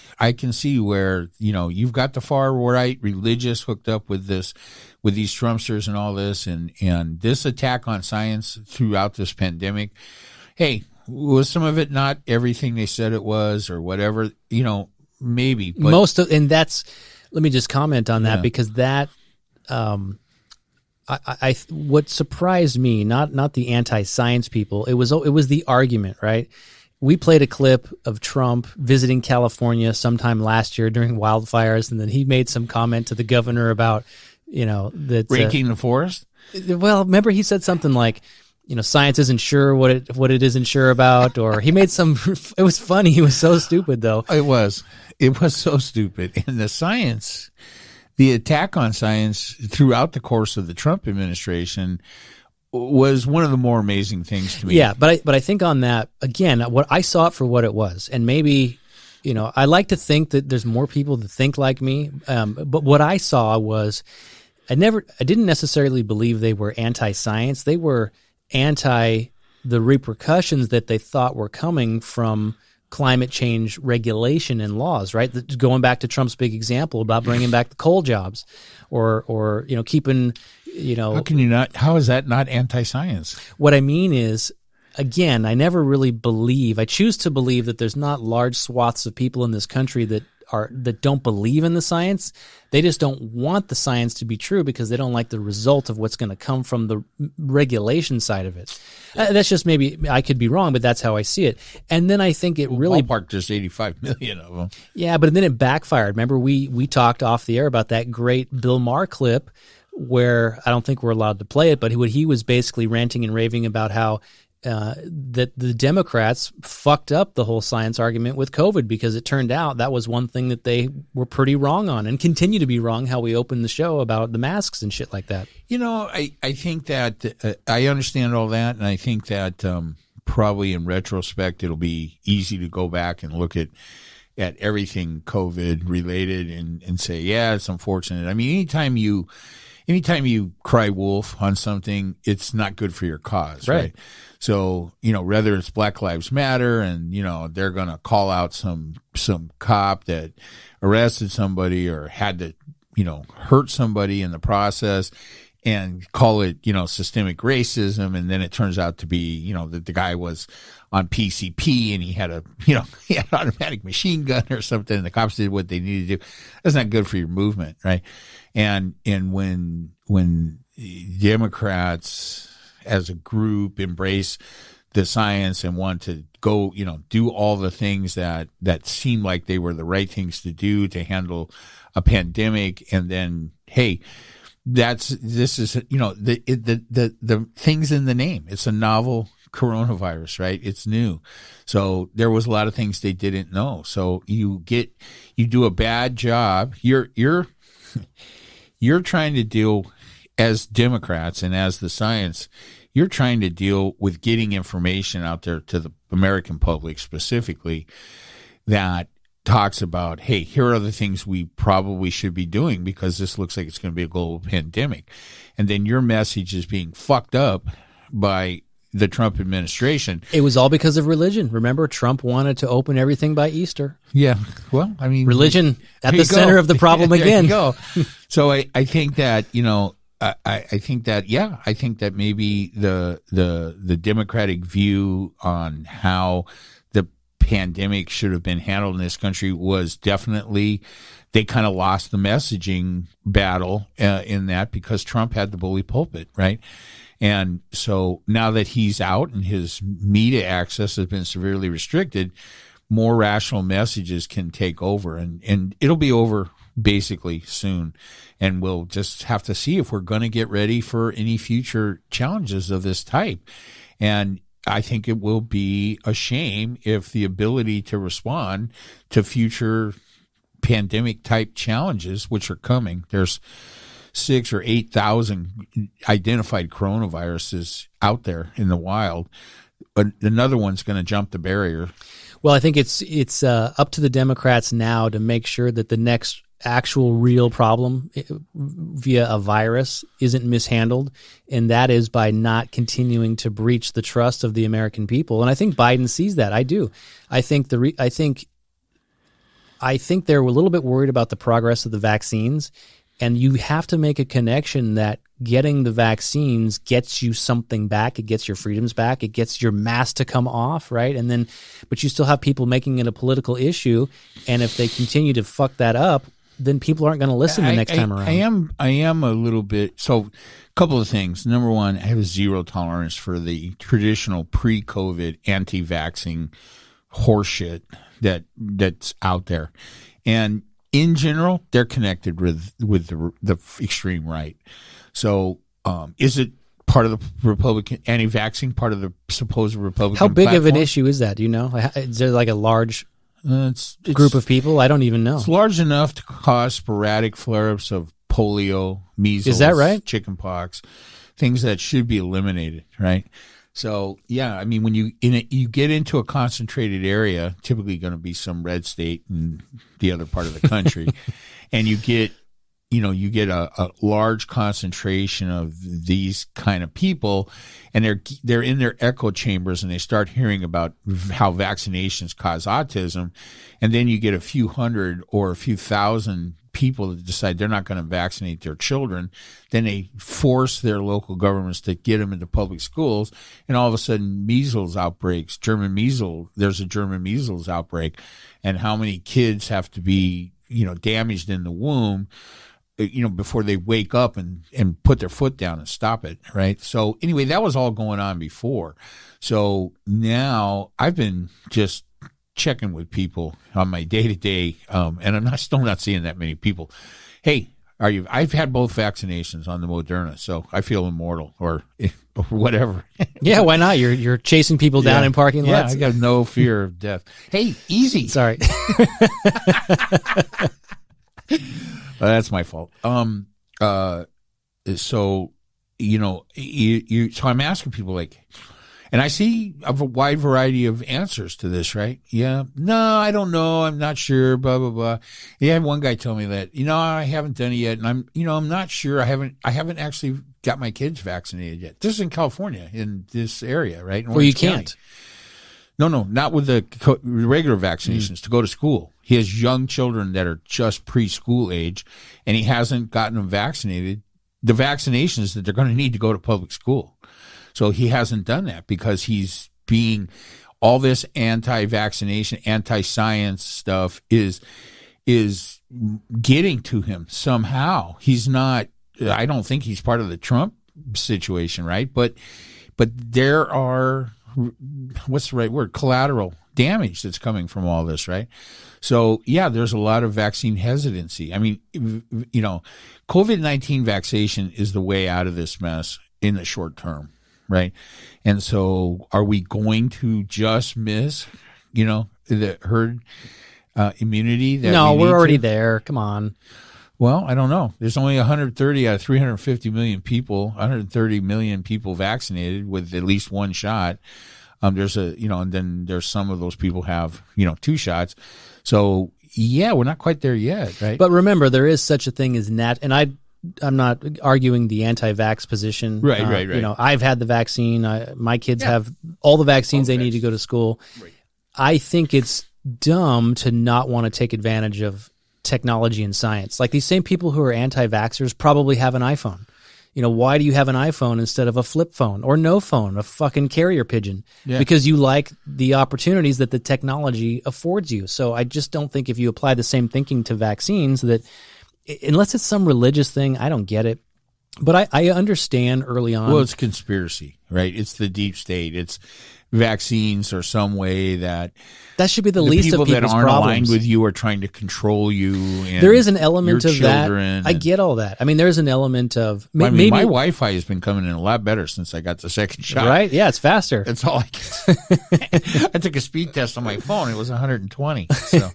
where, you know, you've got the far right religious hooked up with these Trumpsters and all this, and this attack on science throughout this pandemic. Hey, was some of it not everything they said it was, or whatever? You know, maybe. But let me just comment on that, because that, what surprised me, not the anti-science people, it was the argument, right? We played a clip of Trump visiting California sometime last year during wildfires, and then he made some comment to the governor about, you know, that breaking the forest. Well, remember he said something like, you know, science isn't sure what it isn't sure about, or he made some. It was funny. He was so stupid, though. It was so stupid, and the attack on science throughout the course of the Trump administration was one of the more amazing things to me. Yeah, but I think on that, again, what I saw it for what it was, and maybe, you know, I like to think that there's more people that think like me, but what I saw was I didn't necessarily believe they were anti-science. They were anti the repercussions that they thought were coming from climate change regulation and laws, right? Going back to Trump's big example about bringing back the coal jobs, or you know, keeping, you know, how is that not anti-science? What I mean is, again, I never really believe. I choose to believe that there's not large swaths of people in this country that don't believe in the science. They just don't want the science to be true because they don't like the result of what's going to come from the regulation side of it. That's just, maybe I could be wrong, but that's how I see it. And then I think it really ballpark, there's 85 million of them. Yeah, but then it backfired. Remember, we talked off the air about that great Bill Maher clip where I don't think we're allowed to play it, but he was basically ranting and raving about how that the Democrats fucked up the whole science argument with COVID, because it turned out that was one thing that they were pretty wrong on and continue to be wrong, how we opened the show about the masks and shit like that. I think that I understand all that, and I think that probably in retrospect it'll be easy to go back and look at everything COVID related and say, yeah, it's unfortunate. I mean, anytime you cry wolf on something, it's not good for your cause, right? So, whether it's Black Lives Matter and, they're going to call out some cop that arrested somebody or had to, hurt somebody in the process and call it, systemic racism. And then it turns out to be, that the guy was on PCP and he had he had an automatic machine gun or something, and the cops did what they needed to do. That's not good for your movement, right? And when Democrats as a group embrace the science and want to go, do all the things that seem like they were the right things to do to handle a pandemic, and then, hey, this is the things in the name. It's a novel coronavirus, right? It's new. So there was a lot of things they didn't know. So you do a bad job. You're trying to deal, as Democrats and as the science, you're trying to deal with getting information out there to the American public specifically that talks about, hey, here are the things we probably should be doing because this looks like it's going to be a global pandemic. And then your message is being fucked up by the Trump administration. It was all because of religion. Remember, Trump wanted to open everything by Easter. Yeah. Well, I mean, religion at the center of the problem again. There you go. So I think that, I think that maybe the Democratic view on how the pandemic should have been handled in this country was definitely, they kind of lost the messaging battle in that, because Trump had the bully pulpit, right? And so now that he's out and his media access has been severely restricted, more rational messages can take over, and it'll be over basically soon. And we'll just have to see if we're going to get ready for any future challenges of this type. And I think it will be a shame if the ability to respond to future pandemic type challenges, which are coming, there's 6,000 or 8,000 identified coronaviruses out there in the wild. Another one's going to jump the barrier. Well, I think it's up to the Democrats now to make sure that the next actual real problem via a virus isn't mishandled, and that is by not continuing to breach the trust of the American people. And I think Biden sees that. I do. I think they're a little bit worried about the progress of the vaccines. And you have to make a connection that getting the vaccines gets you something back. It gets your freedoms back. It gets your mask to come off, right? And then, but you still have people making it a political issue. And if they continue to fuck that up, then people aren't going to listen the next time around. I am a little bit. So, a couple of things. Number one, I have a zero tolerance for the traditional pre-COVID anti-vaxxing horseshit that's out there, and in general, they're connected with the extreme right. So, is it part of the Republican anti-vaxxing, part of the supposed Republican How big platform? of an issue is that? Do you know? Is there like a large group of people? I don't even know. It's large enough to cause sporadic flare-ups of polio, measles, is that right? Chickenpox, things that should be eliminated, right? So, yeah, I mean, when you get into a concentrated area, typically going to be some red state in the other part of the country, and you get a large concentration of these kind of people, and they're in their echo chambers, and they start hearing about how vaccinations cause autism, and then you get a few hundred or a few thousand people that decide they're not going to vaccinate their children. Then they force their local governments to get them into public schools, and all of a sudden measles outbreaks, there's a German measles outbreak, and how many kids have to be, damaged in the womb, before they wake up and put their foot down and stop it, right? So anyway, that was all going on before. So now I've been just checking with people on my day-to-day, and I'm still not seeing that many people. Hey, I've had both vaccinations on the Moderna, so I feel immortal or whatever. Yeah, why not? You're chasing people down in parking lots. Yeah, I got no fear of death. Hey, easy. Sorry. That's my fault. So so I'm asking people and I see a wide variety of answers to this, right? Yeah. No, I don't know. I'm not sure, blah, blah, blah. Yeah, I had one guy tell me that, I haven't done it yet. And I'm not sure. I haven't actually got my kids vaccinated yet. This is in California, in this area, right? Well, you can't. No, not with the regular vaccinations to go to school. He has young children that are just preschool age, and he hasn't gotten them vaccinated. The vaccinations that they're going to need to go to public school. So he hasn't done that because he's being all this anti-vaccination, anti-science stuff is getting to him somehow. He's not. I don't think he's part of the Trump situation, right? But there are, what's the right word? Collateral damage that's coming from all this, right? So yeah, there's a lot of vaccine hesitancy. I mean, COVID-19 vaccination is the way out of this mess in the short term. Right. And so are we going to just miss, the herd immunity? No, we're already there. Come on. Well, I don't know. There's only 130 out of 350 million people, 130 million people vaccinated with at least one shot. There's and then there's some of those people have, 2 shots. So yeah, we're not quite there yet. Right. But remember, there is such a thing as and I'm not arguing the anti-vax position. Right. I've had the vaccine. My kids have all the vaccines they need to go to school. Right. I think it's dumb to not want to take advantage of technology and science. Like these same people who are anti-vaxxers probably have an iPhone. Why do you have an iPhone instead of a flip phone or no phone, a fucking carrier pigeon? Yeah. Because you like the opportunities that the technology affords you. So I just don't think if you apply the same thinking to vaccines that, unless it's some religious thing, I don't get it. But I understand early on. Well, it's conspiracy, right? It's the deep state. It's vaccines or some way that should be the least of people's that aren't problems. Aligned with you are trying to control you. And there is an element of that. I get get all that. I mean, there's an element of maybe my Wi-Fi has been coming in a lot better since I got the second shot. Right? Yeah, it's faster. That's all I get. I took a speed test on my phone. It was 120. So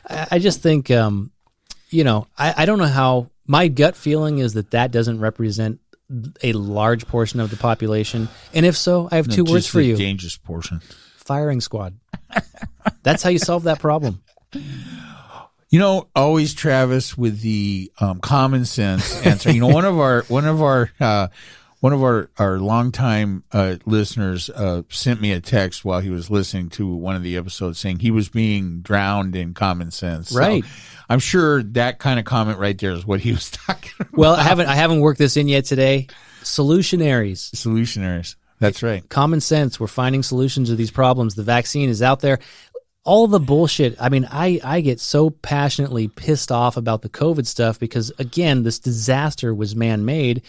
I just think. I don't know how. My gut feeling is that doesn't represent a large portion of the population. And if so, I have 2 words for you. Dangerous portion. Firing squad. That's how you solve that problem. Always Travis with the common sense answer. One of our longtime listeners sent me a text while he was listening to one of the episodes saying he was being drowned in common sense. Right. So I'm sure that kind of comment right there is what he was talking about. Well, I haven't worked this in yet today. Solutionaries. That's right. Common sense. We're finding solutions to these problems. The vaccine is out there. All the bullshit. I mean, I get so passionately pissed off about the COVID stuff because, again, this disaster was man-made.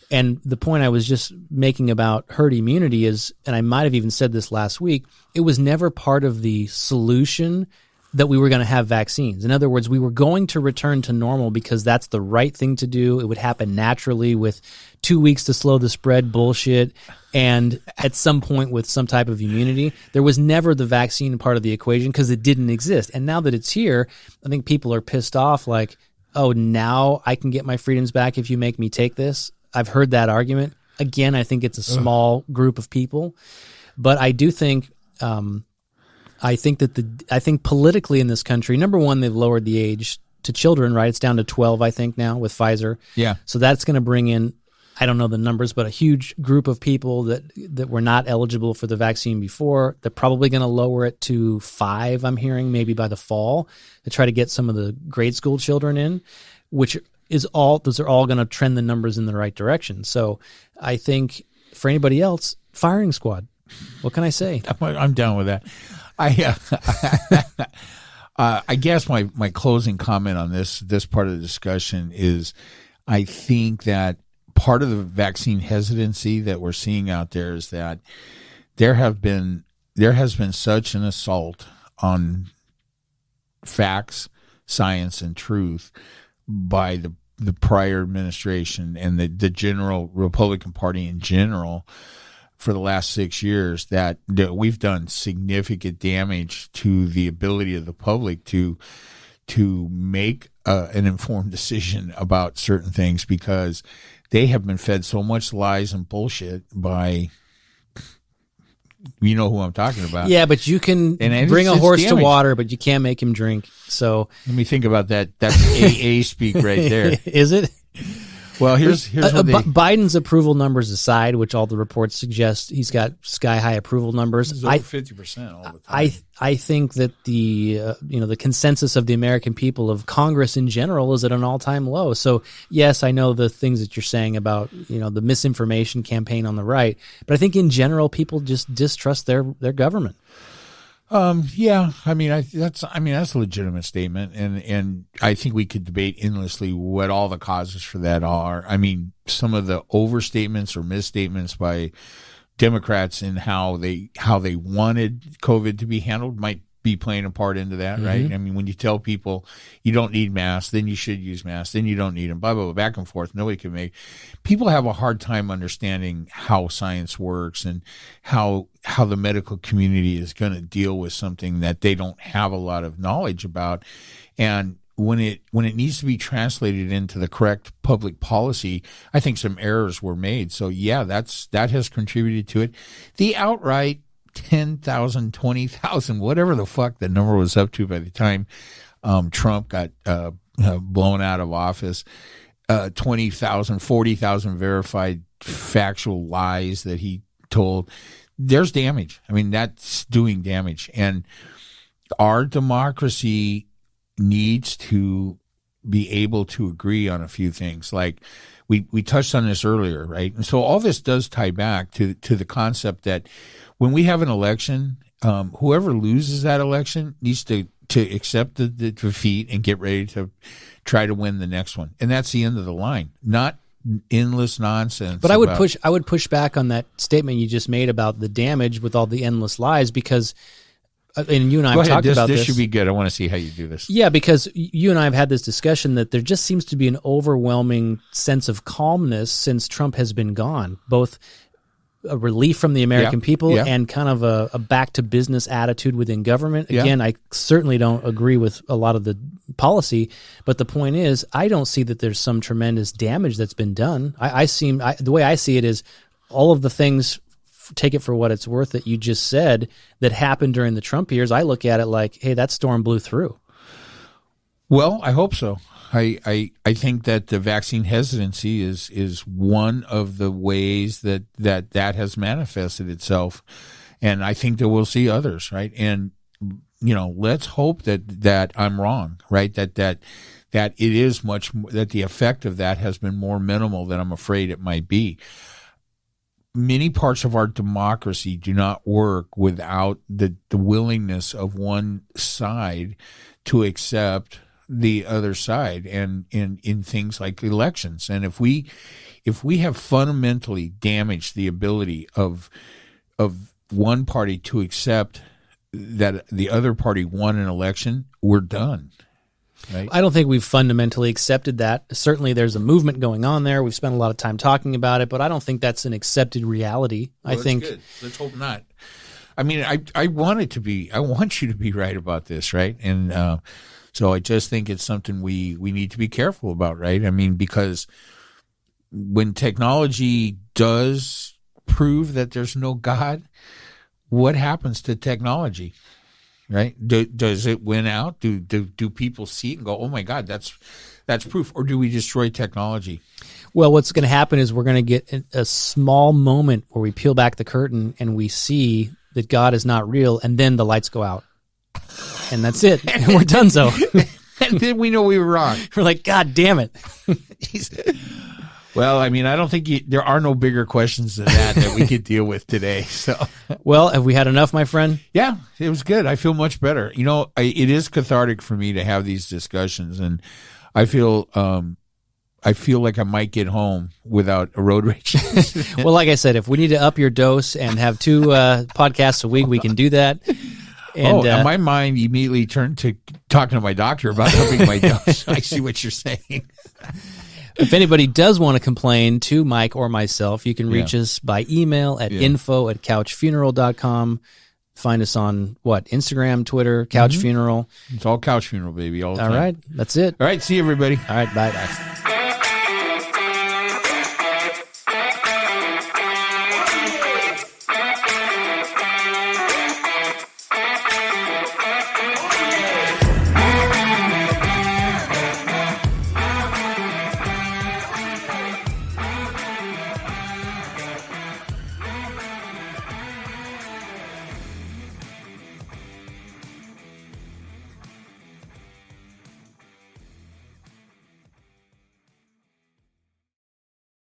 And the point I was just making about herd immunity is, and I might have even said this last week, it was never part of the solution that we were going to have vaccines. In other words, we were going to return to normal because that's the right thing to do. It would happen naturally with 2 weeks to slow the spread bullshit and at some point with some type of immunity. There was never the vaccine part of the equation because it didn't exist. And now that it's here, I think people are pissed off like, oh, now I can get my freedoms back if you make me take this. I've heard that argument. Again, I think it's a small group of people. But I do think I think politically in this country, number one, they've lowered the age to children, right? It's down to 12, I think, now with Pfizer. Yeah. So that's going to bring in I don't know the numbers, but a huge group of people that were not eligible for the vaccine before. They're probably going to lower it to 5, I'm hearing, maybe by the fall, to try to get some of the grade school children in, those are all going to trend the numbers in the right direction. So I think for anybody else, firing squad. What can I say? I'm down with that. I guess my closing comment on this part of the discussion is I think that part of the vaccine hesitancy that we're seeing out there is that there has been such an assault on facts, science, and truth by the prior administration and the general Republican Party in general for the last 6 years that we've done significant damage to the ability of the public to make an informed decision about certain things, because they have been fed so much lies and bullshit by, you know who I'm talking about. Yeah, but you can bring a horse to water, but you can't make him drink. So let me think about that. That's AA speak right there. Is it? Well, here's what Biden's approval numbers aside, which all the reports suggest he's got sky high approval numbers. It's over 50% all the time. I think that the consensus of the American people, of Congress in general, is at an all-time low. So yes, I know the things that you're saying about the misinformation campaign on the right, but I think in general people just distrust their government. Yeah, that's a legitimate statement, and I think we could debate endlessly what all the causes for that are. I mean, some of the overstatements or misstatements by Democrats in how they wanted COVID to be handled might be playing a part into that, right? Mm-hmm. I mean, when you tell people you don't need masks, then you should use masks, then you don't need them, blah, blah, blah, back and forth. Nobody can make. People have a hard time understanding how science works and how the medical community is going to deal with something that they don't have a lot of knowledge about. And when it needs to be translated into the correct public policy, I think some errors were made. So yeah, that has contributed to it. The outright 10,000, 20,000, whatever the fuck the number was up to by the time Trump got blown out of office, 20,000, 40,000 verified factual lies that he told. There's damage. I mean, that's doing damage. And our democracy needs to be able to agree on a few things. Like we touched on this earlier, right? And so all this does tie back to the concept that when we have an election, whoever loses that election needs to accept the defeat and get ready to try to win the next one. And that's the end of the line, not endless nonsense. But I would push back on that statement you just made about the damage with all the endless lies, because and you and I have talked about this. This should be good. I want to see how you do this. Yeah, because you and I have had this discussion that there just seems to be an overwhelming sense of calmness since Trump has been gone, both a relief from the American people and kind of a back to business attitude within government. Again, I certainly don't agree with a lot of the policy, but the point is, I don't see that there's some tremendous damage that's been done. The way I see it is all of the things, take it for what it's worth, that you just said that happened during the Trump years. I look at it like, hey, that storm blew through. Well, I hope so. I think that the vaccine hesitancy is one of the ways that has manifested itself, and I think that we'll see others, right? And let's hope that I'm wrong, right? That it is much more, that the effect of that has been more minimal than I'm afraid it might be. Many parts of our democracy do not work without the willingness of one side to accept the other side, and in things like elections. And if we have fundamentally damaged the ability of one party to accept that the other party won an election, we're done. Right? I don't think we've fundamentally accepted that. Certainly there's a movement going on there. We've spent a lot of time talking about it, but I don't think that's an accepted reality. Well, I think good. Let's hope not. I mean, I want you to be right about this, right? And so I just think it's something we need to be careful about, right? I mean, because when technology does prove that there's no God, what happens to technology, right? Does it win out? Do people see it and go, oh my God, that's proof? Or do we destroy technology? Well, what's going to happen is we're going to get a small moment where we peel back the curtain and we see that God is not real, and then the lights go out. And that's it. And we're done so. And then we know we were wrong. We're like, God damn it. Well, I mean, I don't think there are no bigger questions than that we could deal with today. So, well, have we had enough, my friend? Yeah, it was good. I feel much better. You know, it is cathartic for me to have these discussions, and I feel like I might get home without a road rage. Well, like I said, if we need to up your dose and have 2 podcasts a week, we can do that. And my mind immediately turned to talking to my doctor about upping my dose. I see what you're saying. If anybody does want to complain to Mike or myself, you can reach us by email at info@couchfuneral.com. Find us on Instagram, Twitter, Couch Funeral. It's all Couch Funeral, baby. All the time. All right. That's it. All right. See you, everybody. All right. Bye.